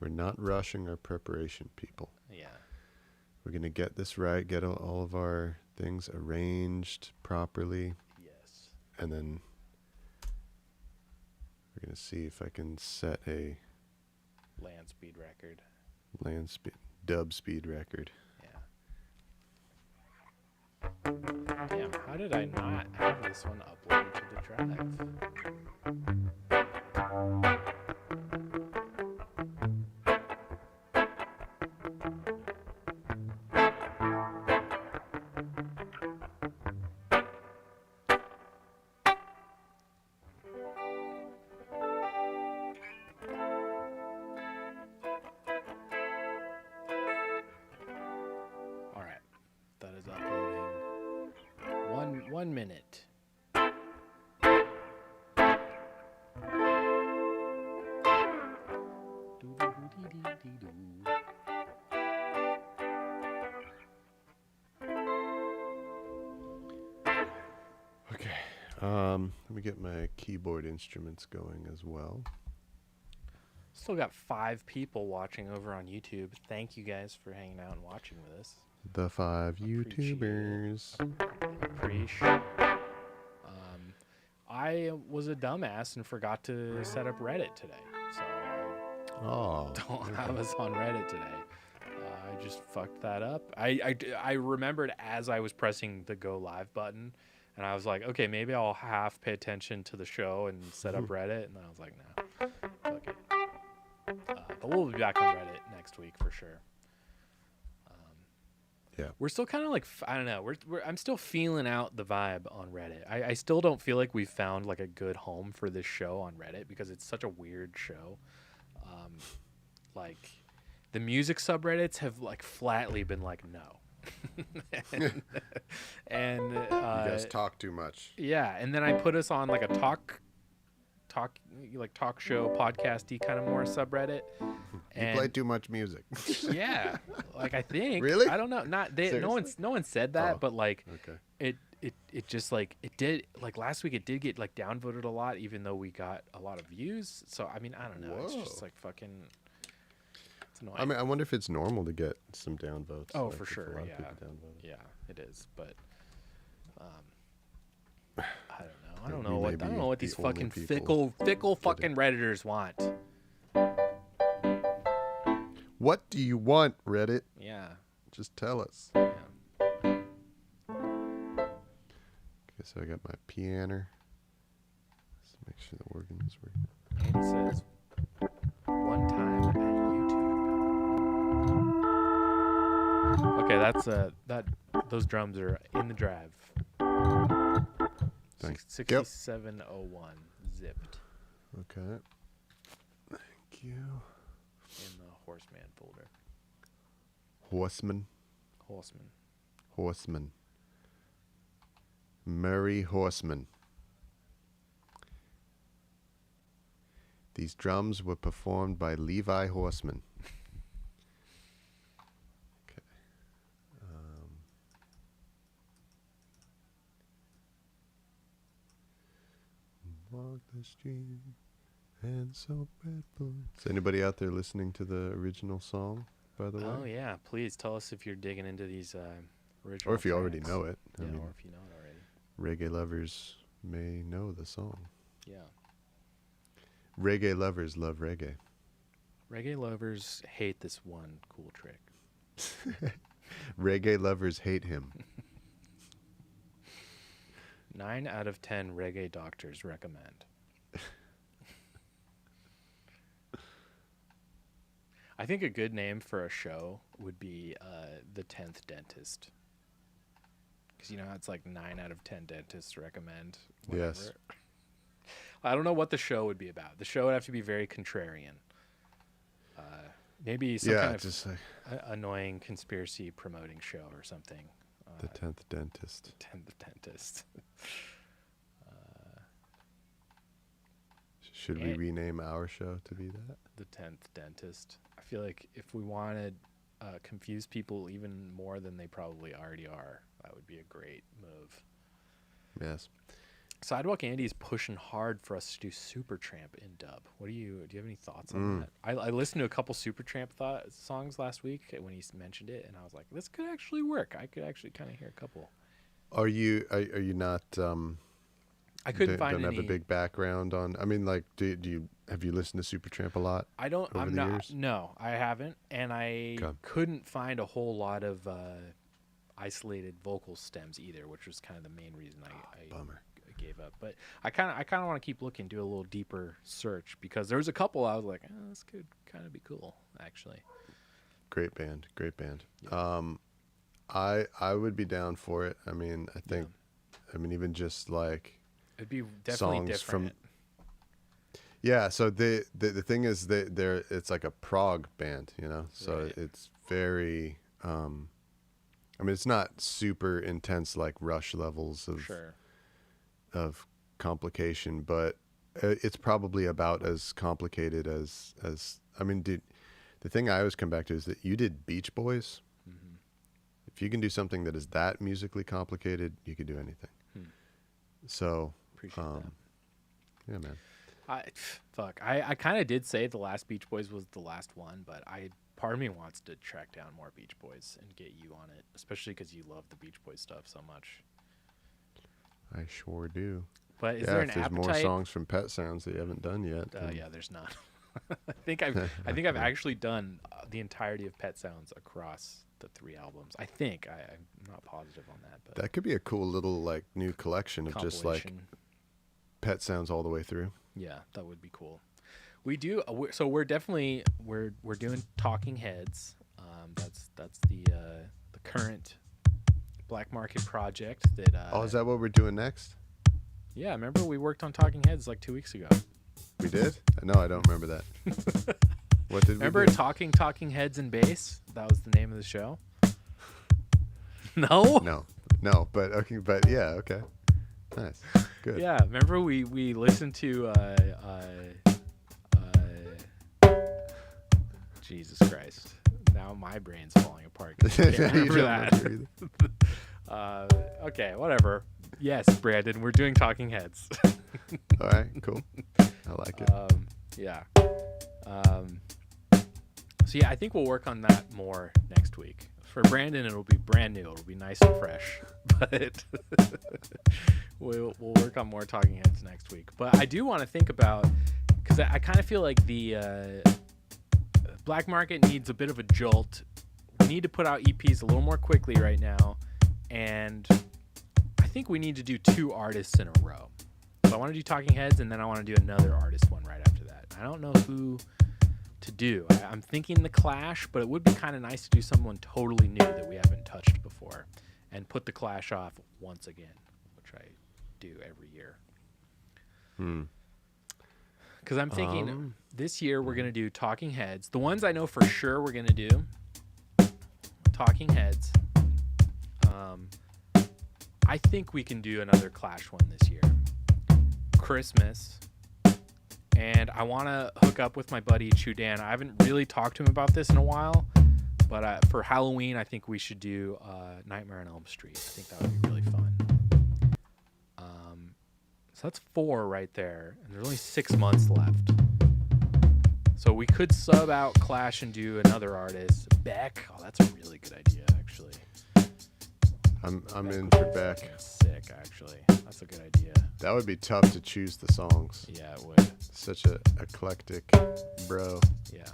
We're not rushing our preparation, people. Yeah. We're going to get this right, get all of our things arranged properly. Yes. And then we're going to see if I can set a Land speed record. dub speed record. Yeah. Damn, how did I not have this one uploaded to the drive? All right, that is uploading. 1 minute. Okay. Let me get my keyboard instruments going as well. Still got 5 people watching over on YouTube. Thank you guys for hanging out and watching with us. The 5 Appreciate it. YouTubers. Appreciate. I was a dumbass and forgot to set up Reddit today, so Oh. I don't have us on Reddit today. I just fucked that up. I remembered as I was pressing the go live button, and I was like, okay, maybe I'll half pay attention to the show and set up Reddit, and then I was like, no, fuck it. But we'll be back on Reddit next week for sure. Yeah. We're still kind of like, I don't know. I'm still feeling out the vibe on Reddit. I still don't feel like we've found like a good home for this show on Reddit because it's such a weird show. Like the music subreddits have like flatly been like, no. and You guys talk too much. yeah. And then I put us on like a talk show podcasty kind of more subreddit. You play too much music. Yeah, like I think. Really? I don't know. No one said that, Oh, but like okay. it just like it did like last week it did get like downvoted a lot, even though we got a lot of views. So I mean I don't know. It's just Whoa. like fucking. It's annoying. I mean, I wonder if it's normal to get some downvotes. Oh, like, for if a sure, lot of yeah. people downvote it. Yeah, it is, but I don't know. I Yeah, don't we know may what be the these only fucking people fickle fucking Redditors want. What do you want, Reddit? Yeah. Just tell us. Yeah. Okay, so I got my piano. Let's make sure the organ is working. Andy says one time at YouTube. Okay, that's those drums are in the drive. Thanks. 6701 zipped Okay. Thank you. in the Horseman folder. Horseman. Horseman. Murray Horseman. These drums were performed by Levi Horseman. Okay. Walk the street and so dreadful. Is anybody out there listening to the original song, by the way? Oh yeah, please tell us if you're digging into these original. Or if you already tracks. know it. I Yeah, mean, or if you know it already. reggae lovers may know the song. Yeah. Reggae lovers love reggae. Reggae lovers hate this one cool trick. Reggae lovers hate him. 9 out of 10 reggae doctors recommend. I think a good name for a show would be the 10th Dentist. because you know it's like 9 out of 10 dentists recommend. Whatever. Yes. I don't know what the show would be about. The show would have to be very contrarian. Maybe some kind of just like annoying conspiracy promoting show or something. the 10th dentist. 10th dentist. Should we rename our show to be that? The 10th dentist. I feel like if we wanted confuse people even more than they probably already are, that would be a great move. Yes. Sidewalk Andy's pushing hard for us to do Supertramp in dub. Do you have any thoughts on that? I listened to a couple Supertramp songs last week when he mentioned it, and I was like, this could actually work. I could actually kind of hear a couple. Are you not? I couldn't find don't any. have a big background on. I mean, like, have you listened to Supertramp a lot? I don't. over I'm the not. years? No, I haven't, and I Okay. couldn't find a whole lot of isolated vocal stems either, which was kind of the main reason I Bummer. gave up. But I kind of want to keep looking, do a little deeper search, because there was a couple I was like, this could kind of be cool, actually. Great band. Yeah. I would be down for it. I mean, I think, even just like It'd be definitely songs different. yeah. So the thing is they're it's like a prog band, you know. So Right. it's very. It's not super intense like Rush levels of Sure. of complication, but it's probably about as complicated as the thing I always come back to is that you did Beach Boys. Mm-hmm. If you can do something that is that musically complicated, you can do anything. So Appreciate that. yeah, man. I kind of did say the last Beach Boys was the last one, but part of me wants to track down more Beach Boys and get you on it, especially because you love the Beach Boys stuff so much. I sure do. But is yeah, there an if there's appetite? more songs from Pet Sounds that you haven't done yet. then- Yeah, there's not. I think I've actually done the entirety of Pet Sounds across the 3 albums. I think I'm not positive on that, but that could be a cool little like new collection of just like compilation. Pet Sounds all the way through. Yeah, that would be cool. We do. So we're definitely we're doing Talking Heads. That's the current Black Market project that. Is that what we're doing next? Yeah, remember we worked on Talking Heads like 2 weeks ago. We did? No, I don't remember that. What did Remember we do? Talking Heads and Bass? That was the name of the show. No. No, but okay, but yeah, okay. Nice. Good. Yeah, remember we listened to Jesus Christ. Now my brain's falling apart 'cause I You can't remember don't that. remember either. Okay, whatever. Yes, Brandon, we're doing Talking Heads. All right, cool. I like it. Yeah. So yeah, I think we'll work on that more next week. For Brandon, it'll be brand new. It'll be nice and fresh. But we'll work on more Talking Heads next week. But I do want to think about, because I kind of feel like the Black Market needs a bit of a jolt. We need to put out EPs a little more quickly right now, and I think we need to do 2 artists in a row. So I want to do Talking Heads, and then I want to do another artist one right after that. I don't know who to do. I'm thinking The Clash, but it would be kind of nice to do someone totally new that we haven't touched before and put The Clash off once again, which I do every year. Because I'm thinking this year we're going to do Talking Heads. The ones I know for sure we're going to do, Talking Heads. I think we can do another Clash one this year. Christmas. And I want to hook up with my buddy Chudan. I haven't really talked to him about this in a while, but for Halloween, I think we should do Nightmare on Elm Street. I think that would be really fun. So that's 4 right there, and there's only 6 months left. So we could sub out Clash and do another artist. Beck. Oh, that's a really good idea, actually. I'm Beck in would for be Beck. fucking sick, actually. That's a good idea. That would be tough to choose the songs. Yeah, it would. Such a eclectic bro. Yeah.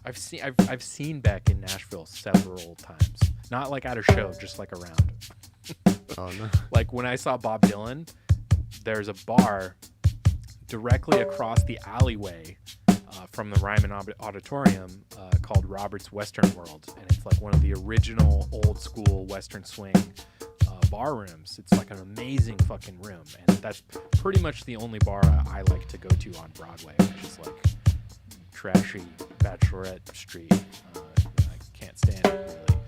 I've seen Beck in Nashville several times. Not like at a show, just like around. Oh no. Like when I saw Bob Dylan, there's a bar directly across the alleyway from the Ryman Auditorium called Robert's Western World, and it's like one of the original old school Western swing bar rooms. It's like an amazing fucking room, and that's pretty much the only bar I like to go to on Broadway, which is like trashy Bachelorette Street. I can't stand it really,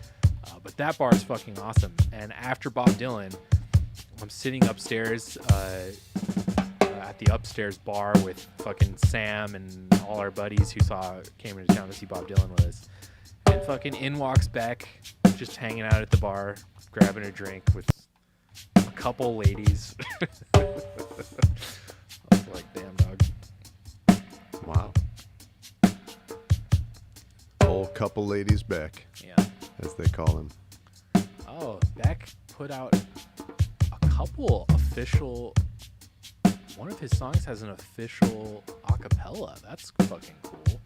but that bar is fucking awesome. And after Bob Dylan, I'm sitting upstairs at the upstairs bar with fucking Sam and all our buddies who came into town to see Bob Dylan with us. And fucking in walks Beck, just hanging out at the bar, grabbing a drink with a couple ladies. I was like, damn, dog. Wow. Old couple ladies Beck, Yeah. as they call him. Oh, Beck put out a couple official... One of his songs has an official acapella. That's fucking cool.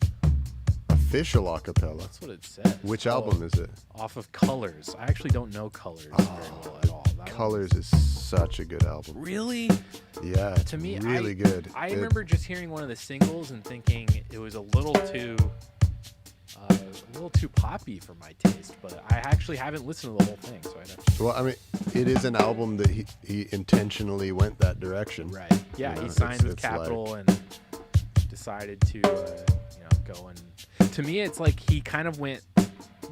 Official acapella. That's what it says. Which album is it? Off of Colors. I actually don't know Colors very well at all. That Colors is such a good album. Really? Yeah, it's To me, really good. I remember just hearing one of the singles and thinking it was a little too poppy for my taste, but I actually haven't listened to the whole thing, so I'd have to. Well, I mean, it is an album that he intentionally went that direction. Right. Yeah, You know, he signed with it's Capitol and decided to, go and. To me, it's like he kind of went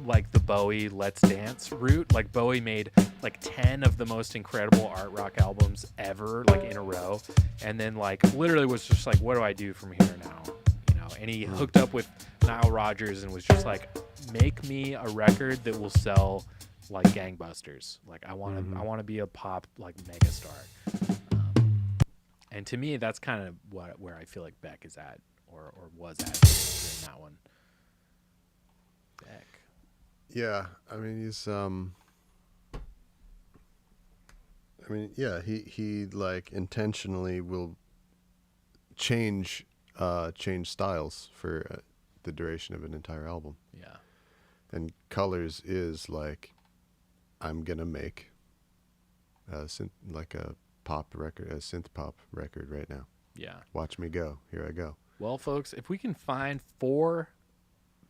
like the Bowie Let's Dance route. Like Bowie made like 10 of the most incredible art rock albums ever, like in a row, and then like literally was just like, what do I do from here now? And he hooked up with Nile Rodgers and was just like, make me a record that will sell like gangbusters. Like I want to be a pop like megastar. And to me, that's kind of where I feel like Beck is at or was at during that one. Beck. Yeah, I mean he like intentionally will change styles for the duration of an entire album. Yeah. And Colors is like, I'm gonna make a pop record, a synth pop record right now. Yeah. Watch me go. Here I go. Well, folks, if we can find 4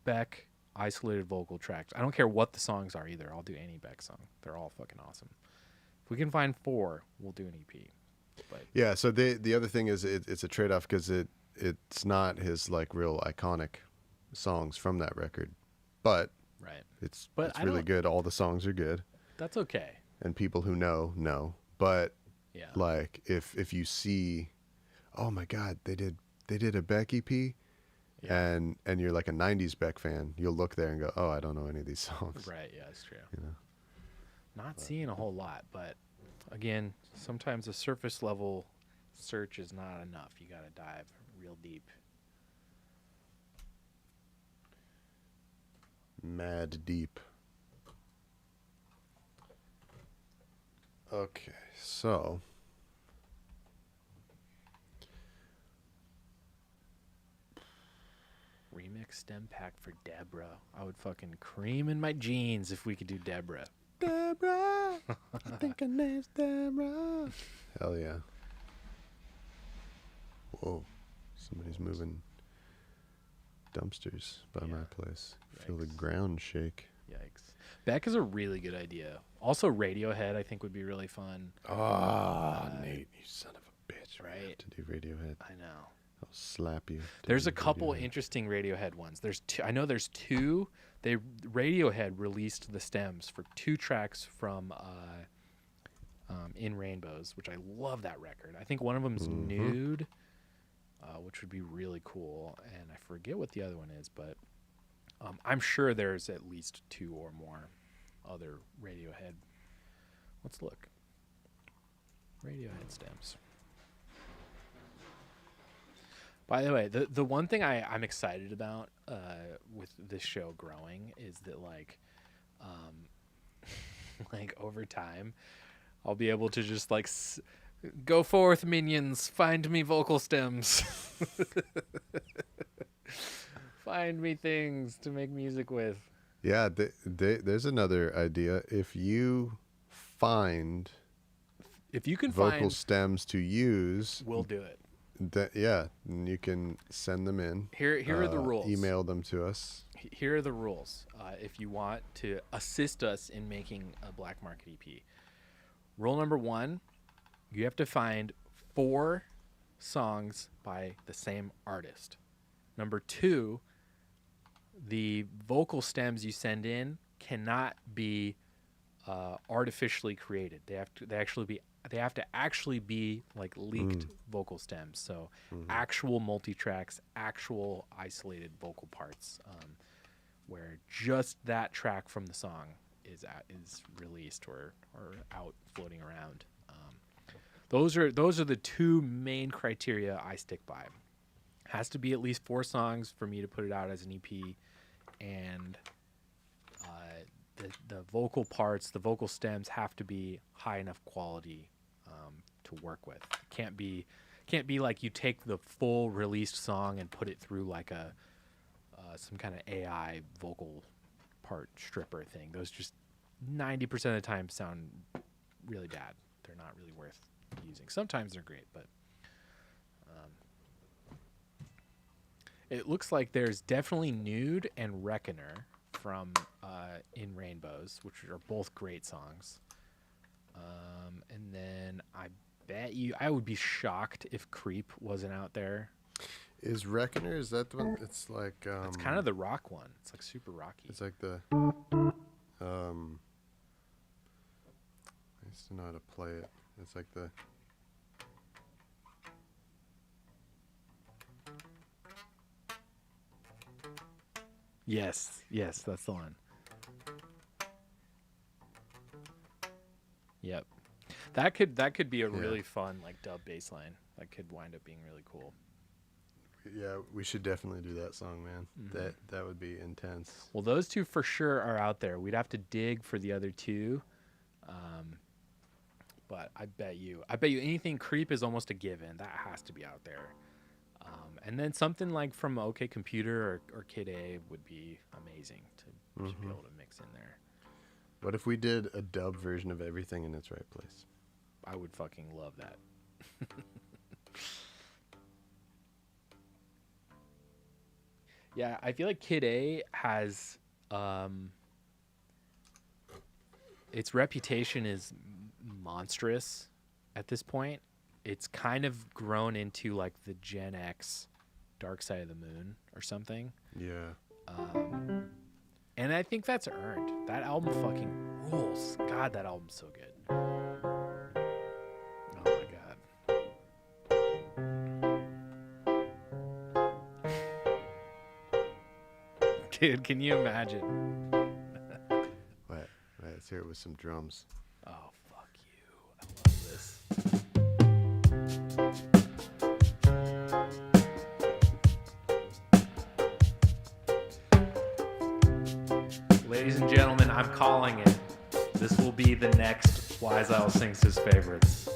Beck isolated vocal tracks, I don't care what the songs are either. I'll do any Beck song. They're all fucking awesome. If we can find 4, we'll do an EP. But Yeah. So the other thing is it's a trade-off because it's not his like real iconic songs from that record, but right. it's I really don't- good. All the songs are good, That's okay. and people who know. But Yeah. like if you see, oh my God, they did a Beck EP, Yeah. and you're like a '90s Beck fan, you'll look there and go, oh, I don't know any of these songs. Right. Yeah, it's true. You know? Not seeing a whole lot, but again, sometimes a surface level search is not enough. You got to dive real deep. Mad deep. Okay, so Remix stem pack for Deborah. I would fucking cream in my jeans if we could do Deborah. Deborah, I think her name's Deborah. Hell yeah. Whoa, somebody's moving dumpsters by my place. Feel the Yikes. ground shake. Yikes. Beck is a really good idea. Also, Radiohead I think would be really fun. Nate, you son of a bitch. We have right. to do Radiohead. I know. I'll slap you. to There's do a couple Radiohead. interesting Radiohead ones. There's two. I know there's 2. Radiohead released the stems for 2 tracks from In Rainbows, which I love that record. I think one of them is Nude, which would be really cool, and I forget what the other one is, but I'm sure there's at least 2 or more other Radiohead. Let's look. Radiohead stems. By the way, the one thing I'm excited about with this show growing is that like over time, I'll be able to just like go forth, minions, find me vocal stems, find me things to make music with. Yeah, there's another idea. If you find If you can vocal find, stems to use, we'll do it. Yeah, and you can send them in. Here are the rules. Email them to us. Here are the rules. If you want to assist us in making a Black Market EP, rule number 1, you have to find 4 songs by the same artist. Number 2, the vocal stems you send in cannot be artificially created. They have to actually be like leaked vocal stems. So actual multi-tracks, actual isolated vocal parts, where just that track from the song is released or out floating around. Those are the 2 main criteria I stick by. Has to be at least 4 songs for me to put it out as an EP, and the vocal parts, the vocal stems have to be high enough quality to work with. Can't be like you take the full released song and put it through like a some kind of AI vocal part stripper thing. Those just 90% of the time sound really bad. They're not really worth using. Sometimes they're great, but it looks like there's definitely Nude and Reckoner from In Rainbows, which are both great songs. And then I would be shocked if Creep wasn't out there. Is Reckoner, is that the one? It's like It's kind of the rock one. It's like super rocky. It's like the I used to know how to play it. It's like the Yes, that's the one. Yep. That could be a really fun like dub bass line. That could wind up being really cool. Yeah, we should definitely do that song, man. That would be intense. Well, those 2 for sure are out there. We'd have to dig for the other 2. But I bet you anything Creep is almost a given. That has to be out there. And then something like from OK Computer or Kid A would be amazing to be able to mix in there. What if we did a dub version of Everything in Its Right Place? I would fucking love that. Yeah, I feel like Kid A has its reputation is monstrous at this point. It's kind of grown into like the Gen X Dark Side of the Moon or something. Yeah. And I think that's earned. That album fucking rules. God, that album's so good. Oh my God. Dude, can you imagine? Wait, let's hear it with some drums. Oh, fuck you. I love this. Ladies and gentlemen, I'm calling it. This will be the next Wise Owl Sings His Favorites.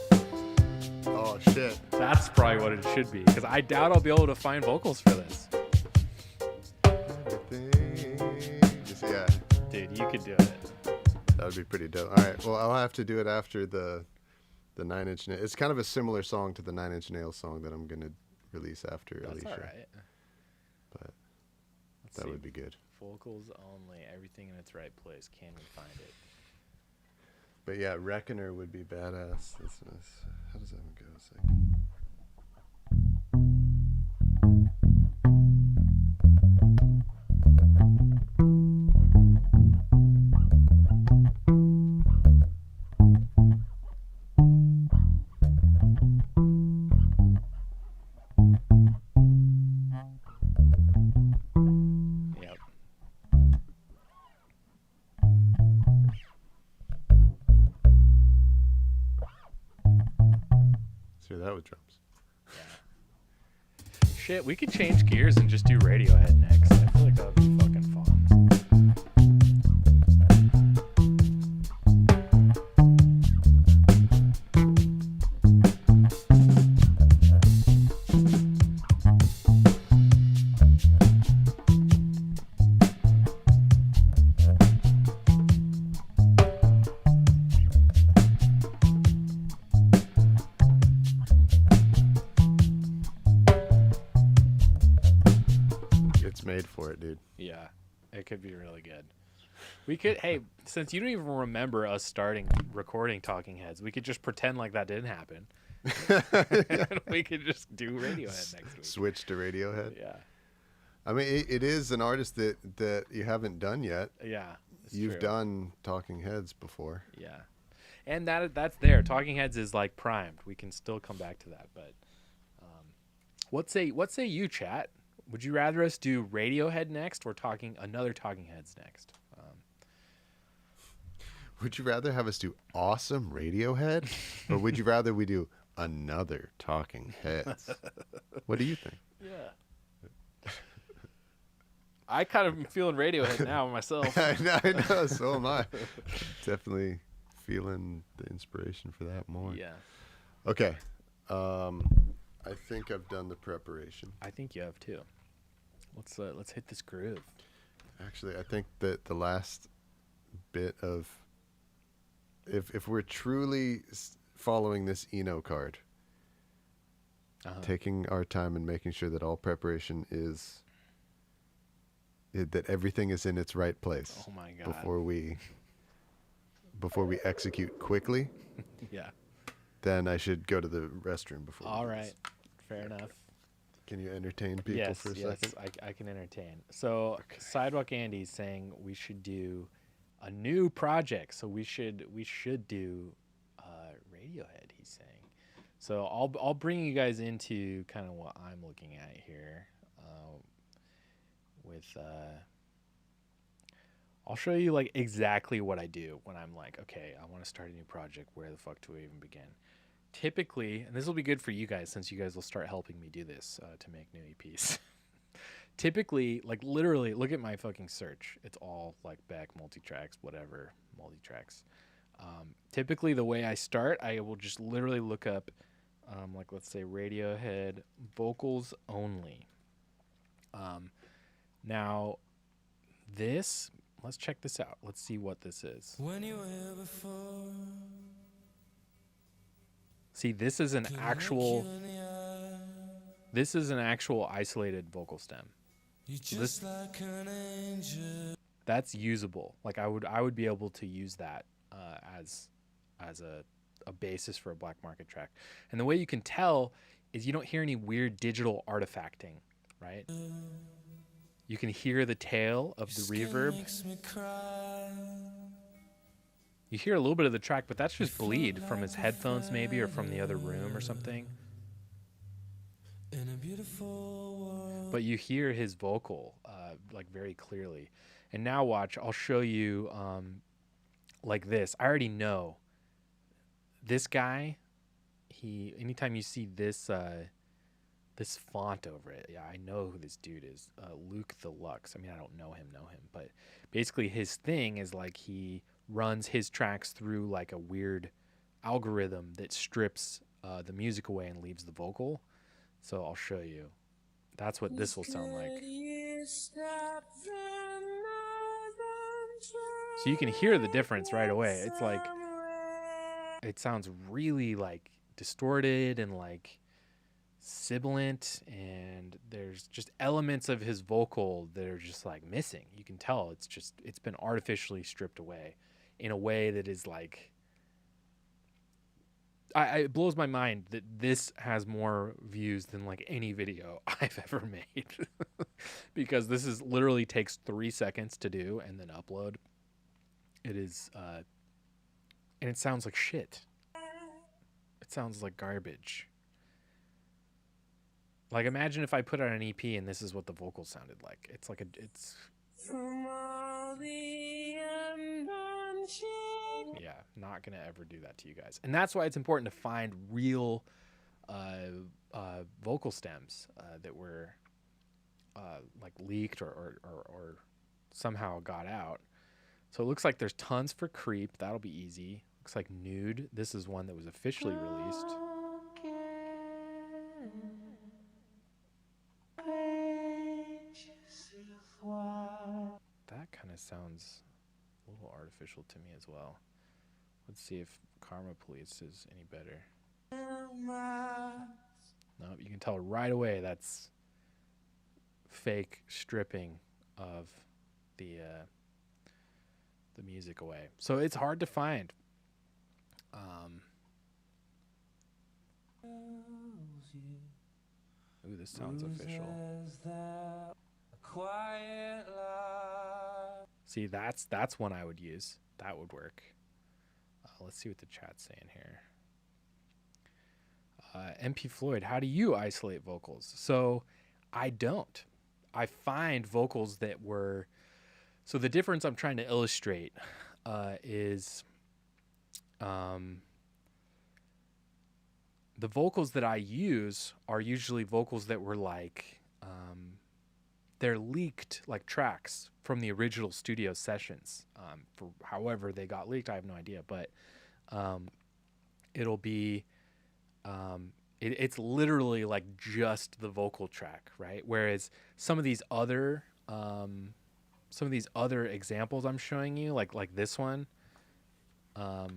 Oh, shit. That's probably what it should be, because I doubt I'll be able to find vocals for this. Yeah. Dude, you could do it. That would be pretty dope. All right, well, I'll have to do it after the 9 Inch Nails. It's kind of a similar song to the 9 Inch Nails song that I'm going to release after That's Alicia. all right. But Let's that see. would be good. Vocals only, everything in its right place. Can we find it? But yeah, Reckoner would be badass. How does that one go? It's like... Yep. Let's hear that with drums. Yeah. Shit, we could change gears and just do Radiohead next. I feel like that would be fucking fun. It's made for it, dude. Yeah, it could be really good. We could, hey, since you don't even remember us starting recording Talking Heads, we could just pretend like that didn't happen. And we could just do Radiohead next week. Switch to Radiohead. Yeah. I mean, it is an artist that you haven't done yet. Yeah. You've true. done Talking Heads before. Yeah. And that's there. Talking Heads is like primed. We can still come back to that. But what say you, chat? Would you rather us do Radiohead next or another Talking Heads next? Would you rather have us do awesome Radiohead, or would you rather we do another Talking Heads? What do you think? Yeah. I kind of am feeling Radiohead now myself. I know, so am I. Definitely feeling the inspiration for that more. Yeah. Okay. I think I've done the preparation. I think you have too. Let's hit this groove. Actually, I think that the last bit of if we're truly following this Eno card, taking our time and making sure that all preparation is that everything is in its right place. Oh my God. Before we execute quickly. Yeah. Then I should go to the restroom before. All right. Fair enough. Can you entertain people for a second? Yes, I can entertain. So Sidewalk Andy's saying we should do a new project. So we should do Radiohead, he's saying. So I'll bring you guys into kind of what I'm looking at here. I'll show you like exactly what I do when I'm like, okay, I want to start a new project. Where the fuck do we even begin? Typically, and this will be good for you guys since you guys will start helping me do this to make new EPs. Typically, like literally, look at my fucking search. It's all like Beck, multi-tracks, whatever, multi-tracks. Typically, the way I start, I will just literally look up, like let's say Radiohead vocals only. Now, let's check this out. Let's see what this is. When you were before, See, this is an actual isolated vocal stem. you just like an angel. That's usable. Like I would be able to use that as a basis for a black market track. And the way you can tell is you don't hear any weird digital artifacting, right? You can hear the tail of the reverb. Makes me cry. You hear a little bit of the track, but that's just bleed from his headphones maybe or from the other room or something. In a beautiful world. But you hear his vocal like very clearly. And now watch, I'll show you like this. I already know this guy. Anytime you see this this font over it, yeah, I know who this dude is. Luke the Lux. I mean, I don't know him, but basically his thing is like he runs his tracks through like a weird algorithm that strips the music away and leaves the vocal. So I'll show you. That's what this will sound like. So you can hear the difference right away. It's like, it sounds really like distorted and like sibilant, and there's just elements of his vocal that are just like missing. You can tell it's been artificially stripped away in a way that is like, it blows my mind that this has more views than like any video I've ever made. Because this is literally takes 3 seconds to do and then upload. It is and it sounds like shit. It sounds like garbage. Like imagine if I put out an EP and this is what the vocals sounded like. It's like From all the yeah, not gonna ever do that to you guys. And that's why it's important to find real vocal stems that were like leaked or somehow got out. So it looks like there's tons for Creep. That'll be easy. Looks like Nude. This is one that was officially released. That kind of sounds a little artificial to me as well. Let's see if Karma Police is any better. Nope, you can tell right away that's fake stripping of the music away. So it's hard to find. Ooh, this sounds official. See, that's one I would use. That would work. Let's see what the chat's saying here. MP Floyd, how do you isolate vocals? So I don't. I find vocals that were... So the difference I'm trying to illustrate is the vocals that I use are usually vocals that were like... they're leaked like tracks from the original studio sessions. For however they got leaked, I have no idea. But it'll be... it's literally like just the vocal track, right? Whereas some of these other examples I'm showing you, like this one, that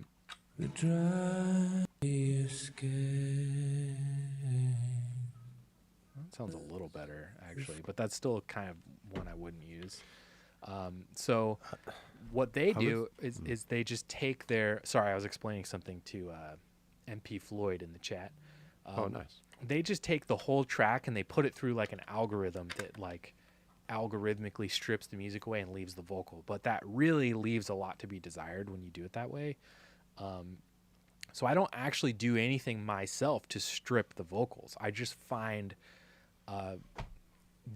sounds a little better actually, but that's still kind of one I wouldn't use. So what they do is they just take their... Sorry, I was explaining something to MP Floyd in the chat. Oh, nice. They just take the whole track and they put it through like an algorithm that like algorithmically strips the music away and leaves the vocal. But that really leaves a lot to be desired when you do it that way. So I don't actually do anything myself to strip the vocals. I just find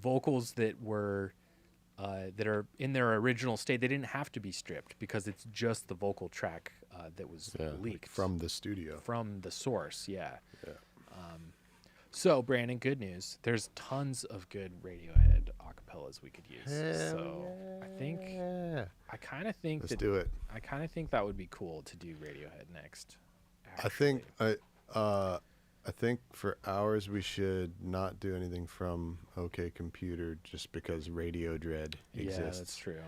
vocals that were that are in their original state. They didn't have to be stripped because it's just the vocal track that was leaked from the studio, from the source. Yeah. So Brandon, good news. There's tons of good Radiohead acapellas we could use. So I kind of think let's do it. I kind of think that would be cool to do Radiohead next. Actually. I think for ours we should not do anything from OK Computer just because Radio Dread exists. Yeah, that's true.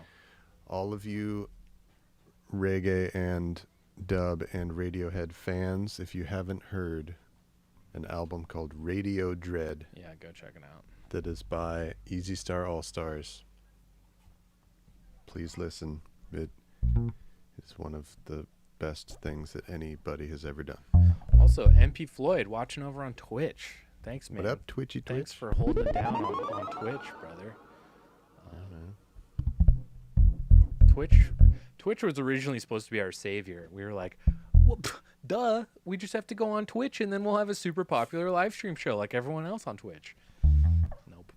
All of you reggae and dub and Radiohead fans, if you haven't heard an album called Radio Dread, yeah, go check it out. That is by Easy Star All Stars. Please listen. It is one of the best things that anybody has ever done. Also, MP Floyd watching over on Twitch. Thanks, man. What up, Twitchy Twitch? Thanks for holding it down on Twitch, brother. Twitch was originally supposed to be our savior. We were like, well, duh, we just have to go on Twitch and then we'll have a super popular live stream show like everyone else on Twitch. Nope.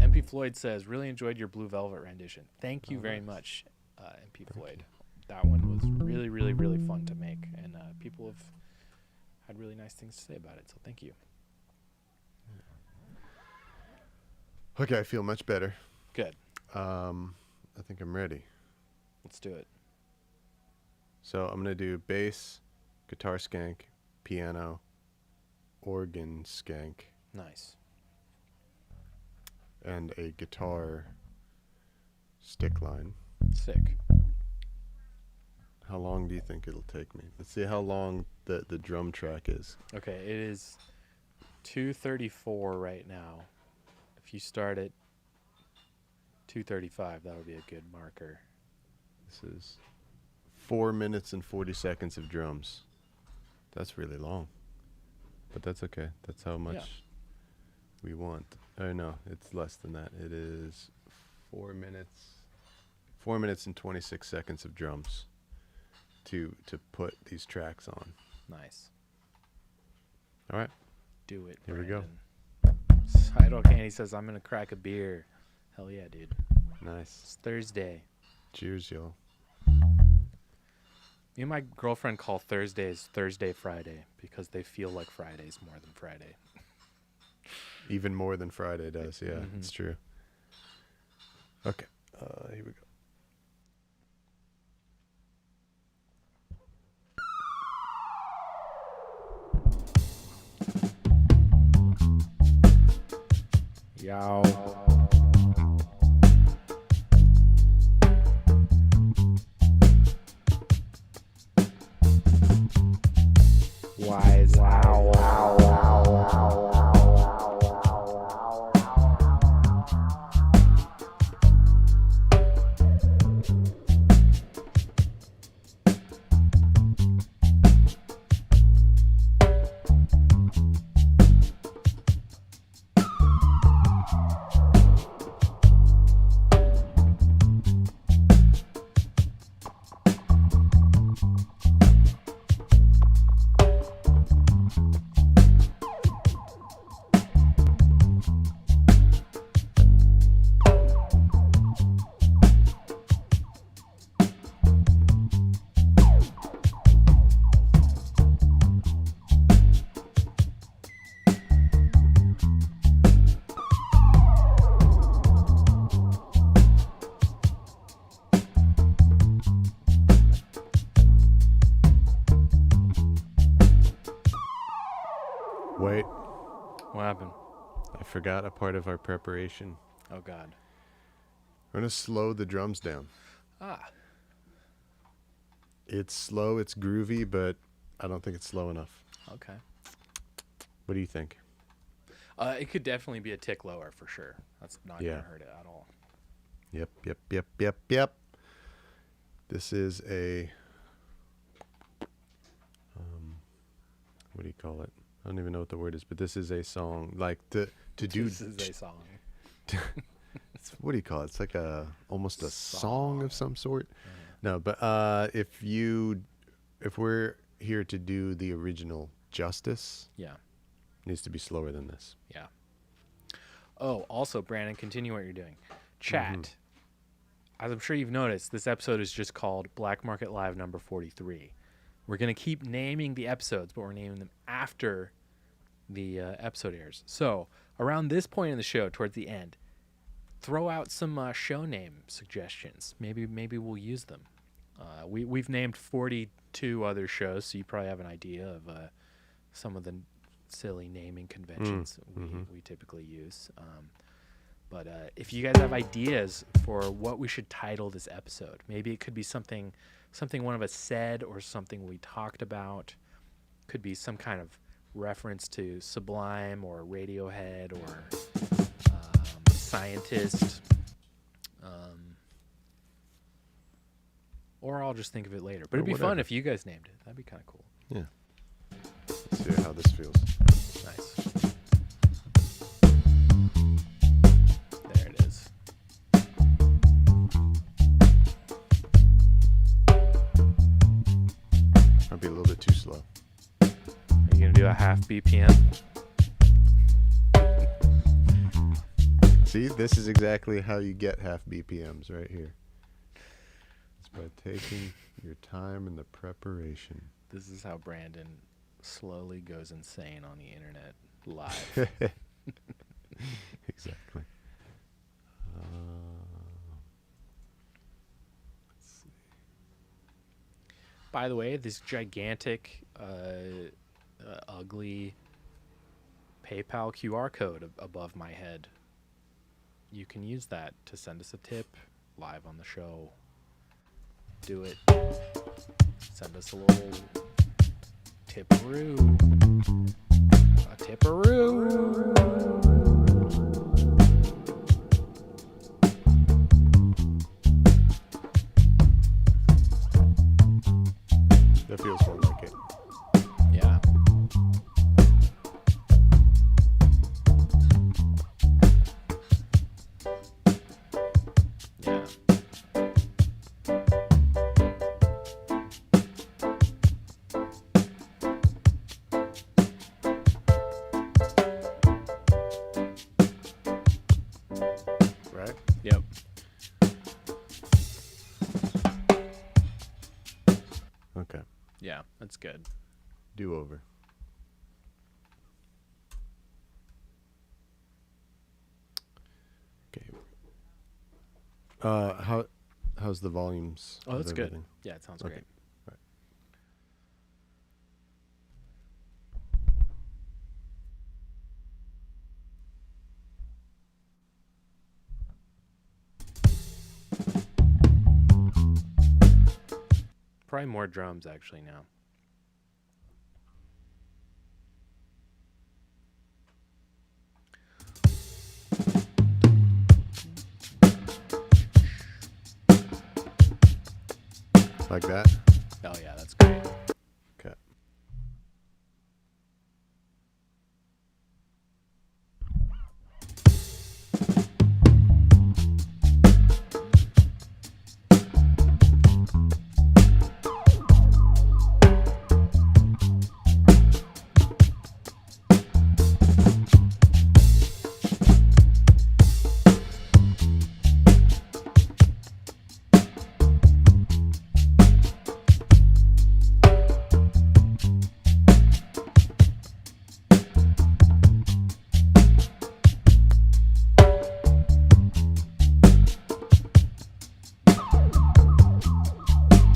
MP Floyd says, really enjoyed your Blue Velvet rendition. Thank you very much, MP Floyd. That one was really, really, really fun to make, and people have had really nice things to say about it, so thank you. Okay, I feel much better. Good. I think I'm ready. Let's do it. So I'm going to do bass, guitar skank, piano, organ skank, Nice. and a guitar stick line. Sick. How long do you think it'll take me? Let's see how long the drum track is. Okay, it is 2:34 right now. If you start at 2:35, that would be a good marker. This is 4 minutes and 40 seconds of drums. That's really long. But that's okay. That's how much we want. Oh, no, it's less than that. It is 4 minutes. 4 minutes and 26 seconds of drums to put these tracks on. Nice. All right. Do it. Here we go. Idle Candy says, I'm going to crack a beer. Hell yeah, dude. Nice. It's Thursday. Cheers, y'all. Me and my girlfriend call Thursdays Thursday Friday because they feel like Fridays more than Friday. Even more than Friday does. Yeah, Mhm. it's true. Okay. Here we go. Yow. Wise. Wow. forgot a part of our preparation. Oh, God. We're going to slow the drums down. Ah. It's slow, it's groovy, but I don't think it's slow enough. Okay. What do you think? It could definitely be a tick lower for sure. That's not going to hurt it at all. Yep. This is a... what do you call it? I don't even know what the word is, but this is a song. Like, to do... This is a song. What do you call it? It's like almost a song of some sort. Mm-hmm. No, but if we're here to do the original justice, Yeah. it needs to be slower than this. Yeah. Oh, also, Brandon, continue what you're doing. Chat. As I'm sure you've noticed, this episode is just called Black Market Live number 43. We're going to keep naming the episodes, but we're naming them after the episode airs. So, around this point in the show, towards the end, throw out some show name suggestions. Maybe we'll use them. We've named 42 other shows, so you probably have an idea of some of the silly naming conventions we typically use. But if you guys have ideas for what we should title this episode, maybe it could be something one of us said or something we talked about. Could be some kind of reference to Sublime or Radiohead or Scientist. Or I'll just think of it later. But it'd be fun if you guys named it. That'd be kind of cool. Yeah. Let's see how this feels. Nice. There it is. Might be a little bit too slow. Are you going to do a half BPM? See, this is exactly how you get half BPMs right here. It's by taking your time in the preparation. This is how Brandon slowly goes insane on the internet live. Exactly. Let's see. By the way, this gigantic, ugly PayPal QR code above my head, you can use that to send us a tip live on the show. Do it. Send us a little tipperoo. A tipperoo. That feels more like it. Yeah. Yeah. Right? Yep. Okay. Yeah, that's good. Do over. Okay. How's the volumes? Oh, that's of good. everything? Yeah, it sounds Okay. great. Right. Probably more drums actually now. Like that? Oh yeah, that's great. Okay.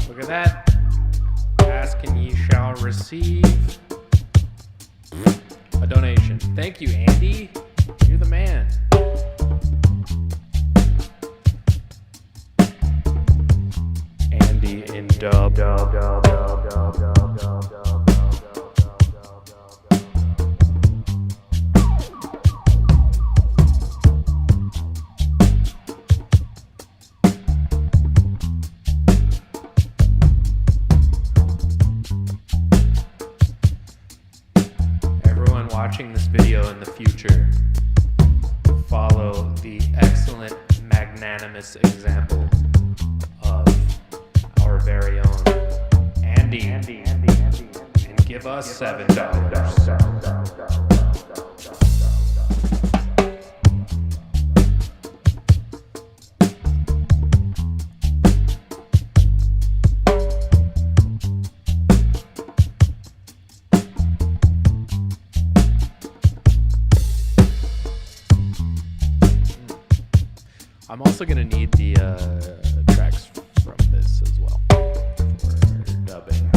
Look at that. Ask and ye shall receive a donation. Thank you, Andy. You're the man. excellent, magnanimous example of our very own Andy. And give us $7. I'm also going to need the tracks from this as well for dubbing.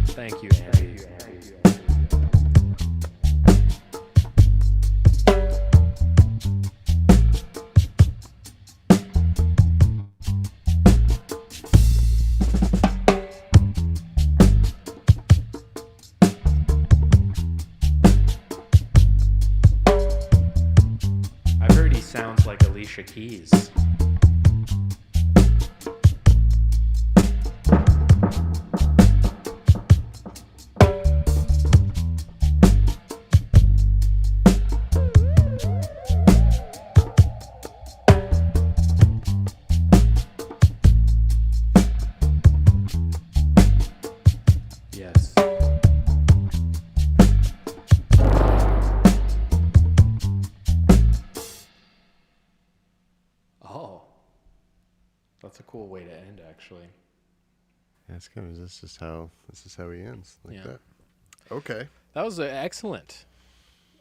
Thank you, Andy. I've heard he sounds like Alicia Keys. Yes. Oh. That's a cool way to end, actually. Yeah, it's kind of this is how he ends like Yeah. that. Okay. That was excellent.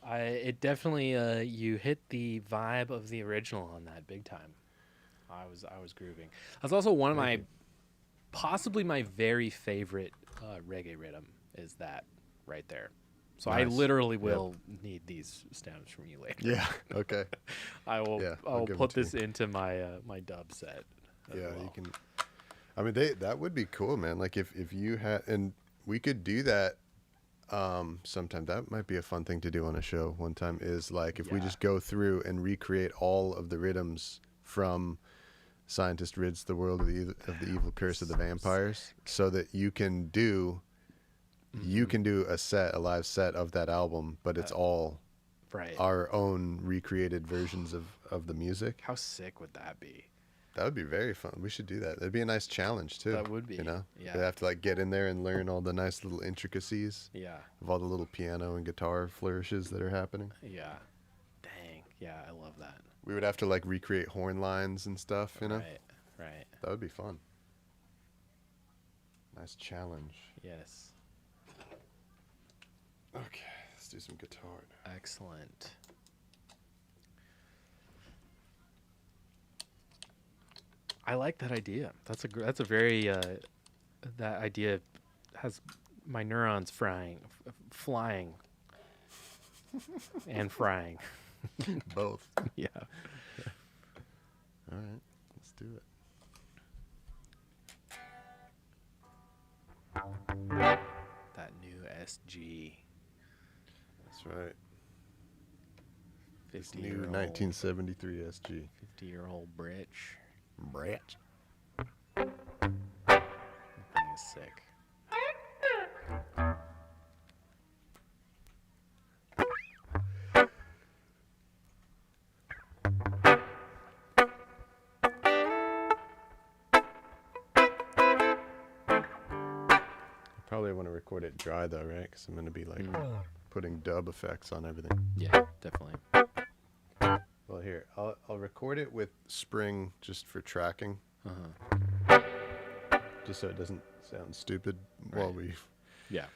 It definitely you hit the vibe of the original on that big time. I was grooving. That's also one of my possibly my very favorite reggae rhythm is that right there. So I Nice. literally will need these stems from you later. Yeah. Okay. I will. Yeah, I I'll will give 'em put to this into my my dub set. as Yeah, well. you can. I mean, that would be cool, man. Like if you had, and we could do that sometime. That might be a fun thing to do on a show one time. Is like if we Yeah. just go through and recreate all of the rhythms from Scientist Rids the World of the Evil Curse of the Vampires, so that you can do a live set of that album, but it's all Right. our own recreated versions of the music. How sick would that be? That would be very fun. We should do that. That'd be a nice challenge too. That would be, You know, yeah. They have to like get in there and learn all the nice little intricacies Yeah. of all the little piano and guitar flourishes that are happening. Yeah. Dang. Yeah, I love that. We would have to like recreate horn lines and stuff. You know, Right. Right. that would be fun. Nice challenge. Yes. Okay, let's do some guitar. Excellent. I like that idea. That's a very that idea has my neurons flying and frying. Both. Yeah. All right, let's do it. That new SG. That's right. This 50 new year old 1973 SG. 50-year-old Britch. Brat. That thing is sick. Probably want to record it dry though, right? Because I'm going to be like putting dub effects on everything. Yeah, definitely. Well, here, I'll record it with Spring just for tracking, Uh-huh. just so it doesn't sound stupid while Right. we. Yeah.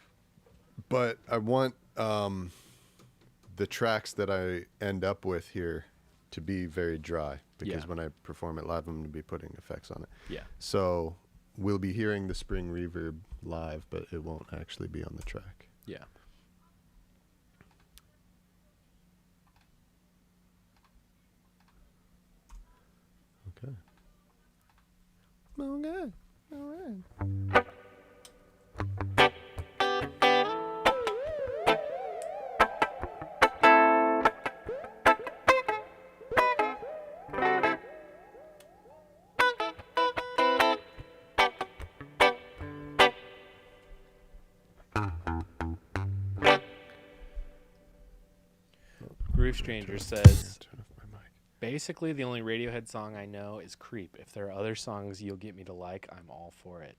But I want the tracks that I end up with here to be very dry because Yeah. when I perform it live, I'm going to be putting effects on it. Yeah. So we'll be hearing the Spring reverb live, but it won't actually be on the track. Yeah. Okay. Okay. All right. Groove Stranger says, Turn off my mic. basically the only Radiohead song I know is Creep. If there are other songs you'll get me to like, I'm all for it.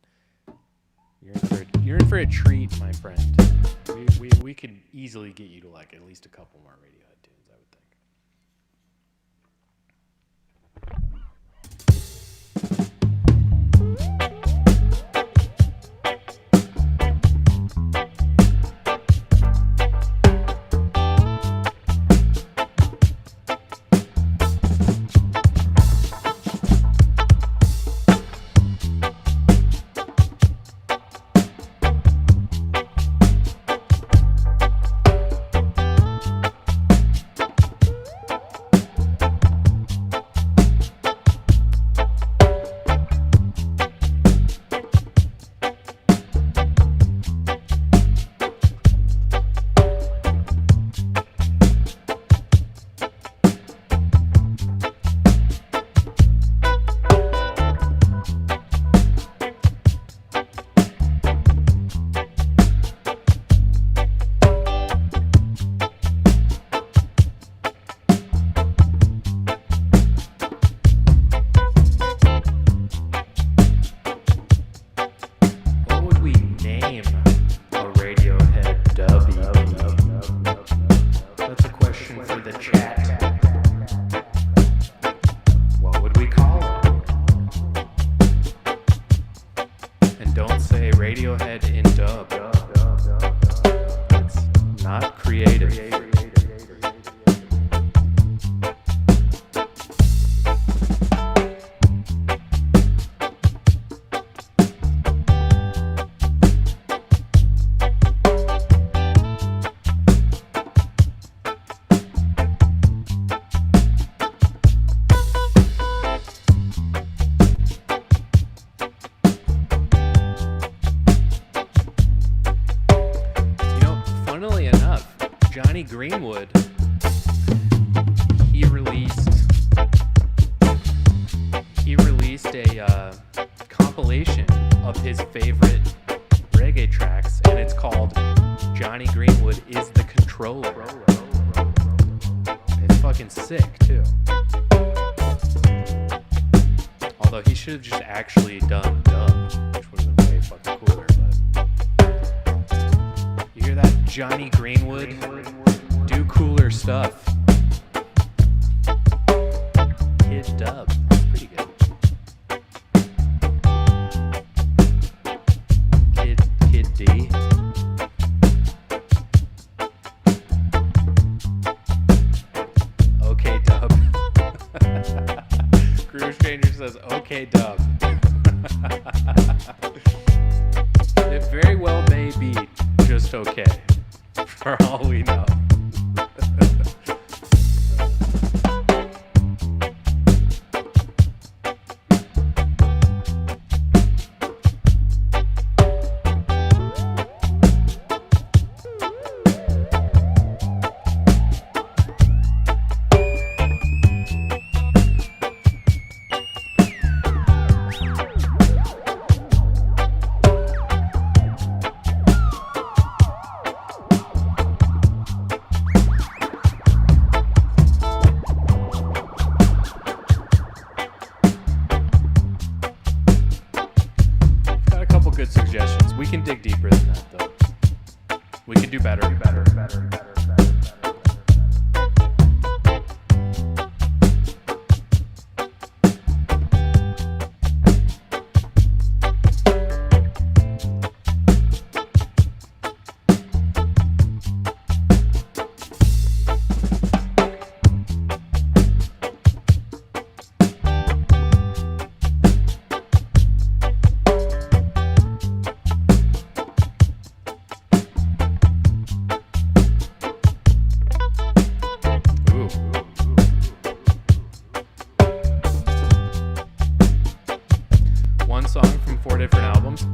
You're in for a treat, my friend. We could easily get you to like at least a couple more Radiohead tunes, I would think. What would we name a Radiohead dub EP? That's a question for the chat. What would we call it? And don't say Radiohead in dub. That's not creative. You know, funnily enough, Johnny Greenwood, he released a compilation of his favorite reggae tracks, and it's called Johnny Greenwood is the Controller. It's fucking sick too. Although he should have just actually done dub, which would have been way fucking cooler. But you hear that, Johnny Greenwood? Do cooler stuff. Kid dub. That's pretty good. Kid D. Okay, dub. Groove Stranger says, okay, dub. It very well may be just okay, for all we know. better.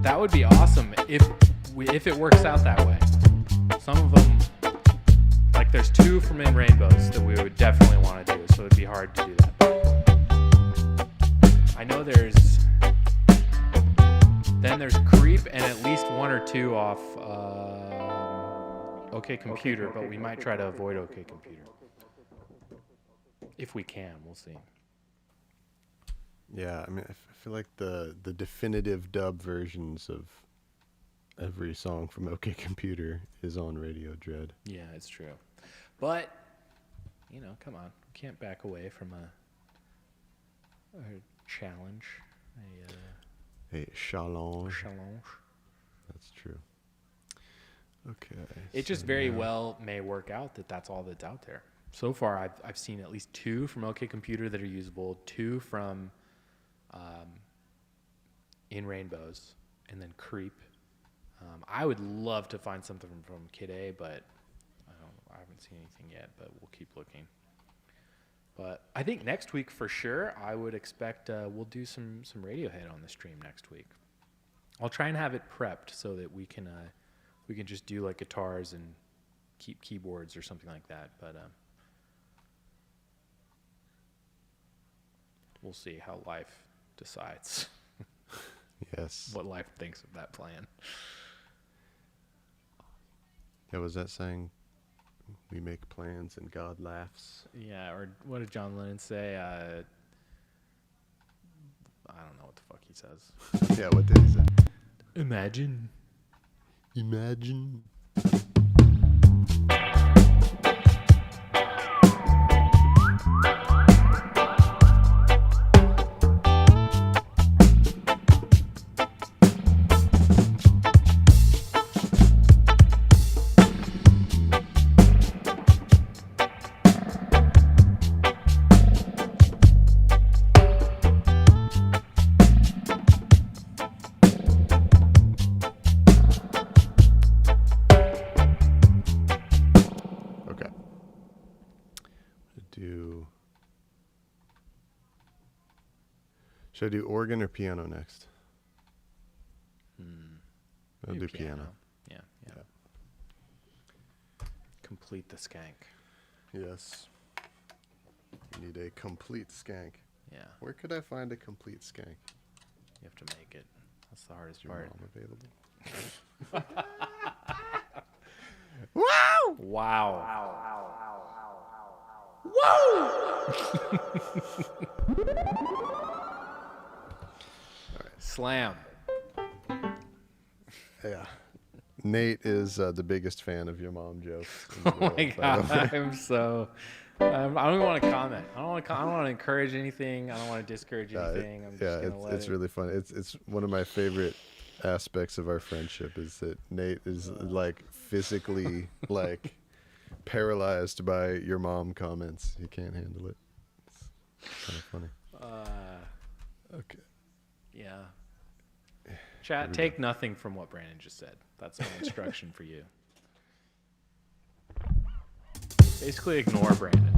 That would be awesome if it works out that way. Some of them, like there's 2 from In Rainbows that we would definitely want to do, so it'd be hard to do that. I know there's Creep and at least 1 or 2 off OK Computer, but we might try to avoid OK Computer. If we can, we'll see. Yeah, I mean, I feel like the definitive dub versions of every song from OK Computer is on Radio Dread. Yeah, it's true. But, come on. We can't back away from a challenge. A challenge. Challenge. That's true. Okay. It just very well may work out that that's all that's out there. So far, I've seen at least 2 from OK Computer that are usable, 2 from In Rainbows, and then Creep. I would love to find something from Kid A, but I haven't seen anything yet, but we'll keep looking. But I think next week for sure, I would expect we'll do some Radiohead on the stream next week. I'll try and have it prepped so that we can just do like guitars and keep keyboards or something like that. But we'll see how life decides. Yes. What life thinks of that plan. Yeah, was that saying we make plans and God laughs? Yeah, or what did John Lennon say? I don't know what the fuck he says. Yeah, what did he say? Imagine. Should I do organ or piano next? I'll do piano. Yeah. Complete the skank. Yes. You need a complete skank. Yeah. Where could I find a complete skank? You have to make it. That's the hardest Is your part. mom available? Wow. Slam. Yeah. Nate is the biggest fan of your mom jokes. Oh my god, I don't even want to comment. I don't want to encourage anything. I don't want to discourage anything. I'm just gonna let it's really fun. It's one of my favorite aspects of our friendship is that Nate is like physically like paralyzed by your mom comments. He can't handle it. It's kind of funny. Okay. Yeah. Chat, take nothing from what Brandon just said. That's my instruction for you. Basically ignore Brandon.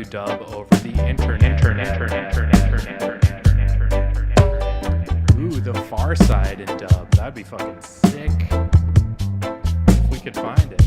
Radiodub over the internet. Ooh, the Far Side in dub. That'd be fucking sick. If we could find it.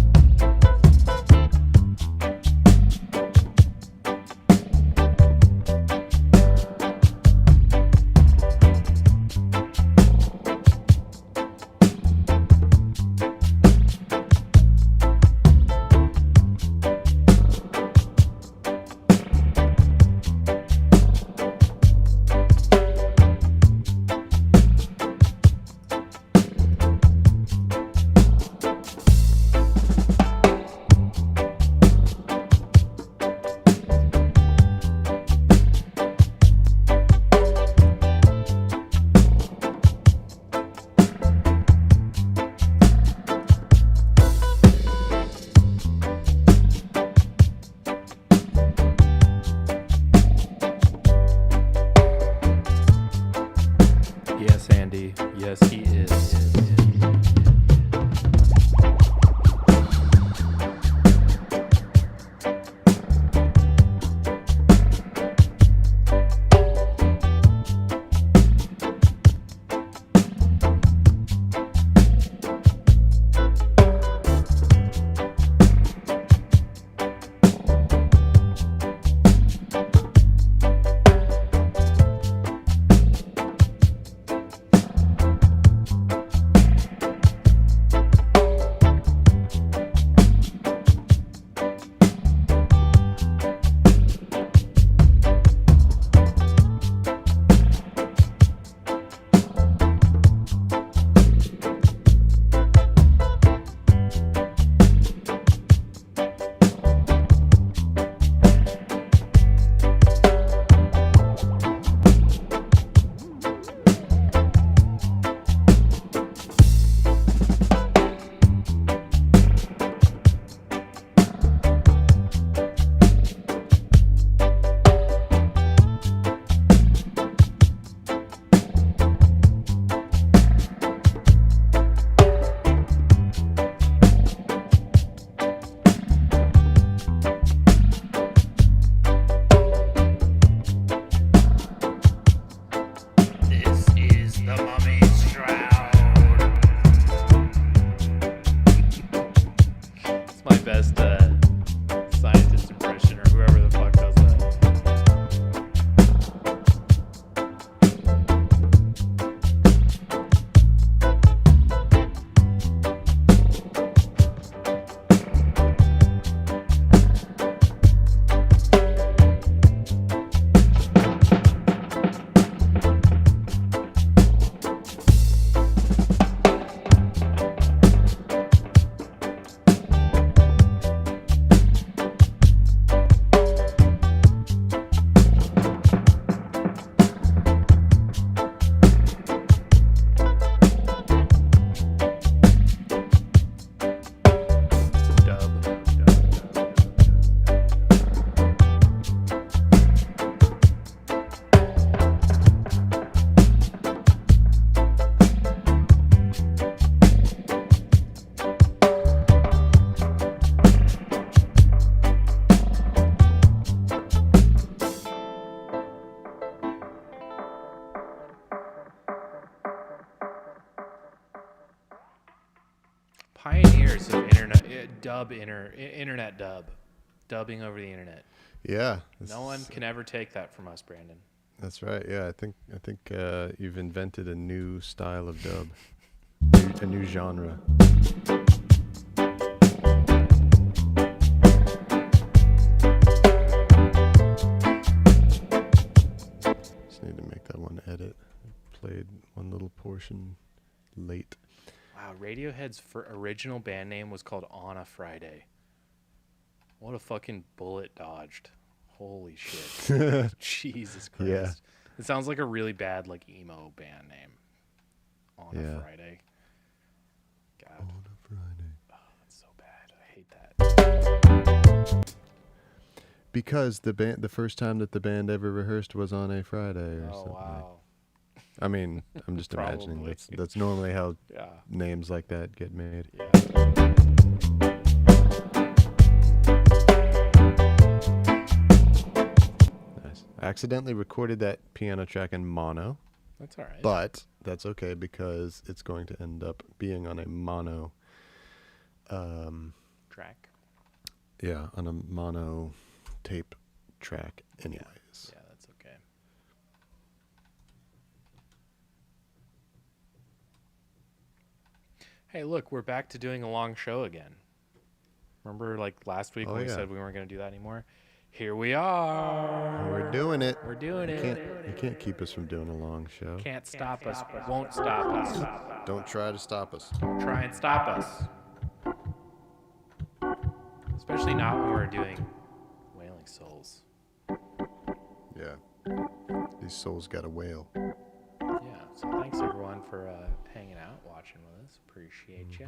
Yes, Andy. Yes, he is. Pioneers of internet dub, dubbing over the internet. Yeah. No one can ever take that from us, Brandon. That's right. Yeah, I think you've invented a new style of dub, a new genre. Just need to make that one edit. I played one little portion late. Wow, Radiohead's original band name was called On a Friday. What a fucking bullet dodged. Holy shit. Jesus Christ. Yeah. It sounds like a really bad emo band name. On a Friday. God. On a Friday. Oh, that's so bad. I hate that. Because the first time that the band ever rehearsed was on a Friday or something. Wow. I mean, I'm just imagining that's normally how names like that get made. Yeah. accidentally recorded that piano track in mono, That's all right. but that's okay because it's going to end up being on a mono. Track. Yeah, on a mono tape track anyways. Yeah, that's okay. Hey, look, we're back to doing a long show again. Remember, like last week Oh, when we yeah. said we weren't going to do that anymore? Here we are. We're doing it. We're doing You it. can't keep us from doing a long show. Can't stop us. Won't stop us. Don't try to stop us. Try and stop us. Especially not when we're doing Wailing Souls. Yeah. These souls got a whale. Yeah. So thanks everyone for hanging out, watching with us. Appreciate ya.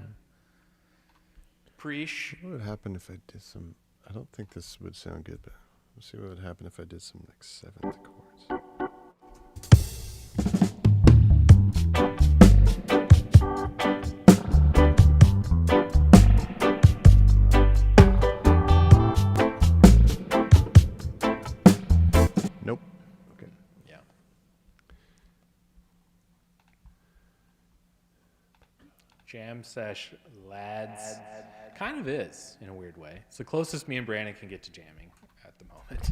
What would happen if I did some... I don't think this would sound good, but let's see what would happen if I did some like 7th chords. Nope. Okay. Yeah. Jam sesh, lads. Kind of is, in a weird way. It's the closest me and Brandon can get to jamming at the moment.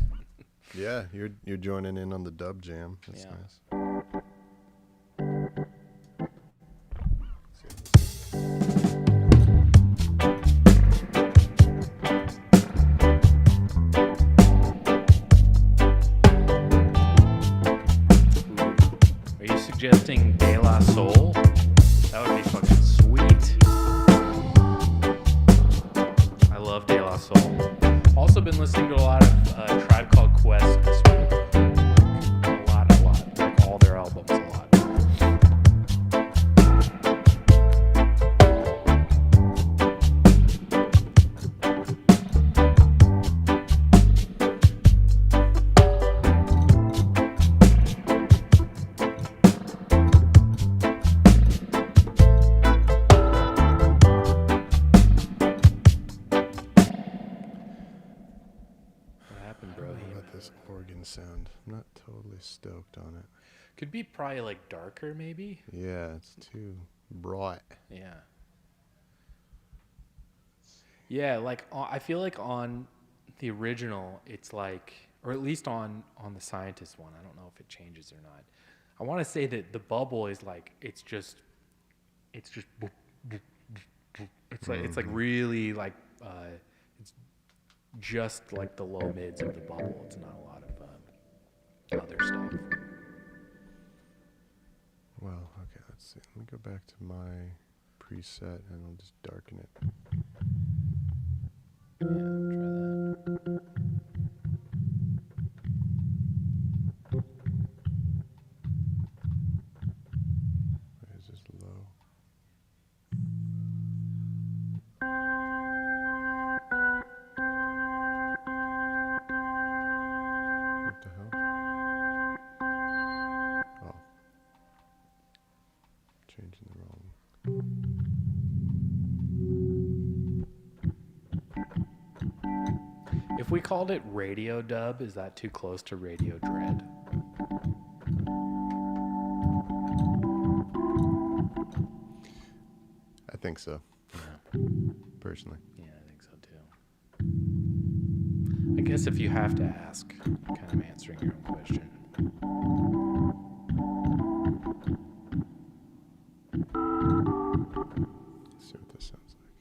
Yeah, you're joining in on the dub jam. That's Yeah. nice. Are you suggesting De La Soul? That would be fucking sweet. I love De La Soul. Also been listening to a lot of Tribe Called Quest this week. A lot. Like all their albums a lot. What happened, bro? What about this organ sound? I'm not totally stoked on it. Could be probably like darker, maybe. Yeah, it's too bright. Yeah. Yeah, like I feel like on the original, it's like, or at least on the Scientist one, I don't know if it changes or not. I want to say that the bubble is like it's just boop, boop, boop, boop. It's like really like it's just like the low mids of the bubble. It's not a lot of other stuff. Well, okay, let's see. Let me go back to my preset and I'll just darken it. Yeah, try that. Why is this low? What the hell? Oh. Changing the wrong. If we called it Radiodub, is that too close to Radio Dread? I think so, Yeah. personally. Yeah, I think so too. I guess if you have to ask, you're kind of answering your own question. Let's see what this sounds like.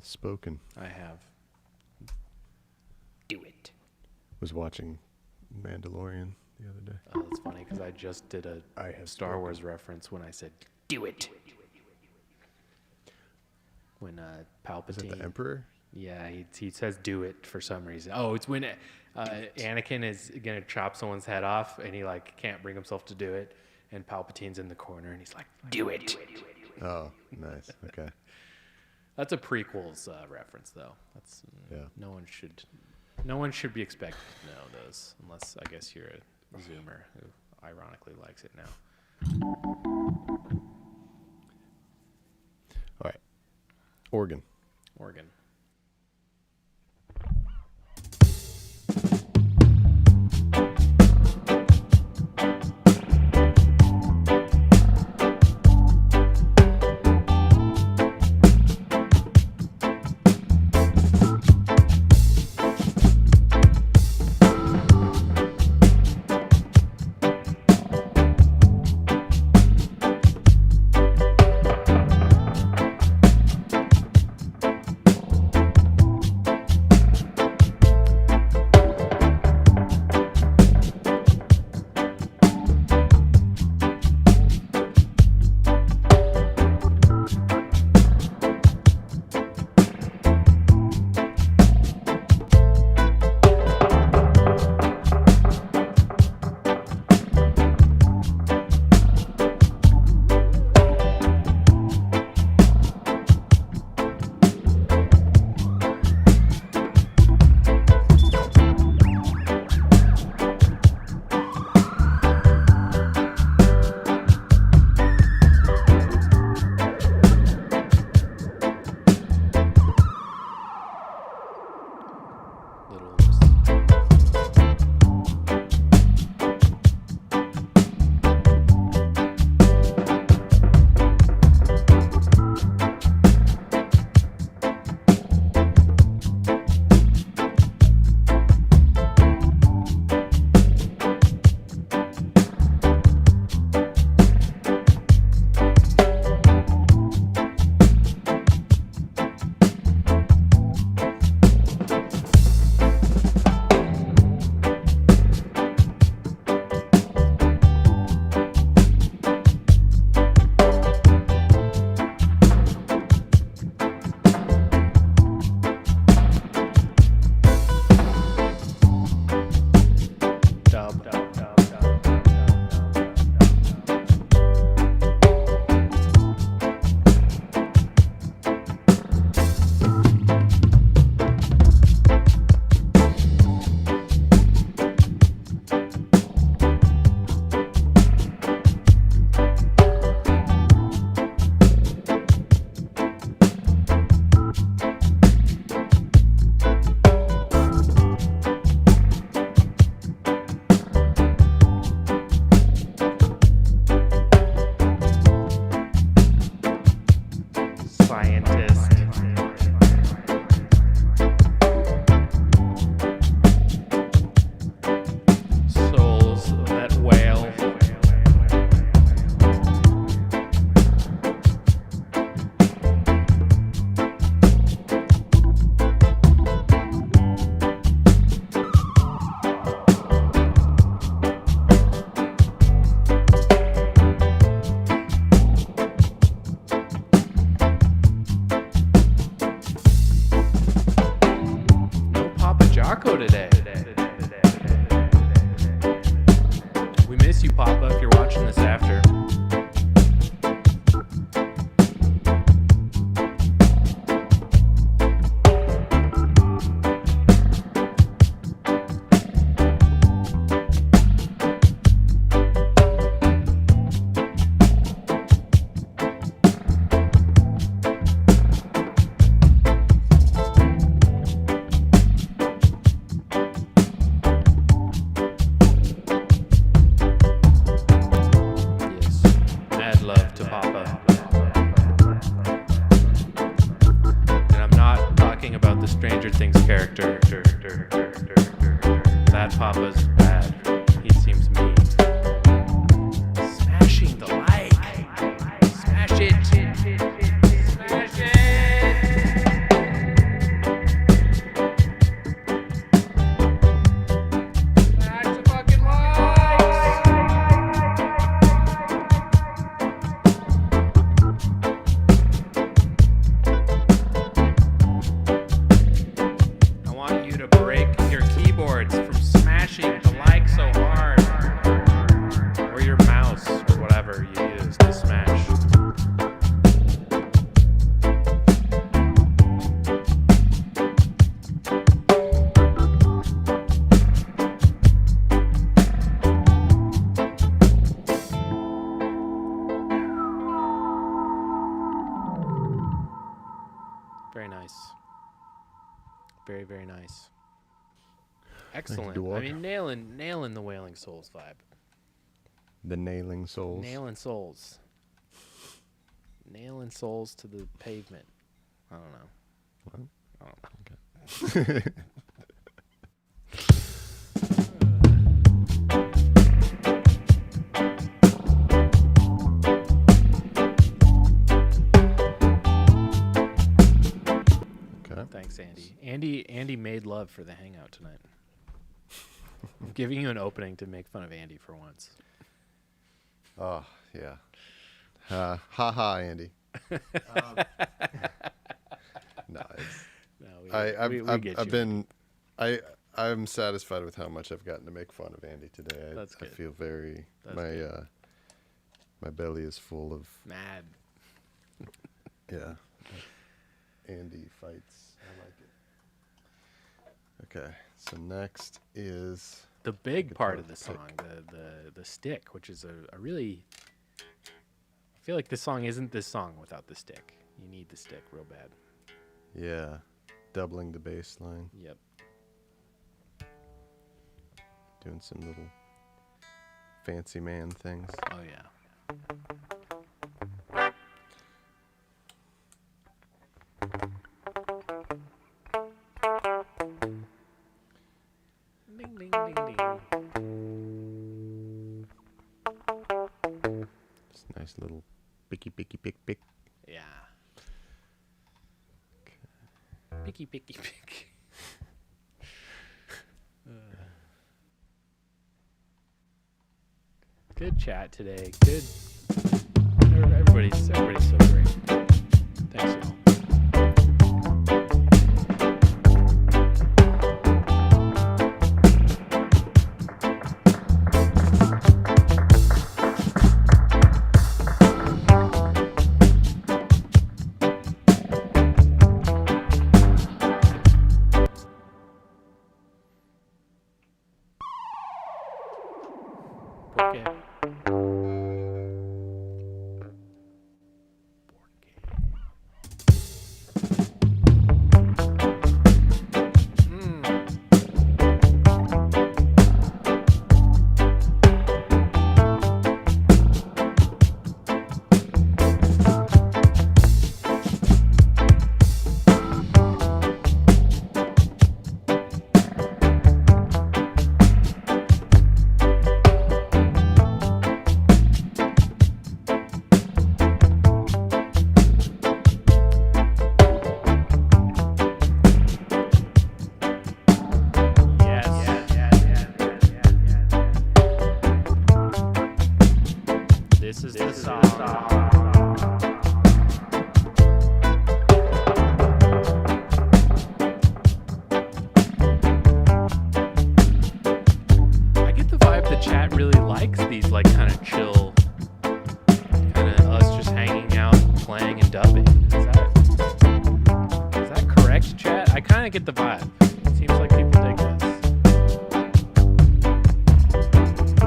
hath spoken. I have. Do it. Was watching Mandalorian the other day. Oh, that's funny because I just did a Star Wars reference when I said do it. When Palpatine. Is that the Emperor? Yeah, he says do it for some reason. Oh, it's when Anakin is gonna chop someone's head off and he like can't bring himself to do it, and Palpatine's in the corner and he's like, do it. Oh, nice. Okay. That's a prequels reference though. That's no one should be expected to know those unless I guess you're a Zoomer who ironically likes it now. All right. Organ. Jocko today. We miss you, Papa, if you're watching this after. to break your keyboards from smashing the like so hard. Or your mouse, or whatever you use to smash. Very nice. Very, very nice. Excellent. I mean, nailing the Wailing Souls vibe. The Nailing Souls. Nailing souls. Nailing souls to the pavement. I don't know. What? I don't know. Okay. Thanks, Andy. Andy made love for the hangout tonight. I'm giving you an opening to make fun of Andy for once. Oh, yeah. Ha ha, Andy. No, it's, I'm satisfied with how much I've gotten to make fun of Andy today. That's good. I feel very That's my belly is full of mad. yeah. Andy fights. I like it. Okay, so next is The big guitar part of the pick. song, the stick, which is a really. I feel like this song isn't this song without the stick. You need the stick real bad. Yeah, doubling the bass line, Yep. doing some little fancy man things. Oh yeah. Ding ding ding ding. Just nice little picky pick. Yeah. Picky, picky, picky. Good chat today. Good. Everybody's so great. Thanks, y'all. Okay. This is the song. I get the vibe the chat really likes these like kind of chill, kind of us just hanging out, playing and dubbing. Is that correct, chat? I kind of get the vibe. It seems like people dig this,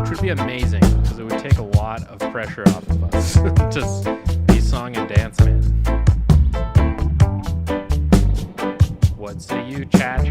which would be amazing because it would take a lot of pressure off of us. Just be song and dance man. What say you, chat?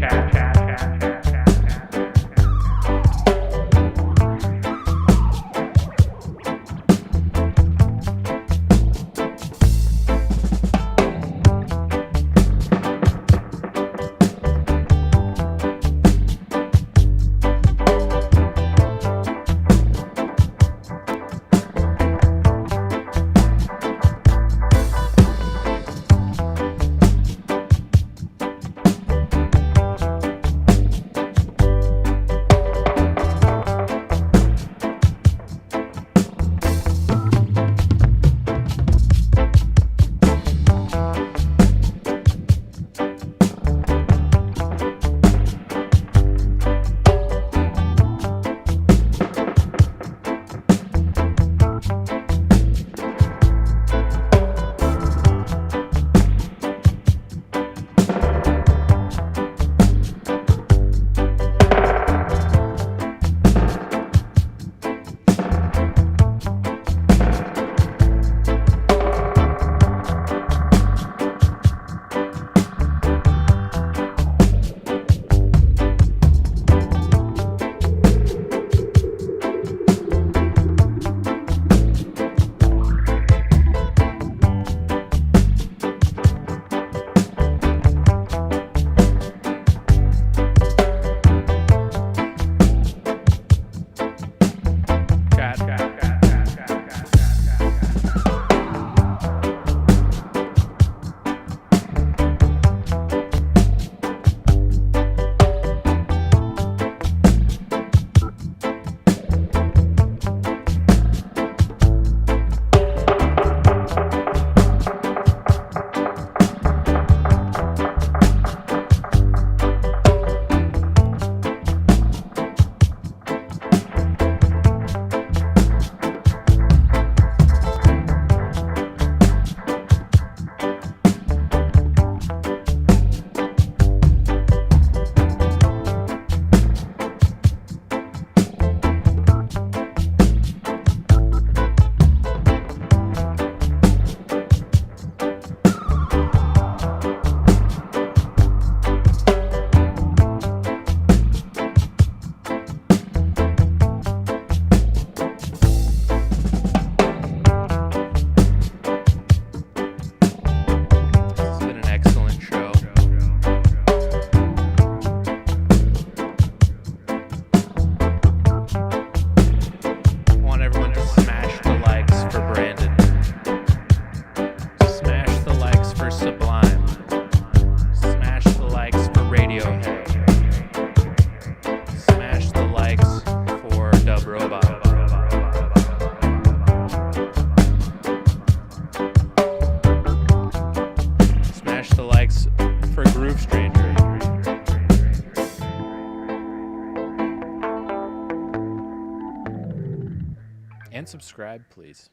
And subscribe, please.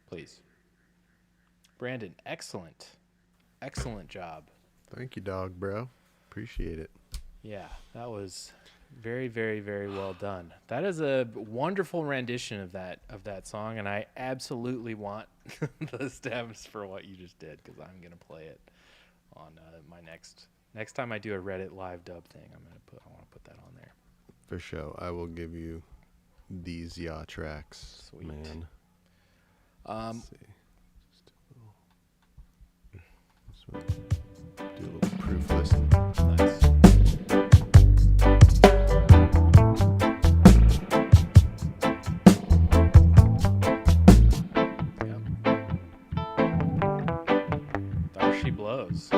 Please. Brandon, excellent job. Thank you, dog, bro. Appreciate it. Yeah, that was very, very, very well done. That is a wonderful rendition of that song, and I absolutely want the stems for what you just did, because I'm gonna play it on my next time I do a Reddit live dub thing. I want to put that on there. For sure. I will give you these yaw tracks, Sweet. man. Let's see. Just a little, do a little proof listen. Nice. Yep. There she blows.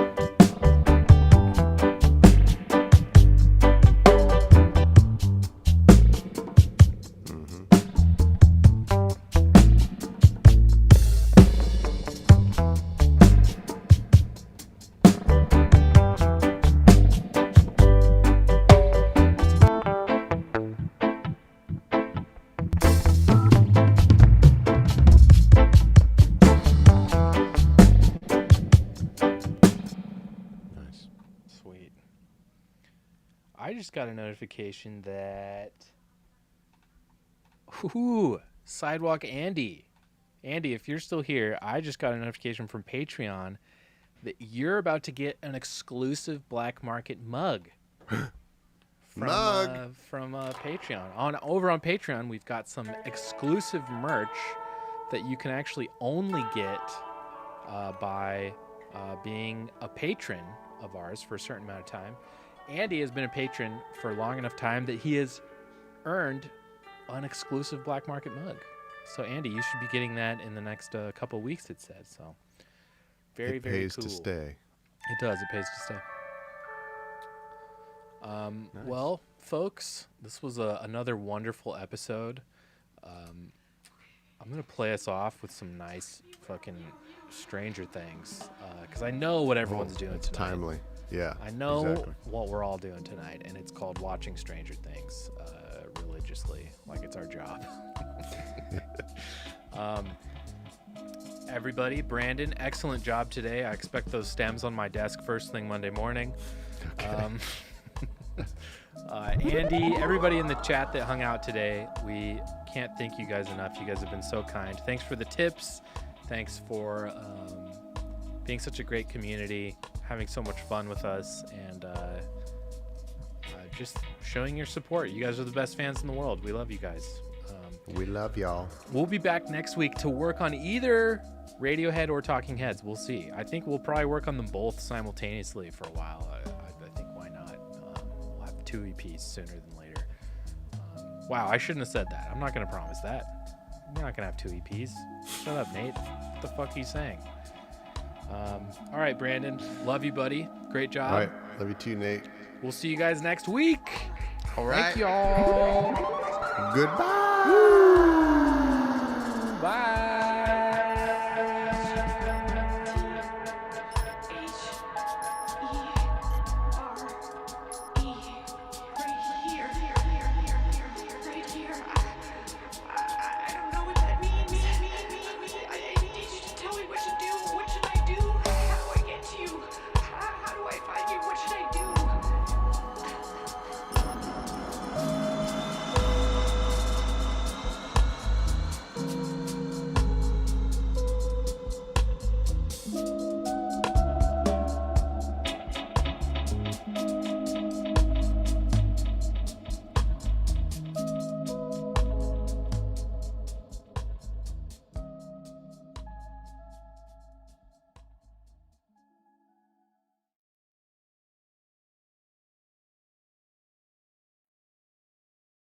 I just got a notification that Sidewalk Andy, if you're still here, I just got a notification from Patreon that you're about to get an exclusive Black Market mug from Patreon. Over on Patreon, we've got some exclusive merch that you can actually only get by being a patron of ours for a certain amount of time. Andy has been a patron for a long enough time that he has earned an exclusive Black Market mug. So, Andy, you should be getting that in the next couple of weeks, it says. So, very, very cool. It pays to stay. It does. It pays to stay. Nice. Well, folks, this was another wonderful episode. I'm going to play us off with some nice fucking Stranger Things, because I know what everyone's doing it's tonight. Timely. Yeah, I know exactly. what we're all doing tonight, and it's called watching Stranger Things religiously, like it's our job. Everybody, Brandon, excellent job today. I expect those stems on my desk first thing Monday morning. Okay. Andy, everybody in the chat that hung out today, we can't thank you guys enough. You guys have been so kind. Thanks for the tips. Thanks for being such a great community, having so much fun with us, and just showing your support. You guys are the best fans in the world. We love you guys. We love y'all. We'll be back next week to work on either Radiohead or Talking Heads. We'll see. I think we'll probably work on them both simultaneously for a while. I think why not? We'll have 2 EPs sooner than later. Wow, I shouldn't have said that. I'm not going to promise that. We're not going to have 2 EPs. Shut up, Nate. What the fuck are you saying? All right, Brandon. Love you, buddy. Great job. All right. Love you too, Nate. We'll see you guys next week. All right. Thank y'all. Goodbye. Bye.